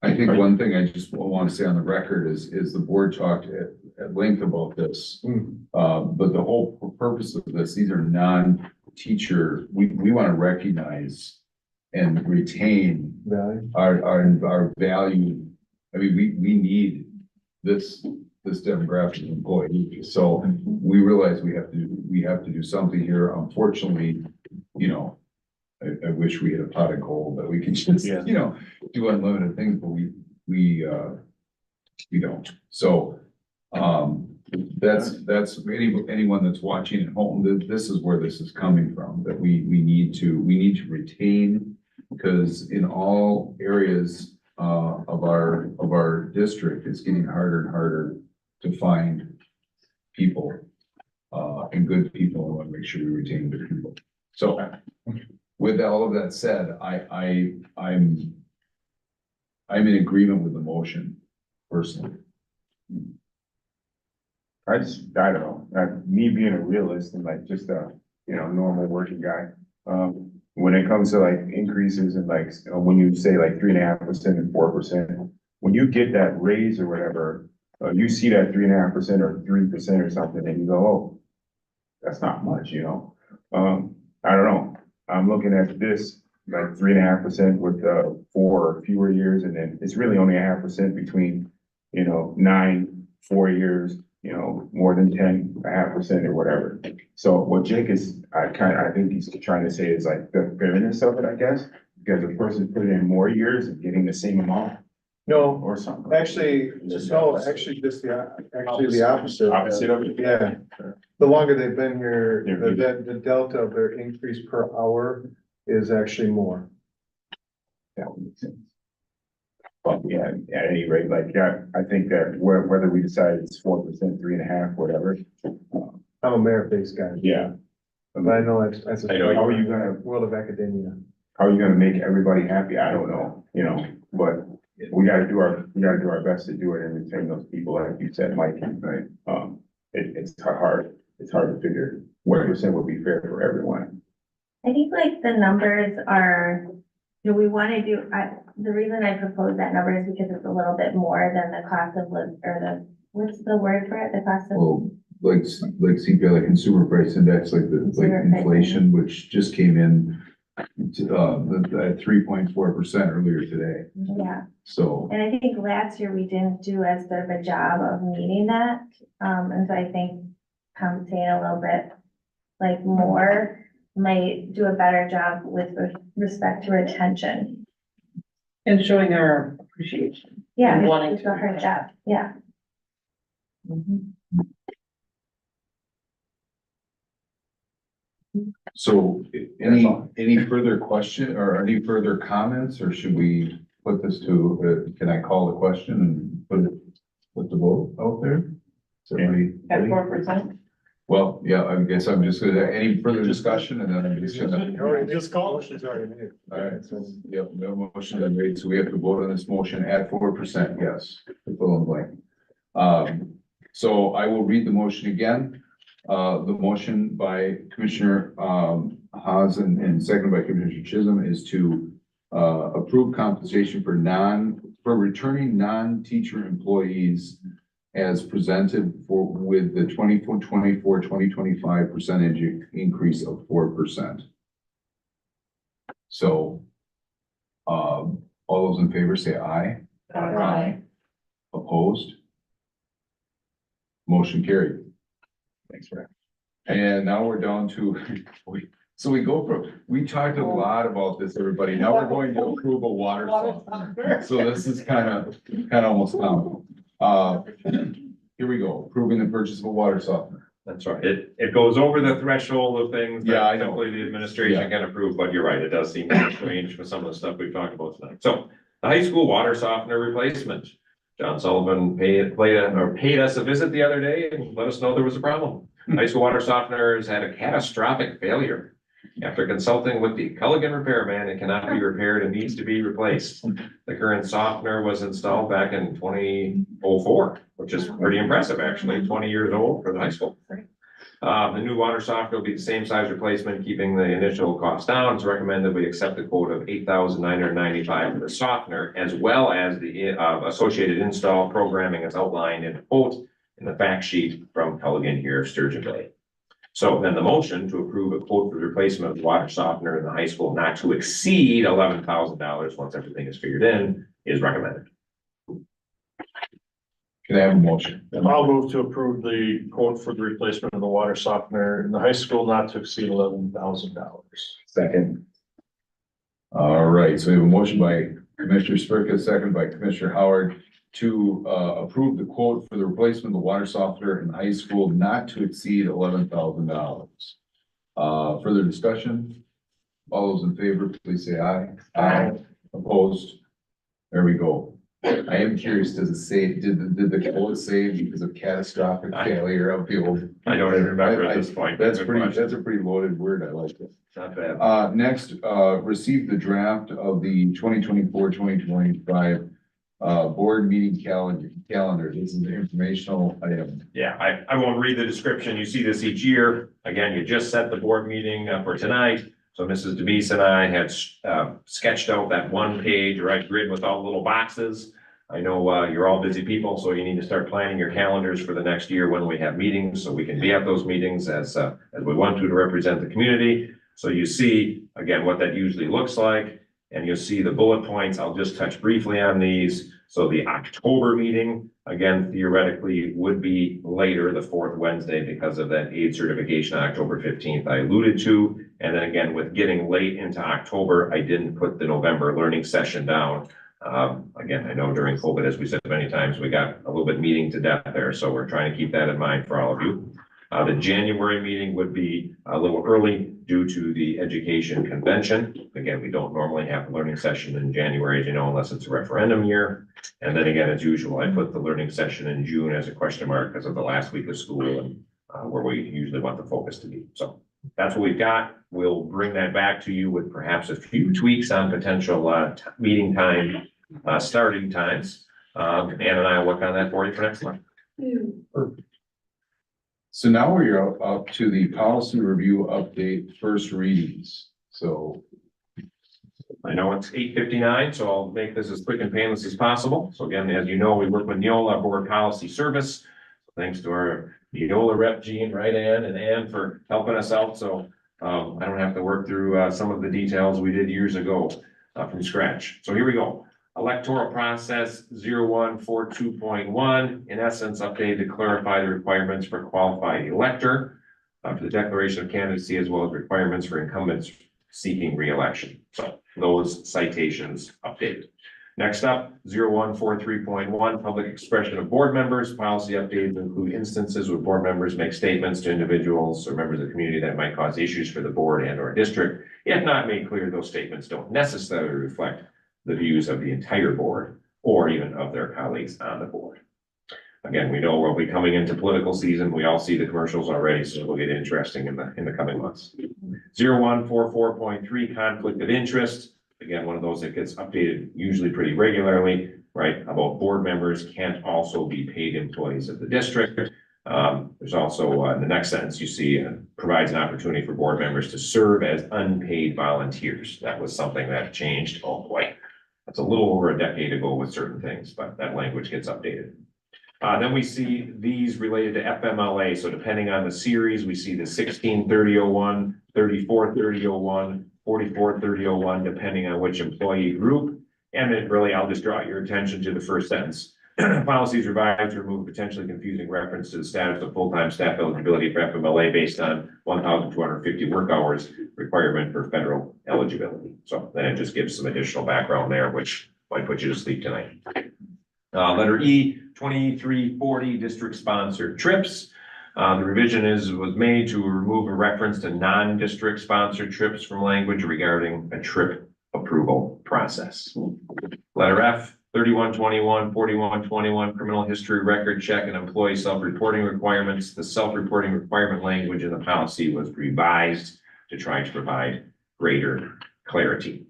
I think one thing I just want to say on the record is the board talked at length about this. But the whole purpose of this, these are non-teacher, we want to recognize and retain our value. I mean, we need this demographic of employees. So we realize we have to do something here. Unfortunately, you know, I wish we had a pot of gold that we could just, you know, do unlimited things, but we don't. So, that's anyone that's watching at home, this is where this is coming from, that we need to retain, because in all areas, of our district, it's getting harder and harder to find people, and good people. I want to make sure we retain good people. So, with all of that said, I'm in agreement with the motion personally.
I don't know, me being a realist and like just a, you know, normal working guy. When it comes to like increases and like, when you say like 3.5% and 4%, when you get that raise or whatever, you see that 3.5% or 3% or something and you go, oh, that's not much, you know? I don't know. I'm looking at this like 3.5% with 4 or fewer years, and then it's really only 0.5% between, you know, 9, 4 years, you know, more than 10, 0.5% or whatever. So what Jake is, I think he's trying to say is like the fairness of it, I guess, because the person put in more years and getting the same amount.
No,
Or something.
actually, no, actually just the opposite.
Opposite of it?
Yeah. The longer they've been here, the delta of their increase per hour is actually more.
That would make sense. But yeah, at any rate, like, yeah, I think that whether we decide it's 4%, 3.5%, whatever.
I'm a merit-based guy.
Yeah.
But I know that's
I know, how are you gonna,
world of academia.
how are you gonna make everybody happy? I don't know, you know, but we gotta do our best to do it and retain those people, like you said, Mike, right? It's hard to figure what percent would be fair for everyone.
I think like the numbers are, do we want to do, the reason I propose that number is because it's a little bit more than the cost of live, or what's the word for it? The cost of.
Well, like CPI, like consumer price index, like inflation, which just came in to, at 3.4% earlier today.
Yeah.
So.
And I think last year we didn't do as good of a job of meeting that. And so I think compensating a little bit like more might do a better job with respect to retention.
And showing our appreciation.
Yeah,
And wanting
it's a hard job, yeah.
So any further question or any further comments, or should we put this to, can I call the question and put the vote out there? Is everybody
At
ready?
4%?
Well, yeah, I guess I'm just gonna, any further discussion and then I'm just gonna.
Already just called. Motion's already made.
All right, so, yep, no motion been made, so we have to vote on this motion at 4%, yes, to fill in the blank. So I will read the motion again. The motion by Commissioner, Haas and seconded by Commissioner Chisholm is to, approve compensation for returning non-teacher employees as presented with the 2024-2025 percentage increase of 4%. So, all those in favor say aye.
Aye.
Opposed? Motion carried. Thanks, Rick. And now we're down to, we talked a lot about this, everybody. Now we're going to approve a water softener. So this is kind of almost comical. Here we go, approving the purchase of a water softener.
That's right. It goes over the threshold of things
Yeah, I
that
know.
typically the administration can approve, but you're right, it does seem kind of strange for some of the stuff we've talked about tonight. So the high school water softener replacement. John Sullivan paid us a visit the other day and let us know there was a problem. High school water softeners had a catastrophic failure. After consulting with the Culligan repairman, it cannot be repaired and needs to be replaced. The current softener was installed back in 2004, which is pretty impressive, actually, 20 years old for the high school. The new water softener will be the same size replacement, keeping the initial cost down. It's recommended we accept the quote of $8,995 for the softener, as well as the associated install programming as outlined in the quote in the fact sheet from Culligan here, Sturgeon Bay. So then the motion to approve a quote for the replacement of the water softener in the high school not to exceed $11,000 once everything is figured in is recommended.
Can I have a motion?
I'll move to approve the quote for the replacement of the water softener in the high school not to exceed $11,000.
Second. All right, so we have a motion by Commissioner Spurka, second by Commissioner Howard to approve the quote for the replacement of the water softener in high school not to exceed $11,000. Further discussion? All those in favor, please say aye.
Aye.
Opposed? There we go. I am curious, does it say, did the quote say because of catastrophic failure of the old?
I don't even remember at this point.
That's
Good
pretty,
question.
that's a pretty loaded word. I like it.
Not bad.
Next, receive the draft of the 2024-2025 board meeting calendar. This is an informational item.
Yeah, I won't read the description. You see this each year. Again, you just set the board meeting for tonight. So Mrs. DeVise and I had sketched out that one page, right, grid with all the little boxes. I know you're all busy people, so you need to start planning your calendars for the next year when we have meetings, so we can be at those meetings as we want to represent the community. So you see, again, what that usually looks like, and you'll see the bullet points. I'll just touch briefly on these. So the October meeting, again, theoretically would be later, the fourth Wednesday, because of that aid certification on October 15th I alluded to. And then again, with getting late into October, I didn't put the November learning session down. Again, I know during COVID, as we said many times, we got a little bit meeting to death there. So we're trying to keep that in mind for all of you. The January meeting would be a little early due to the education convention. Again, we don't normally have a learning session in January, as you know, unless it's a referendum year. And then again, as usual, I put the learning session in June as a question mark because of the last week of school and where we usually want the focus to be. So that's what we've got. We'll bring that back to you with perhaps a few tweaks on potential meeting time, starting times. Ann and I will work on that for you for next month.
So now we're up to the policy review update, first readings. So
I know it's 8:59, so I'll make this as quick and painless as possible. So again, as you know, we work with Neola Board Policy Service. Thanks to our Neola rep, Jean, right, Ann for helping us out. So I don't have to work through some of the details we did years ago from scratch. So here we go. Electoral process 0142.1, in essence, updated to clarify the requirements for qualified elector for the declaration of candidacy, as well as requirements for incumbents seeking re-election. So those citations updated. Next up, 0143.1, public expression of board members. Policy updates include instances where board members make statements to individuals or members of the community that might cause issues for the board and or district. If not made clear, those statements don't necessarily reflect the views of the entire board or even of their colleagues on the board. Again, we know we'll be coming into political season. We all see the commercials already, so it'll get interesting in the coming months. 0144.3 conflict of interest. Again, one of those that gets updated usually pretty regularly, right? About board members can't also be paid employees of the district. There's also, in the next sentence, you see, provides an opportunity for board members to serve as unpaid volunteers. That was something that changed, oh boy. That's a little over a decade ago with certain things, but that language gets updated. Then we see these related to FMLA. So depending on the series, we see the 163001, 343001, 443001, depending on which employee group. And then really, I'll just draw your attention to the first sentence. Policies revised to remove potentially confusing reference to the status of full-time staff eligibility for FMLA based on 1,250 work hours requirement for federal eligibility. So then it just gives some additional background there, which might put you to sleep tonight. Letter E, 2340 district sponsored trips. The revision was made to remove a reference to non-district sponsored trips from language regarding a trip approval process. Letter F, 3121, 4121, criminal history record check and employee self-reporting requirements. The self-reporting requirement language in the policy was revised to try to provide greater clarity.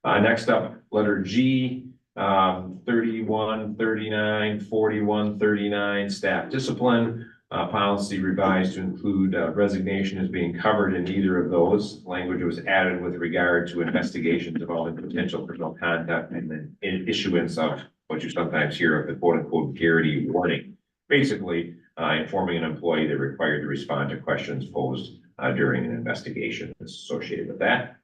Next up, letter G, 31, 39, 41, 39, staff discipline. Policy revised to include resignation as being covered in either of those. Language was added with regard to investigations involving potential criminal conduct and then issuance of what you sometimes hear of the quote unquote Garrity warning. Basically, informing an employee they're required to respond to questions posed during an investigation associated with that.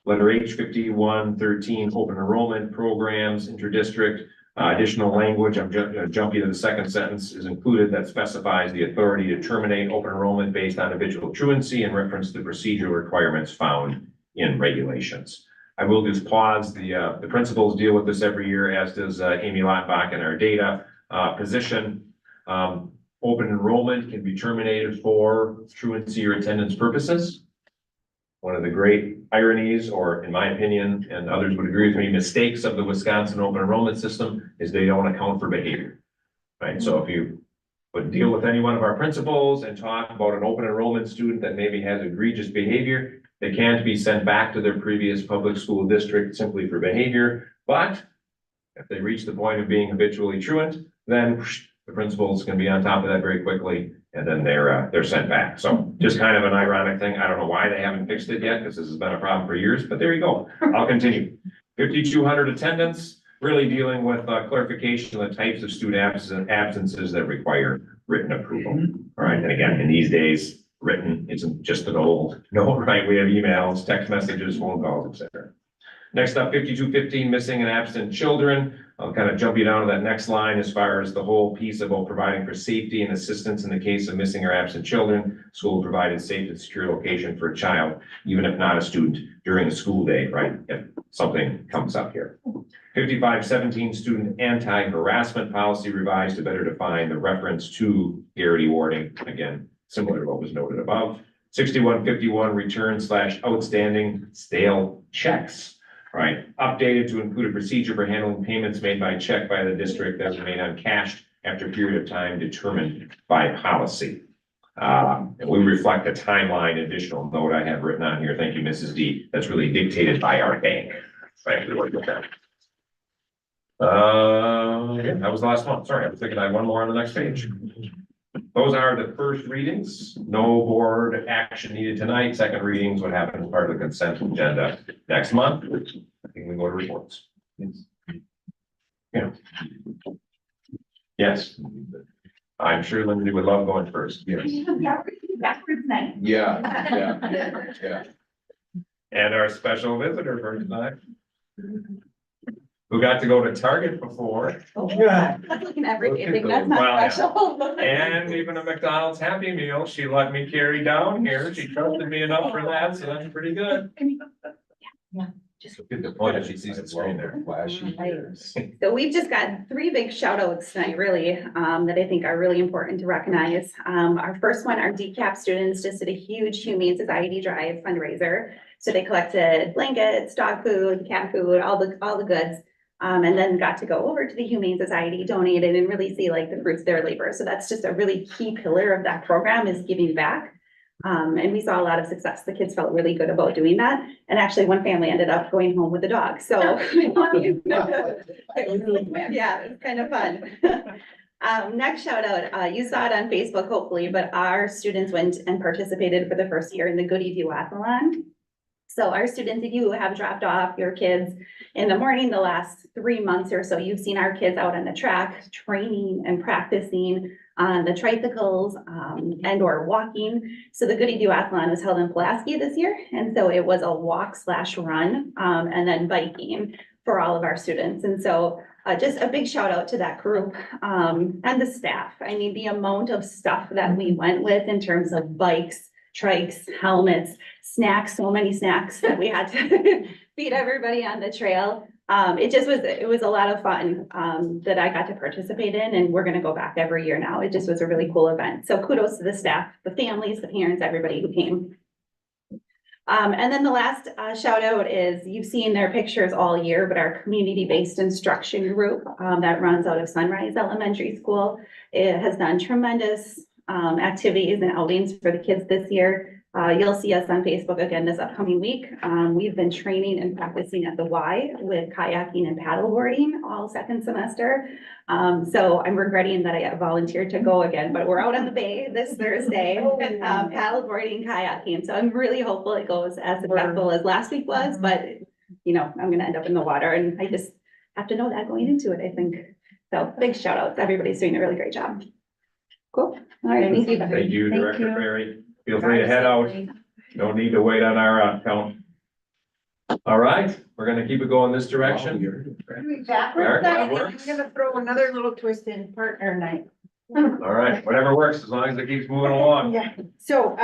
Letter H, 5113, open enrollment programs, interdistrict. Additional language, I'm jumping to the second sentence, is included that specifies the authority to terminate open enrollment based on habitual truancy and reference the procedural requirements found in regulations. I will just pause. The principals deal with this every year, as does Amy Lottbach in our data position. Open enrollment can be terminated for truancy or attendance purposes. One of the great ironies, or in my opinion, and others would agree with me, mistakes of the Wisconsin open enrollment system is they don't account for behavior, right? So if you would deal with any one of our principals and talk about an open enrollment student that maybe has egregious behavior, they can't be sent back to their previous public school district simply for behavior. But if they reach the point of being habitually truant, then the principals can be on top of that very quickly, and then they're sent back. So just kind of an ironic thing. I don't know why they haven't fixed it yet, because this has been a problem for years, but there you go. I'll continue. 5,200 attendance, really dealing with clarification of the types of student absences that require written approval. All right, and again, in these days, written isn't just an old note, right? We have emails, text messages, phone calls, etc. Next up, 5215, missing and absent children. I'll kind of jump you down to that next line as far as the whole piece about providing for safety and assistance in the case of missing or absent children. School will provide a safe and secure location for a child, even if not a student, during the school day, right? If something comes up here. 5517, student anti-harassment policy revised to better define the reference to Garrity warning. Again, similar to what was noted above. 6151, return/outstanding stale checks. Right, updated to include a procedure for handling payments made by check by the district that remain uncashed after a period of time determined by policy. And we reflect a timeline additional note I have written on here. Thank you, Mrs. D. That's really dictated by our bank. Right, we work with that. Yeah, that was the last one. Sorry, I was thinking I had one more on the next page. Those are the first readings. No board action needed tonight. Second readings would happen as part of the consent agenda next month. I think we go to reports. Yeah. Yes. I'm sure Lindsay would love going first. Yes.
Backwards night.
Yeah.
And our special visitor for tonight, who got to go to Target before.
Yeah. That's looking everything, that's not
Well, yeah.
special.
And even a McDonald's Happy Meal, she let me carry down here. She trusted me enough for that, so that's pretty good.
Yeah.
Get the point that she sees the screen there.
Flashy.
So we've just got three big shout outs tonight, really, that I think are really important to recognize. Our first one, our DCAP students just did a huge Humane Society Drive fundraiser. So they collected blankets, dog food, cat food, all the goods. And then got to go over to the Humane Society, donated, and really see like the fruits of their labor. So that's just a really key pillar of that program, is giving back. And we saw a lot of success. The kids felt really good about doing that. And actually one family ended up going home with a dog. So yeah, it was kind of fun. Next shout out, you saw it on Facebook hopefully, but our students went and participated for the first year in the Goody Duathlon. So our students, if you have dropped off your kids in the morning, the last 3 months or so, you've seen our kids out on the track training and practicing on the tricycles and or walking. So the Goody Duathlon was held in Pulaski this year. And so it was a walk/run and then biking for all of our students. And so just a big shout out to that group and the staff. I mean, the amount of stuff that we went with in terms of bikes, trikes, helmets, snacks, so many snacks that we had to feed everybody on the trail. It was a lot of fun that I got to participate in, and we're gonna go back every year now. It just was a really cool event. So kudos to the staff, the families, the parents, everybody who came. And then the last shout out is, you've seen their pictures all year, but our community-based instruction group that runs out of Sunrise Elementary School, it has done tremendous activities and outings for the kids this year. You'll see us on Facebook again this upcoming week. We've been training and practicing at the Y with kayaking and paddleboarding all second semester. So I'm regretting that I volunteered to go again, but we're out on the bay this Thursday, paddleboarding, kayaking. So I'm really hopeful it goes as successful as last week was, but you know, I'm gonna end up in the water, and I just have to know that going into it, I think. So big shout outs. Everybody's doing a really great job. Cool. All right, thank you.
Thank you, Director Barry. Feel free to head out. No need to wait on our count. All right, we're gonna keep it going this direction.
Backwards,
That
I'm
works.
gonna throw another little twist in, partner night.
All right, whatever works, as long as it keeps moving along.
Yeah, so,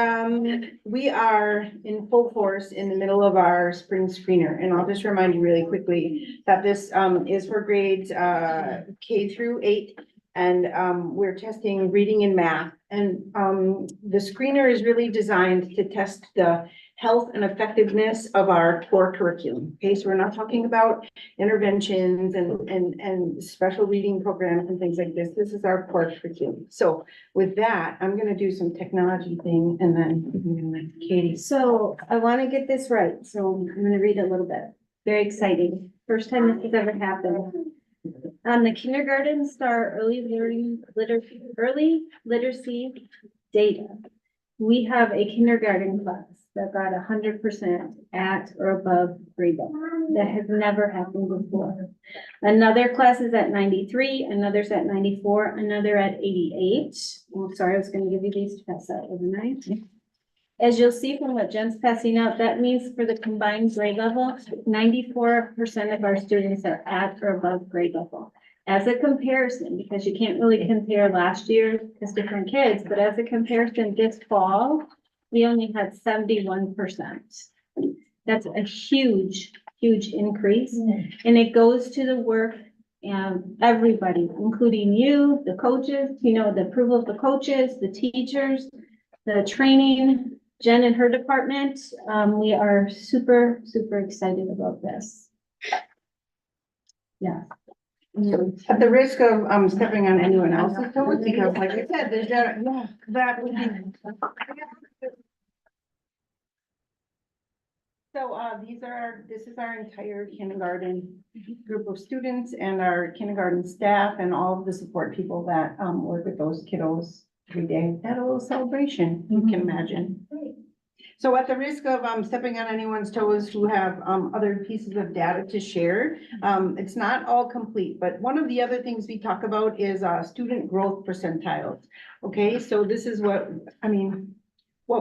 we are in full force in the middle of our spring screener, and I'll just remind you really quickly that this, is for grades, K through 8. And, we're testing reading and math, and, the screener is really designed to test the health and effectiveness of our core curriculum. Okay, so we're not talking about interventions and special reading programs and things like this. This is our core curriculum. So with that, I'm gonna do some technology thing, and then I'm gonna let Katie.
So I want to get this right, so I'm gonna read a little bit. Very exciting. First time this has ever happened. On the Kindergarten Star early literacy data, we have a kindergarten class that got 100% at or above grade level. That has never happened before. Another class is at 93, another's at 94, another at 88. Oh, sorry, I was gonna give you these to pass out, wasn't I? As you'll see from what Jen's passing out, that means for the combined grade level, 94% of our students are at or above grade level. As a comparison, because you can't really compare last year because different kids, but as a comparison this fall, we only had 71%. That's a huge, huge increase. And it goes to the work and everybody, including you, the coaches, you know, the approval of the coaches, the teachers, the training, Jen and her department. We are super, super excited about this. Yeah.
At the risk of stepping on anyone else's toes, because like I said, there's that would be. So this is our entire kindergarten group of students and our kindergarten staff and all of the support people that work with those kiddos every day. That a little celebration, you can imagine. So at the risk of stepping on anyone's toes who have other pieces of data to share, it's not all complete, but one of the other things we talk about is student growth percentiles. Okay, so this is what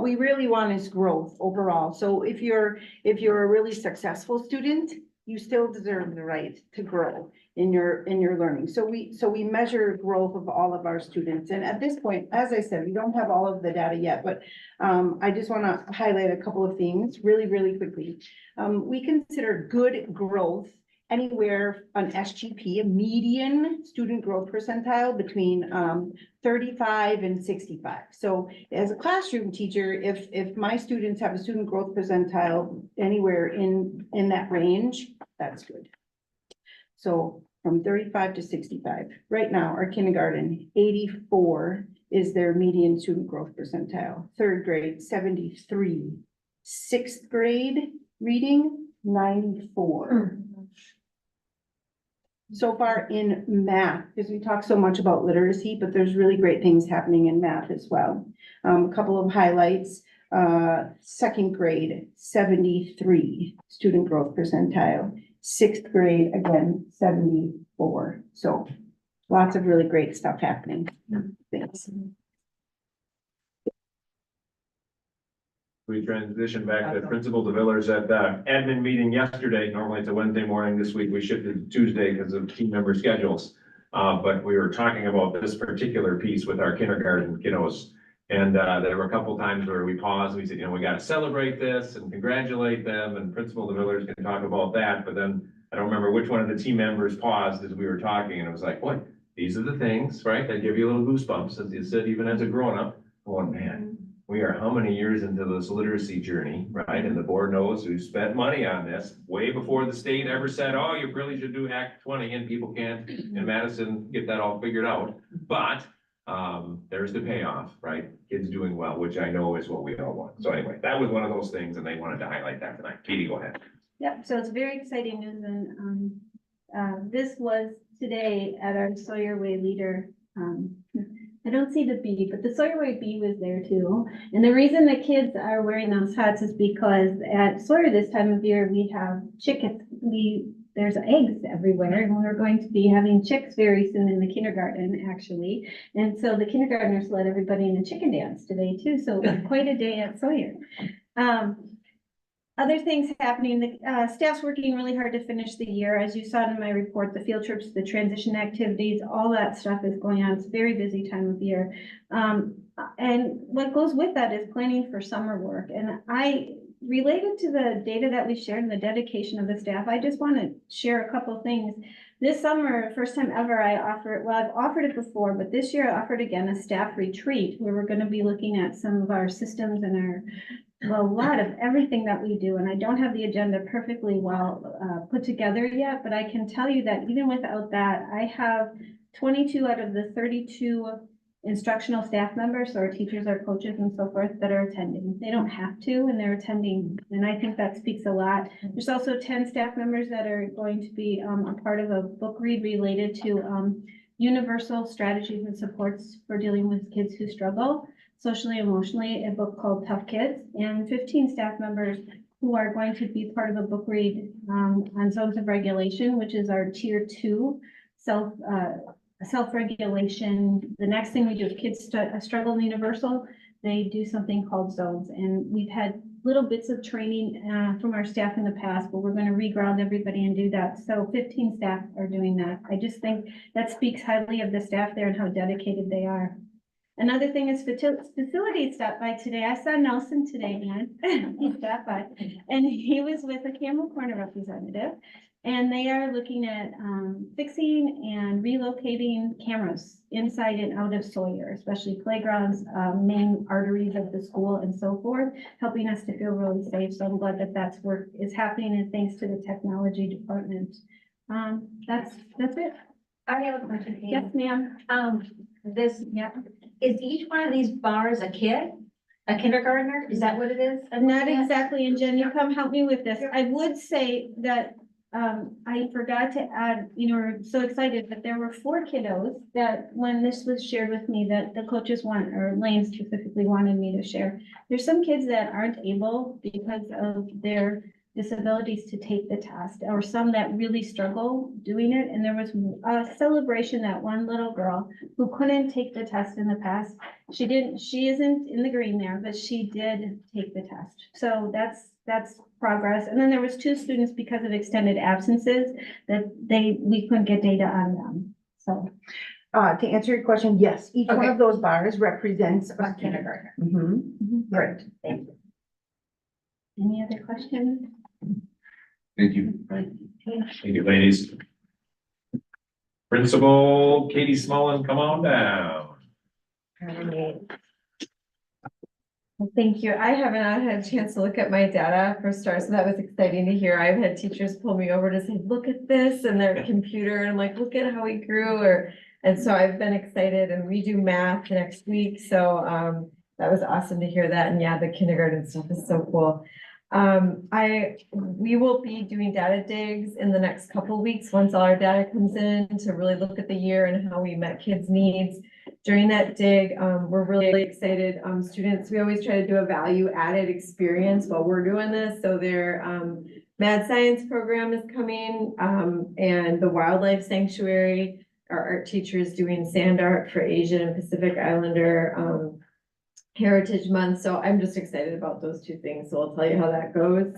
we really want is growth overall. So if you're a really successful student, you still deserve the right to grow in your learning. So we measure growth of all of our students. And at this point, as I said, we don't have all of the data yet, but I just want to highlight a couple of things really, really quickly. We consider good growth anywhere on SGP, a median student growth percentile between 35 and 65. So as a classroom teacher, if my students have a student growth percentile anywhere in that range, that's good. So from 35 to 65. Right now, our kindergarten, 84 is their median student growth percentile. Third grade, 73. Sixth grade reading, 94. So far in math, because we talk so much about literacy, but there's really great things happening in math as well. A couple of highlights, second grade, 73 student growth percentile. Sixth grade, again, 74. So lots of really great stuff happening. Thanks.
We transitioned back to Principal DeVillers at the admin meeting yesterday. Normally it's a Wednesday morning. This week we shifted to Tuesday because of team member schedules. But we were talking about this particular piece with our kindergarten kiddos. And there were a couple times where we paused and we said, we got to celebrate this and congratulate them. And Principal DeVillers can talk about that. But then I don't remember which one of the team members paused as we were talking. And it was like, boy, these are the things, right? That give you a little goosebumps, as you said, even as a grown-up. Oh, man. We are how many years into this literacy journey, right? And the board knows who spent money on this way before the state ever said, oh, you really should do Act 20 and people can't in Madison get that all figured out. But there's the payoff, right? Kids doing well, which I know is what we all want. So anyway, that was one of those things and they wanted to highlight that tonight. Katie, go ahead.
Yep, so it's very exciting news and this was today at our Sawyer Way leader. I don't see the bee, but the Sawyer Way bee was there too. And the reason the kids are wearing those hats is because at Sawyer this time of year, we have chickens. There's eggs everywhere and we're going to be having chicks very soon in the kindergarten, actually. And so the kindergartners led everybody in a chicken dance today too. So it was quite a day at Sawyer. Other things happening, the staff's working really hard to finish the year. As you saw in my report, the field trips, the transition activities, all that stuff is going on. It's a very busy time of year. And what goes with that is planning for summer work. And related to the data that we shared and the dedication of the staff, I just want to share a couple things. This summer, first time ever, I've offered it before, but this year I offered again a staff retreat where we're going to be looking at some of our systems and a lot of everything that we do. And I don't have the agenda perfectly well put together yet, but I can tell you that even without that, I have 22 out of the 32 instructional staff members, so our teachers, our coaches and so forth, that are attending. They don't have to, and they're attending. And I think that speaks a lot. There's also 10 staff members that are going to be a part of a book read related to universal strategies and supports for dealing with kids who struggle socially, emotionally, a book called Tough Kids, and 15 staff members who are going to be part of a book read on zones of regulation, which is our tier 2 self-regulation. The next thing we do, if kids struggle in universal, they do something called zones. And we've had little bits of training from our staff in the past, but we're going to reground everybody and do that. So 15 staff are doing that. I just think that speaks highly of the staff there and how dedicated they are. Another thing is facilities stopped by today. I saw Nelson today, and he stopped by, and he was with a Camel Corner representative. And they are looking at fixing and relocating cameras inside and out of Sawyer, especially playgrounds, main arteries of the school and so forth, helping us to feel really safe. So I'm glad that that's work is happening, and thanks to the technology department. That's it.
I have a question. Katie.
Yes, ma'am.
Is each one of these bars a kid? A kindergartner? Is that what it is?
Not exactly. And Jen, you come help me with this. I would say that I forgot to add, we're so excited, but there were 4 kiddos that when this was shared with me that the coaches or Lane specifically wanted me to share. There's some kids that aren't able because of their disabilities to take the test, or some that really struggle doing it. And there was a celebration that one little girl who couldn't take the test in the past. She isn't in the green there, but she did take the test. So that's progress. And then there was 2 students because of extended absences that we couldn't get data on them. So
To answer your question, yes, each one of those bars represents a kindergarten.
Great, thank you.
Any other questions?
Thank you.
Thank you, ladies. Principal Katie Smullen, come on down.
Well, thank you. I haven't had a chance to look at my data for STAR, so that was exciting to hear. I've had teachers pull me over to say, look at this and their computer, and I'm like, look at how he grew, and so I've been excited, and we do math next week, so that was awesome to hear that, and yeah, the kindergarten stuff is so cool. We will be doing data digs in the next couple of weeks, once all our data comes in, to really look at the year and how we met kids' needs. During that dig, we're really excited. Students, we always try to do a value added experience while we're doing this. So their Mad Science program is coming, and the Wildlife Sanctuary, our art teacher is doing sand art for Asian and Pacific Islander Heritage Month. So I'm just excited about those two things. So I'll tell you how that goes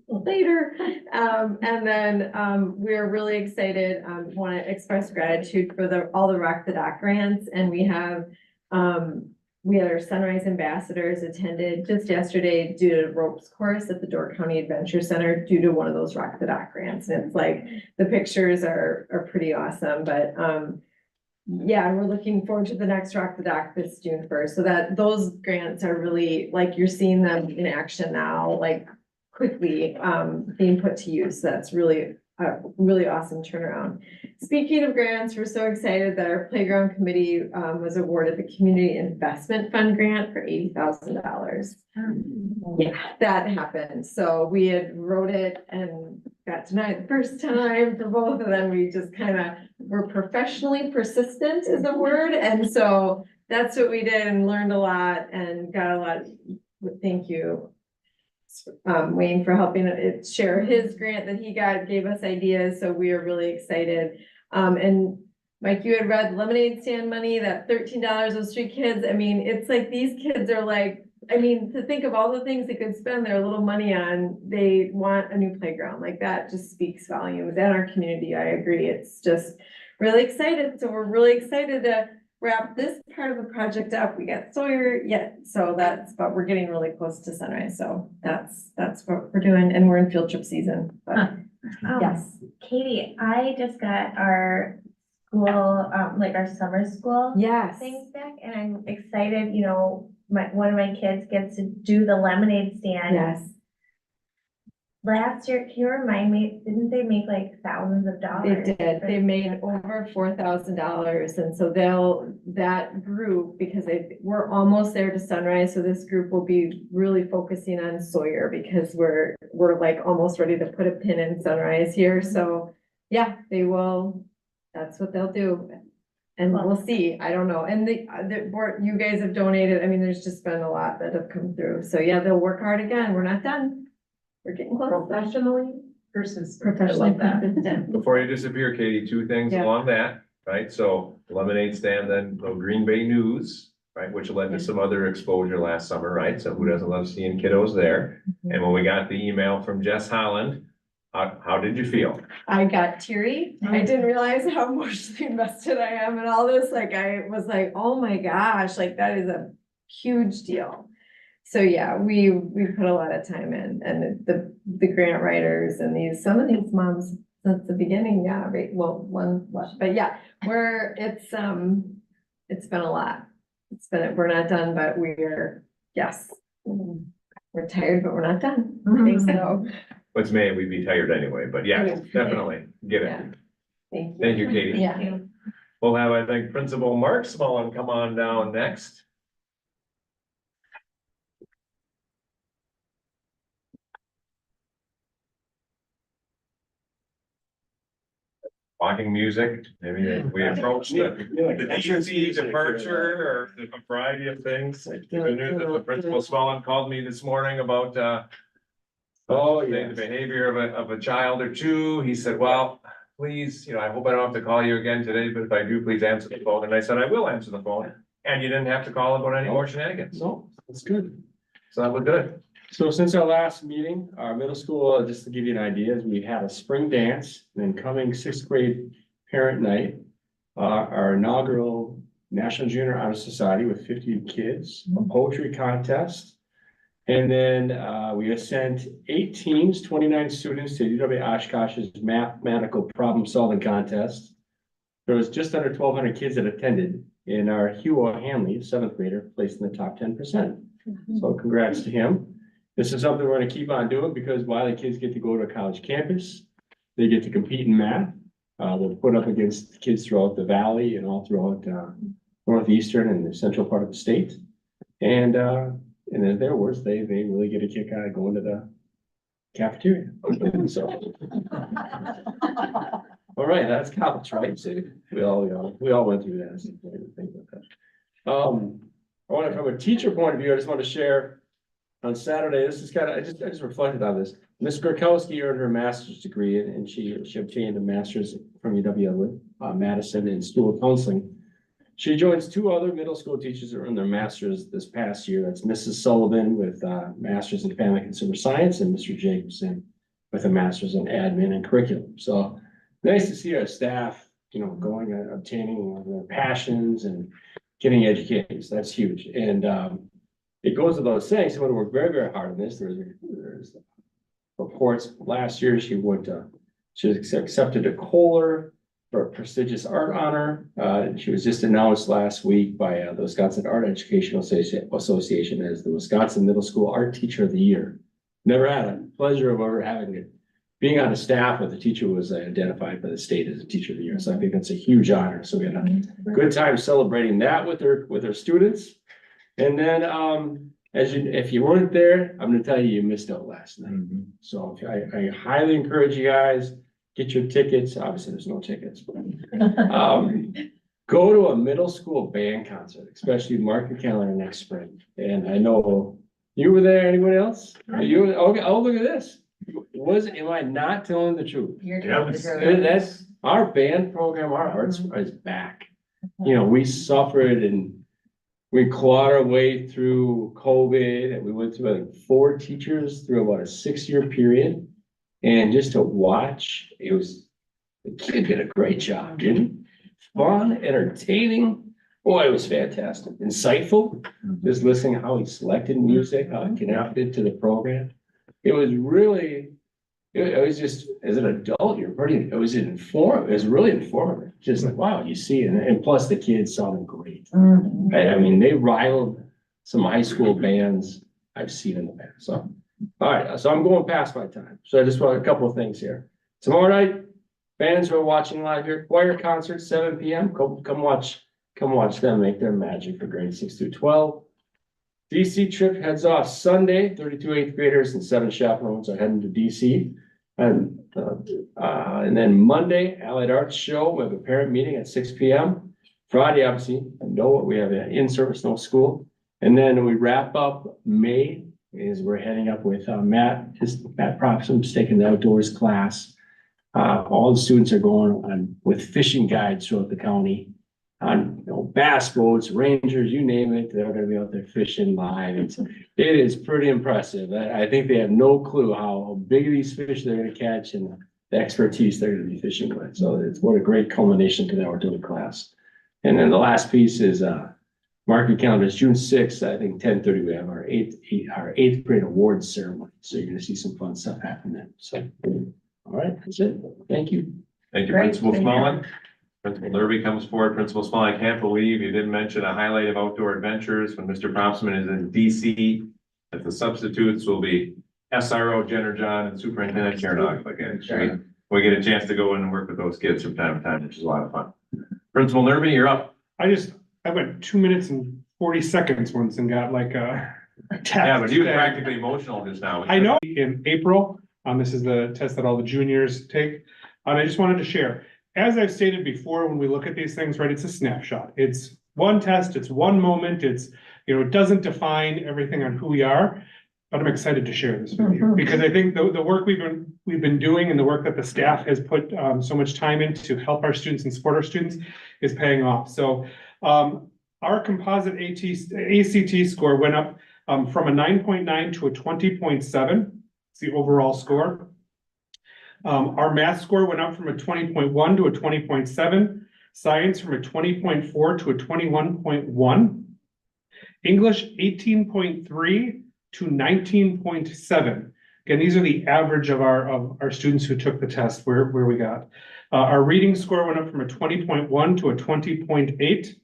later. And then we're really excited, want to express gratitude for all the Rock the Dock grants. And we had our Sunrise Ambassadors attended just yesterday due to ropes course at the Door County Adventure Center due to one of those Rock the Dock grants. And it's like, the pictures are pretty awesome, but yeah, we're looking forward to the next Rock the Dock this June 1st. So that those grants are really, like, you're seeing them in action now, like quickly being put to use. That's really a really awesome turnaround. Speaking of grants, we're so excited that our playground committee was awarded the Community Investment Fund grant for $80,000. Yeah, that happened. So we had wrote it and got denied the first time for both of them. We just kind of were professionally persistent is the word. And so that's what we did, and learned a lot and got a lot. Thank you, Wayne, for helping it share his grant that he got, gave us ideas. So we are really excited. And Mike, you had read lemonade stand money, that $13 those street kids. I mean, it's like these kids are like, I mean, to think of all the things they could spend their little money on, they want a new playground. Like, that just speaks volumes. In our community, I agree. It's just really excited. So we're really excited to wrap this part of the project up. We got Sawyer yet, so but we're getting really close to Sunrise. So that's what we're doing, and we're in field trip season. But yes,
Katie, I just got our school, like our summer school things back, and I'm excited, you know, one of my kids gets to do the lemonade stand.
Yes.
Last year, can you remind me, didn't they make like thousands of dollars?
They did. They made over $4,000. And so that group, because we're almost there to Sunrise. So this group will be really focusing on Sawyer, because we're like almost ready to put a pin in Sunrise here. So yeah, they will, that's what they'll do. And we'll see. I don't know. And the board, you guys have donated. I mean, there's just been a lot that have come through. So yeah, they'll work hard again. We're not done. We're getting close.
Professionally versus.
Professionally.
Before you disappear, Katie, two things
Yeah.
along that, right? So lemonade stand, then the Green Bay News, right, which led to some other exposure last summer, right? So who doesn't love seeing kiddos there? And when we got the email from Jess Holland, how did you feel?
I got teary. I didn't realize how emotionally invested I am in all this. Like, I was like, oh my gosh, like that is a huge deal. So yeah, we put a lot of time in, and the grant writers and some of these moms since the beginning, yeah, right, well, but yeah, it's been a lot. We're not done, but yes, we're tired, but we're not done. So.
It's May, we'd be tired anyway, but yeah, definitely get it.
Yeah.
Thank you, Katie.
Yeah.
We'll have, I think, Principal Mark Smullen come on down next. Walking music, maybe we approached the DUC departure or a variety of things. The news that the Principal Smullen called me this morning about the behavior of a child or two. He said, well, please, you know, I hope I don't have to call you again today, but if I do, please answer the phone. And I said, I will answer the phone. And you didn't have to call about any more shenanigans.
No, that's good.
So that was good.
So since our last meeting, our middle school, just to give you an idea, we had a spring dance, and then coming sixth grade parent night, our inaugural National Junior Honor Society with 50 kids, a poetry contest. And then we have sent 8 teams, 29 students to UW Oshkosh's mathematical problem solving contest. There was just under 1,200 kids that attended, and our Hugh Hanley, 7th grader, placed in the top 10%. So congrats to him. This is something we're gonna keep on doing because while the kids get to go to a college campus, they get to compete in math. They're put up against kids throughout the valley and all throughout, northeastern and the central part of the state. And in their words, they really get a kick out of going to the cafeteria. So. All right, that's college, right? So we all went through that. So think about that. I want to, from a teacher point of view, I just want to share on Saturday, this is kind of, I just reflected on this. Ms. Gorkowski earned her master's degree and she obtained a master's from UW Madison in School of Counseling. She joins two other middle school teachers who earned their masters this past year. That's Mrs. Sullivan with master's in family consumer science and Mr. Jacobson with a master's in admin and curriculum. So nice to see our staff, going and obtaining their passions and getting educated. So that's huge. And it goes without saying, someone worked very, very hard on this. There's reports last year. She was accepted a Kohler for a prestigious art honor. She was just announced last week by the Wisconsin Art Educational Association as the Wisconsin Middle School Art Teacher of the Year. Never had a pleasure of ever having it. Being on a staff with the teacher was identified by the state as a Teacher of the Year. So I think that's a huge honor. So we had a good time celebrating that with her students. And then if you weren't there, I'm going to tell you missed out last night. So I highly encourage you guys, get your tickets. Obviously, there's no tickets, but go to a middle school band concert, especially mark your calendar next spring. And I know you were there. Anyone else? You okay? Oh, look at this. Am I not telling the truth?
You're telling the truth.
That's our band program. Our arts is back. We suffered and we clawed our way through COVID, and we went through 4 teachers through about a 6-year period. And just to watch, the kid did a great job, didn't he? Fun, entertaining. Boy, it was fantastic. Insightful. Just listening to how he selected music, how it connected to the program. It was really, it was just, as an adult, it was really informative. Just like, wow, you see it. And plus the kids sounded great. I mean, they rivaled some high school bands I've seen in the past. So, all right, so I'm going past my time. So I just want a couple of things here. Tomorrow night, fans who are watching live here, choir concert, 7 p.m. Come watch them make their magic for grades 6 through 12. DC trip heads off Sunday. 32 8th graders and 7 chaperones are heading to DC. And then Monday, Allied Arts Show. We have a parent meeting at 6 p.m. Friday, obviously, we have an in-service, no school. And then we wrap up May is we're heading up with Matt Propsum's taking the outdoors class. All the students are going on with fishing guides throughout the county on bass boats, rangers, you name it. They're going to be out there fishing live. It is pretty impressive. I think they have no clue how big of these fish they're going to catch and the expertise they're going to be fishing with. So what a great culmination to the outdoor class. And then the last piece is mark your calendars, June 6th, I think 10:30, we have our eighth grade awards ceremony. So you're going to see some fun stuff happen then. So, all right, that's it. Thank you.
Thank you,
Great,
Principal
thank you.
Smalley. Principal Derby comes forward. Principal Smalley, I can't believe you didn't mention a highlight of outdoor adventures when Mr. Propsman is in DC. That the substitutes will be SRO Jenner John and Superintendent Karen again. We get a chance to go in and work with those kids from time to time, which is a lot of fun. Principal Nerby, you're up.
I went 2 minutes and 40 seconds once and got like a test.
Yeah, but you were practically emotional just now.
I know. In April, this is the test that all the juniors take. I just wanted to share, as I've stated before, when we look at these things, right, it's a snapshot. It's one test, it's one moment. It's, it doesn't define everything on who we are, but I'm excited to share this with you because I think the work we've been doing and the work that the staff has put so much time in to help our students and support our students is paying off. So our composite ACT score went up from a 9.9 to a 20.7. It's the overall score. Our math score went up from a 20.1 to a 20.7. Science from a 20.4 to a 21.1. English 18.3 to 19.7. Again, these are the average of our students who took the test where we got. Our reading score went up from a 20.1 to a 20.8.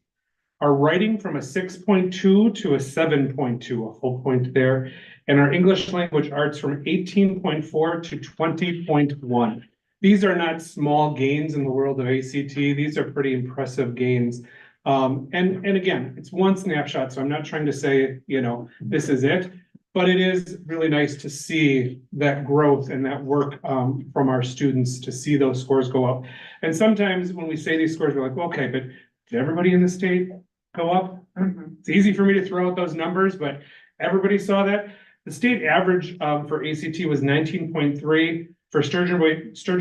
our writing from a 6.2 to a 7.2, a full point there. And our English language arts from 18.4 to 20.1. These are not small gains in the world of ACT. These are pretty impressive gains. And again, it's one snapshot, so I'm not trying to say, this is it. But it is really nice to see that growth and that work from our students, to see those scores go up. And sometimes when we say these scores, we're like, well, okay, but did everybody in the state go up? It's easy for me to throw out those numbers, but everybody saw that. The state average for ACT was 19.3. For Sturgeon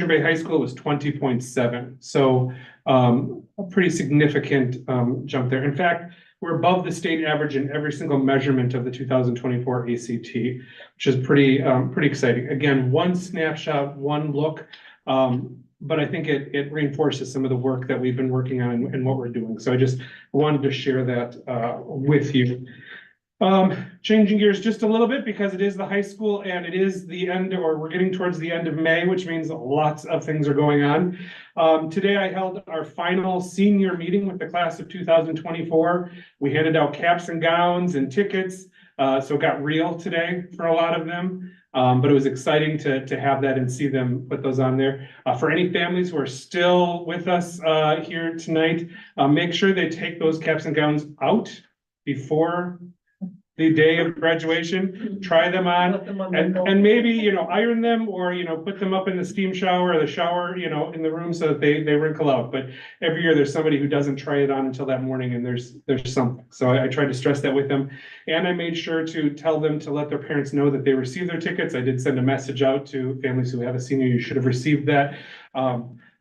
Bay High School was 20.7. So a pretty significant jump there. In fact, we're above the state average in every single measurement of the 2024 ACT, which is pretty exciting. Again, one snapshot, one look, but I think it reinforces some of the work that we've been working on and what we're doing. So I just wanted to share that with you. Changing gears just a little bit, because it is the high school and it is the end, or we're getting towards the end of May, which means lots of things are going on. Today I held our final senior meeting with the class of 2024. We handed out caps and gowns and tickets. So it got real today for a lot of them. But it was exciting to have that and see them put those on there. For any families who are still with us here tonight, make sure they take those caps and gowns out before the day of graduation, try them on, and maybe, iron them, or, put them up in the steam shower or the shower, in the room so that they wrinkle out. But every year there's somebody who doesn't try it on until that morning, and there's something. So I tried to stress that with them. And I made sure to tell them to let their parents know that they received their tickets. I did send a message out to families who have a senior, you should have received that,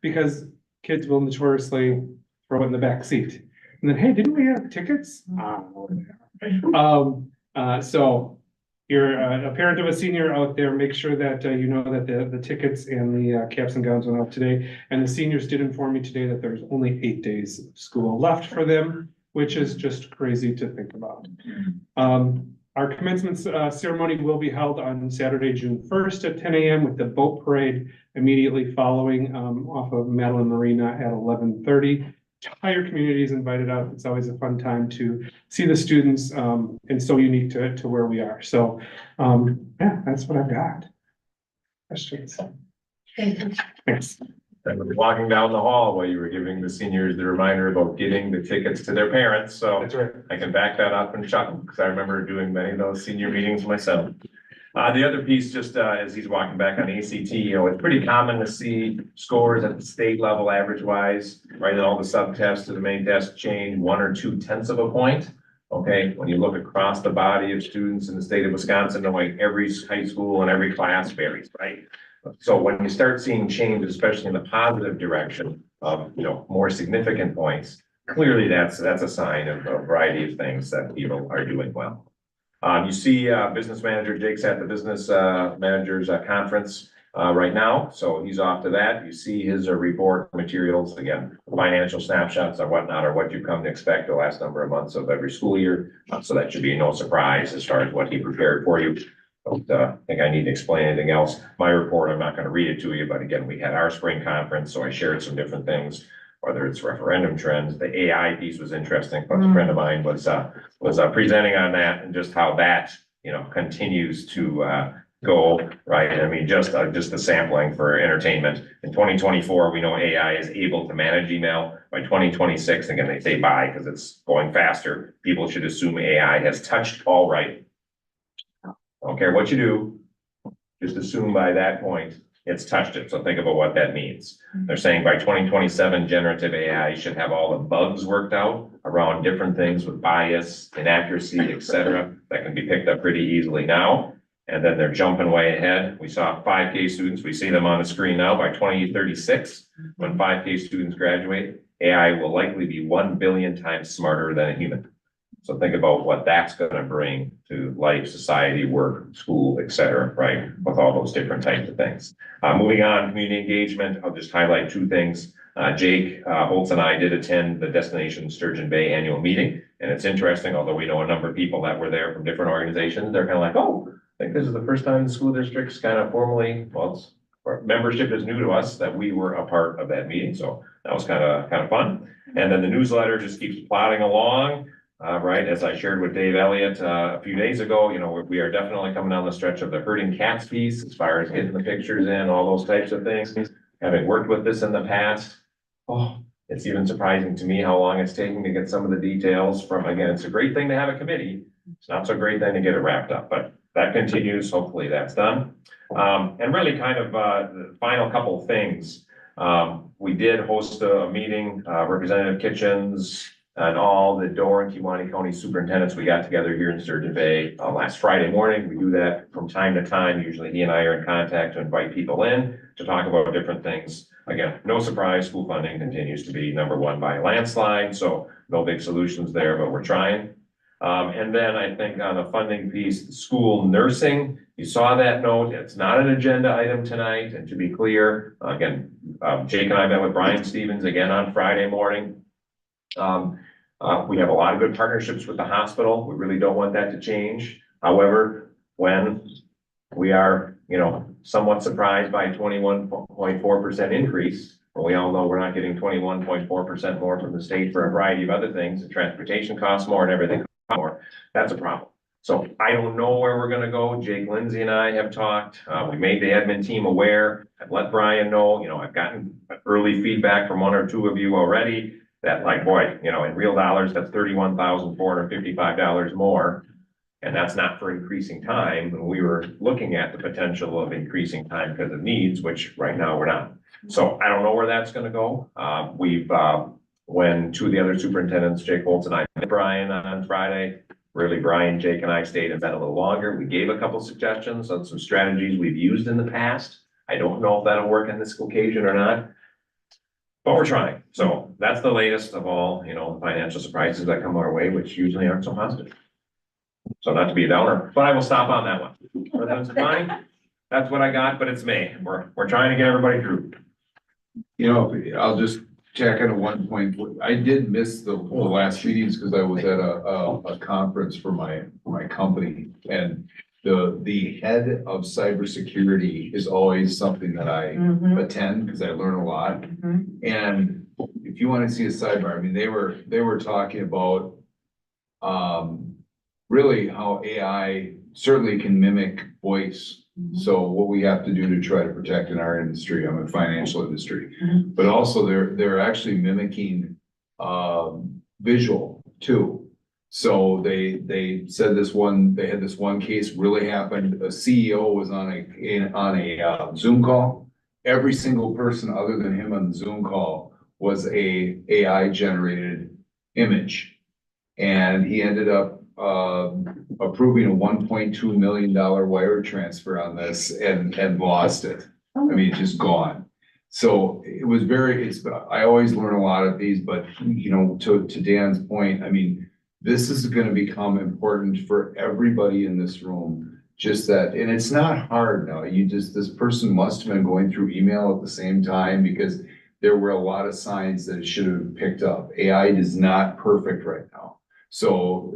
because kids will notoriously throw it in the back seat. And then, hey, didn't we have tickets? So you're a parent of a senior out there, make sure that you know that the tickets and the caps and gowns went out today. And the seniors did inform me today that there's only 8 days of school left for them, which is just crazy to think about. Our commencement ceremony will be held on Saturday, June 1st at 10 a.m. with the boat parade immediately following off of Madeline Marina at 11:30. Entire community is invited out. It's always a fun time to see the students, and so unique to where we are. So, yeah, that's what I've got. Questions? Thanks.
I was walking down the hall while you were giving the seniors the reminder about getting the tickets to their parents, so
That's right.
I can back that up and chuckle, because I remember doing many of those senior meetings myself. The other piece, just as he's walking back on ACT, it's pretty common to see scores at the state level average wise, right? And all the subtests to the main test change 1 or 2 tenths of a point. Okay, when you look across the body of students in the state of Wisconsin, knowing every high school and every class varies, right? So when you start seeing change, especially in the positive direction of, more significant points, clearly that's a sign of a variety of things that people are doing well. You see, business manager Jake's at the business managers conference right now, so he's off to that. You see his report materials, again, financial snapshots or whatnot, or what you've come to expect the last number of months of every school year. So that should be no surprise as far as what he prepared for you. Don't think I need to explain anything else. My report, I'm not going to read it to you, but again, we had our spring conference, so I shared some different things. Whether it's referendum trends, the AI piece was interesting, but a friend of mine was presenting on that, and just how that, continues to go, right? I mean, just the sampling for entertainment. In 2024, we know AI is able to manage email. By 2026, again, they say by because it's going faster, people should assume AI has touched all writing. I don't care what you do, just assume by that point it's touched it. So think about what that means. They're saying by 2027, generative AI should have all the bugs worked out around different things with bias, inaccuracy, etc. that can be picked up pretty easily now. And then they're jumping way ahead. We saw 5K students. We see them on the screen now. By 2036, when 5K students graduate, AI will likely be 1 billion times smarter than a human. So think about what that's going to bring to life, society, work, school, etc., right? With all those different types of things. Moving on, community engagement, I'll just highlight 2 things. Jake Holtz and I did attend the Destination Sturgeon Bay annual meeting. And it's interesting, although we know a number of people that were there from different organizations, they're kind of like, oh, I think this is the first time the school district's kind of formally, membership is new to us, that we were a part of that meeting. So that was kind of fun. And then the newsletter just keeps plodding along. Right, as I shared with Dave Elliott, a few days ago, you know, we are definitely coming down the stretch of the herding cats piece as far as getting the pictures in, all those types of things. Having worked with this in the past, oh, it's even surprising to me how long it's taking to get some of the details from, again, it's a great thing to have a committee. It's not so great then to get it wrapped up, but that continues. Hopefully that's done. And really kind of, the final couple things. We did host a meeting, Representative Kitchens, and all the Door and Kewaunee County superintendents, we got together here in Sturgeon Bay last Friday morning. We do that from time to time. Usually he and I are in contact to invite people in to talk about different things. Again, no surprise, school funding continues to be #1 by a landslide, so no big solutions there, but we're trying. And then I think on the funding piece, school nursing, you saw that note. It's not an agenda item tonight. And to be clear, again, Jake and I met with Brian Stevens again on Friday morning. We have a lot of good partnerships with the hospital. We really don't want that to change. However, when we are, you know, somewhat surprised by a 21.4% increase, but we all know we're not getting 21.4% more from the state for a variety of other things, and transportation costs more and everything costs more, that's a problem. So I don't know where we're gonna go. Jake Lindsay and I have talked. We made the admin team aware. I've let Brian know, you know, I've gotten early feedback from 1 or 2 of you already. That like, boy, you know, in real dollars, that's $31,455 more. And that's not for increasing time. And we were looking at the potential of increasing time because of needs, which right now we're not. So I don't know where that's gonna go. When 2 of the other superintendents, Jake Holtz and I met Brian on Friday, really Brian, Jake and I stayed in bed a little longer. We gave a couple suggestions on some strategies we've used in the past. I don't know if that'll work on this occasion or not. But we're trying. So that's the latest of all, you know, financial surprises that come our way, which usually aren't so positive. So not to be a downer, but I will stop on that one. President Stefani, that's what I got, but it's May. We're trying to get everybody through.
You know, I'll just tack on one point. I did miss the last meetings because I was at a conference for my company, and the head of cybersecurity is always something that I attend because I learn a lot. And if you want to see a sidebar, I mean, they were talking about really how AI certainly can mimic voice. So what we have to do to try to protect in our industry, I'm a financial industry, but also they're actually mimicking visual too. So they said they had this one case really happened. A CEO was on a Zoom call. Every single person other than him on the Zoom call was a AI generated image. And he ended up approving a $1.2 million wire transfer on this and lost it. I mean, just gone. So it was I always learn a lot of these, but you know, to Dan's point, I mean, this is going to become important for everybody in this room. Just that, and it's not hard now. This person must have been going through email at the same time because there were a lot of signs that it should have picked up. AI is not perfect right now. So,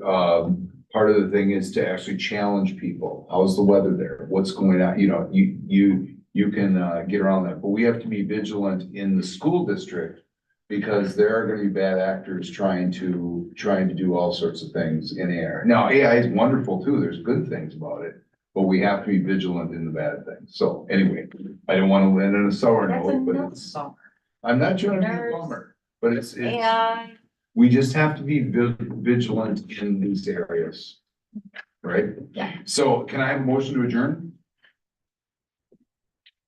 part of the thing is to actually challenge people. How's the weather there? What's going on? You know, you can get around that, but we have to be vigilant in the school district because there are going to be bad actors trying to do all sorts of things in air. Now, AI is wonderful too. There's good things about it, but we have to be vigilant in the bad things. So anyway, I don't want to end on a sour note, but I'm not trying to be a bummer, but it's we just have to be vigilant in these areas, right?
Yeah.
So can I have a motion to adjourn?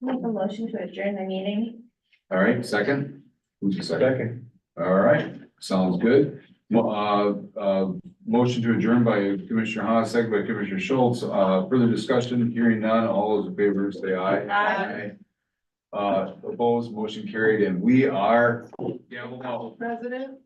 Make a motion to adjourn the meeting.
All right, second? Who's the second? All right, sounds good. Motion to adjourn by Commissioner Haas, second by Commissioner Schultz. Further discussion, hearing none, all those in favor say aye. Aye. Opposed, motion carried, and we are gavel out.
President?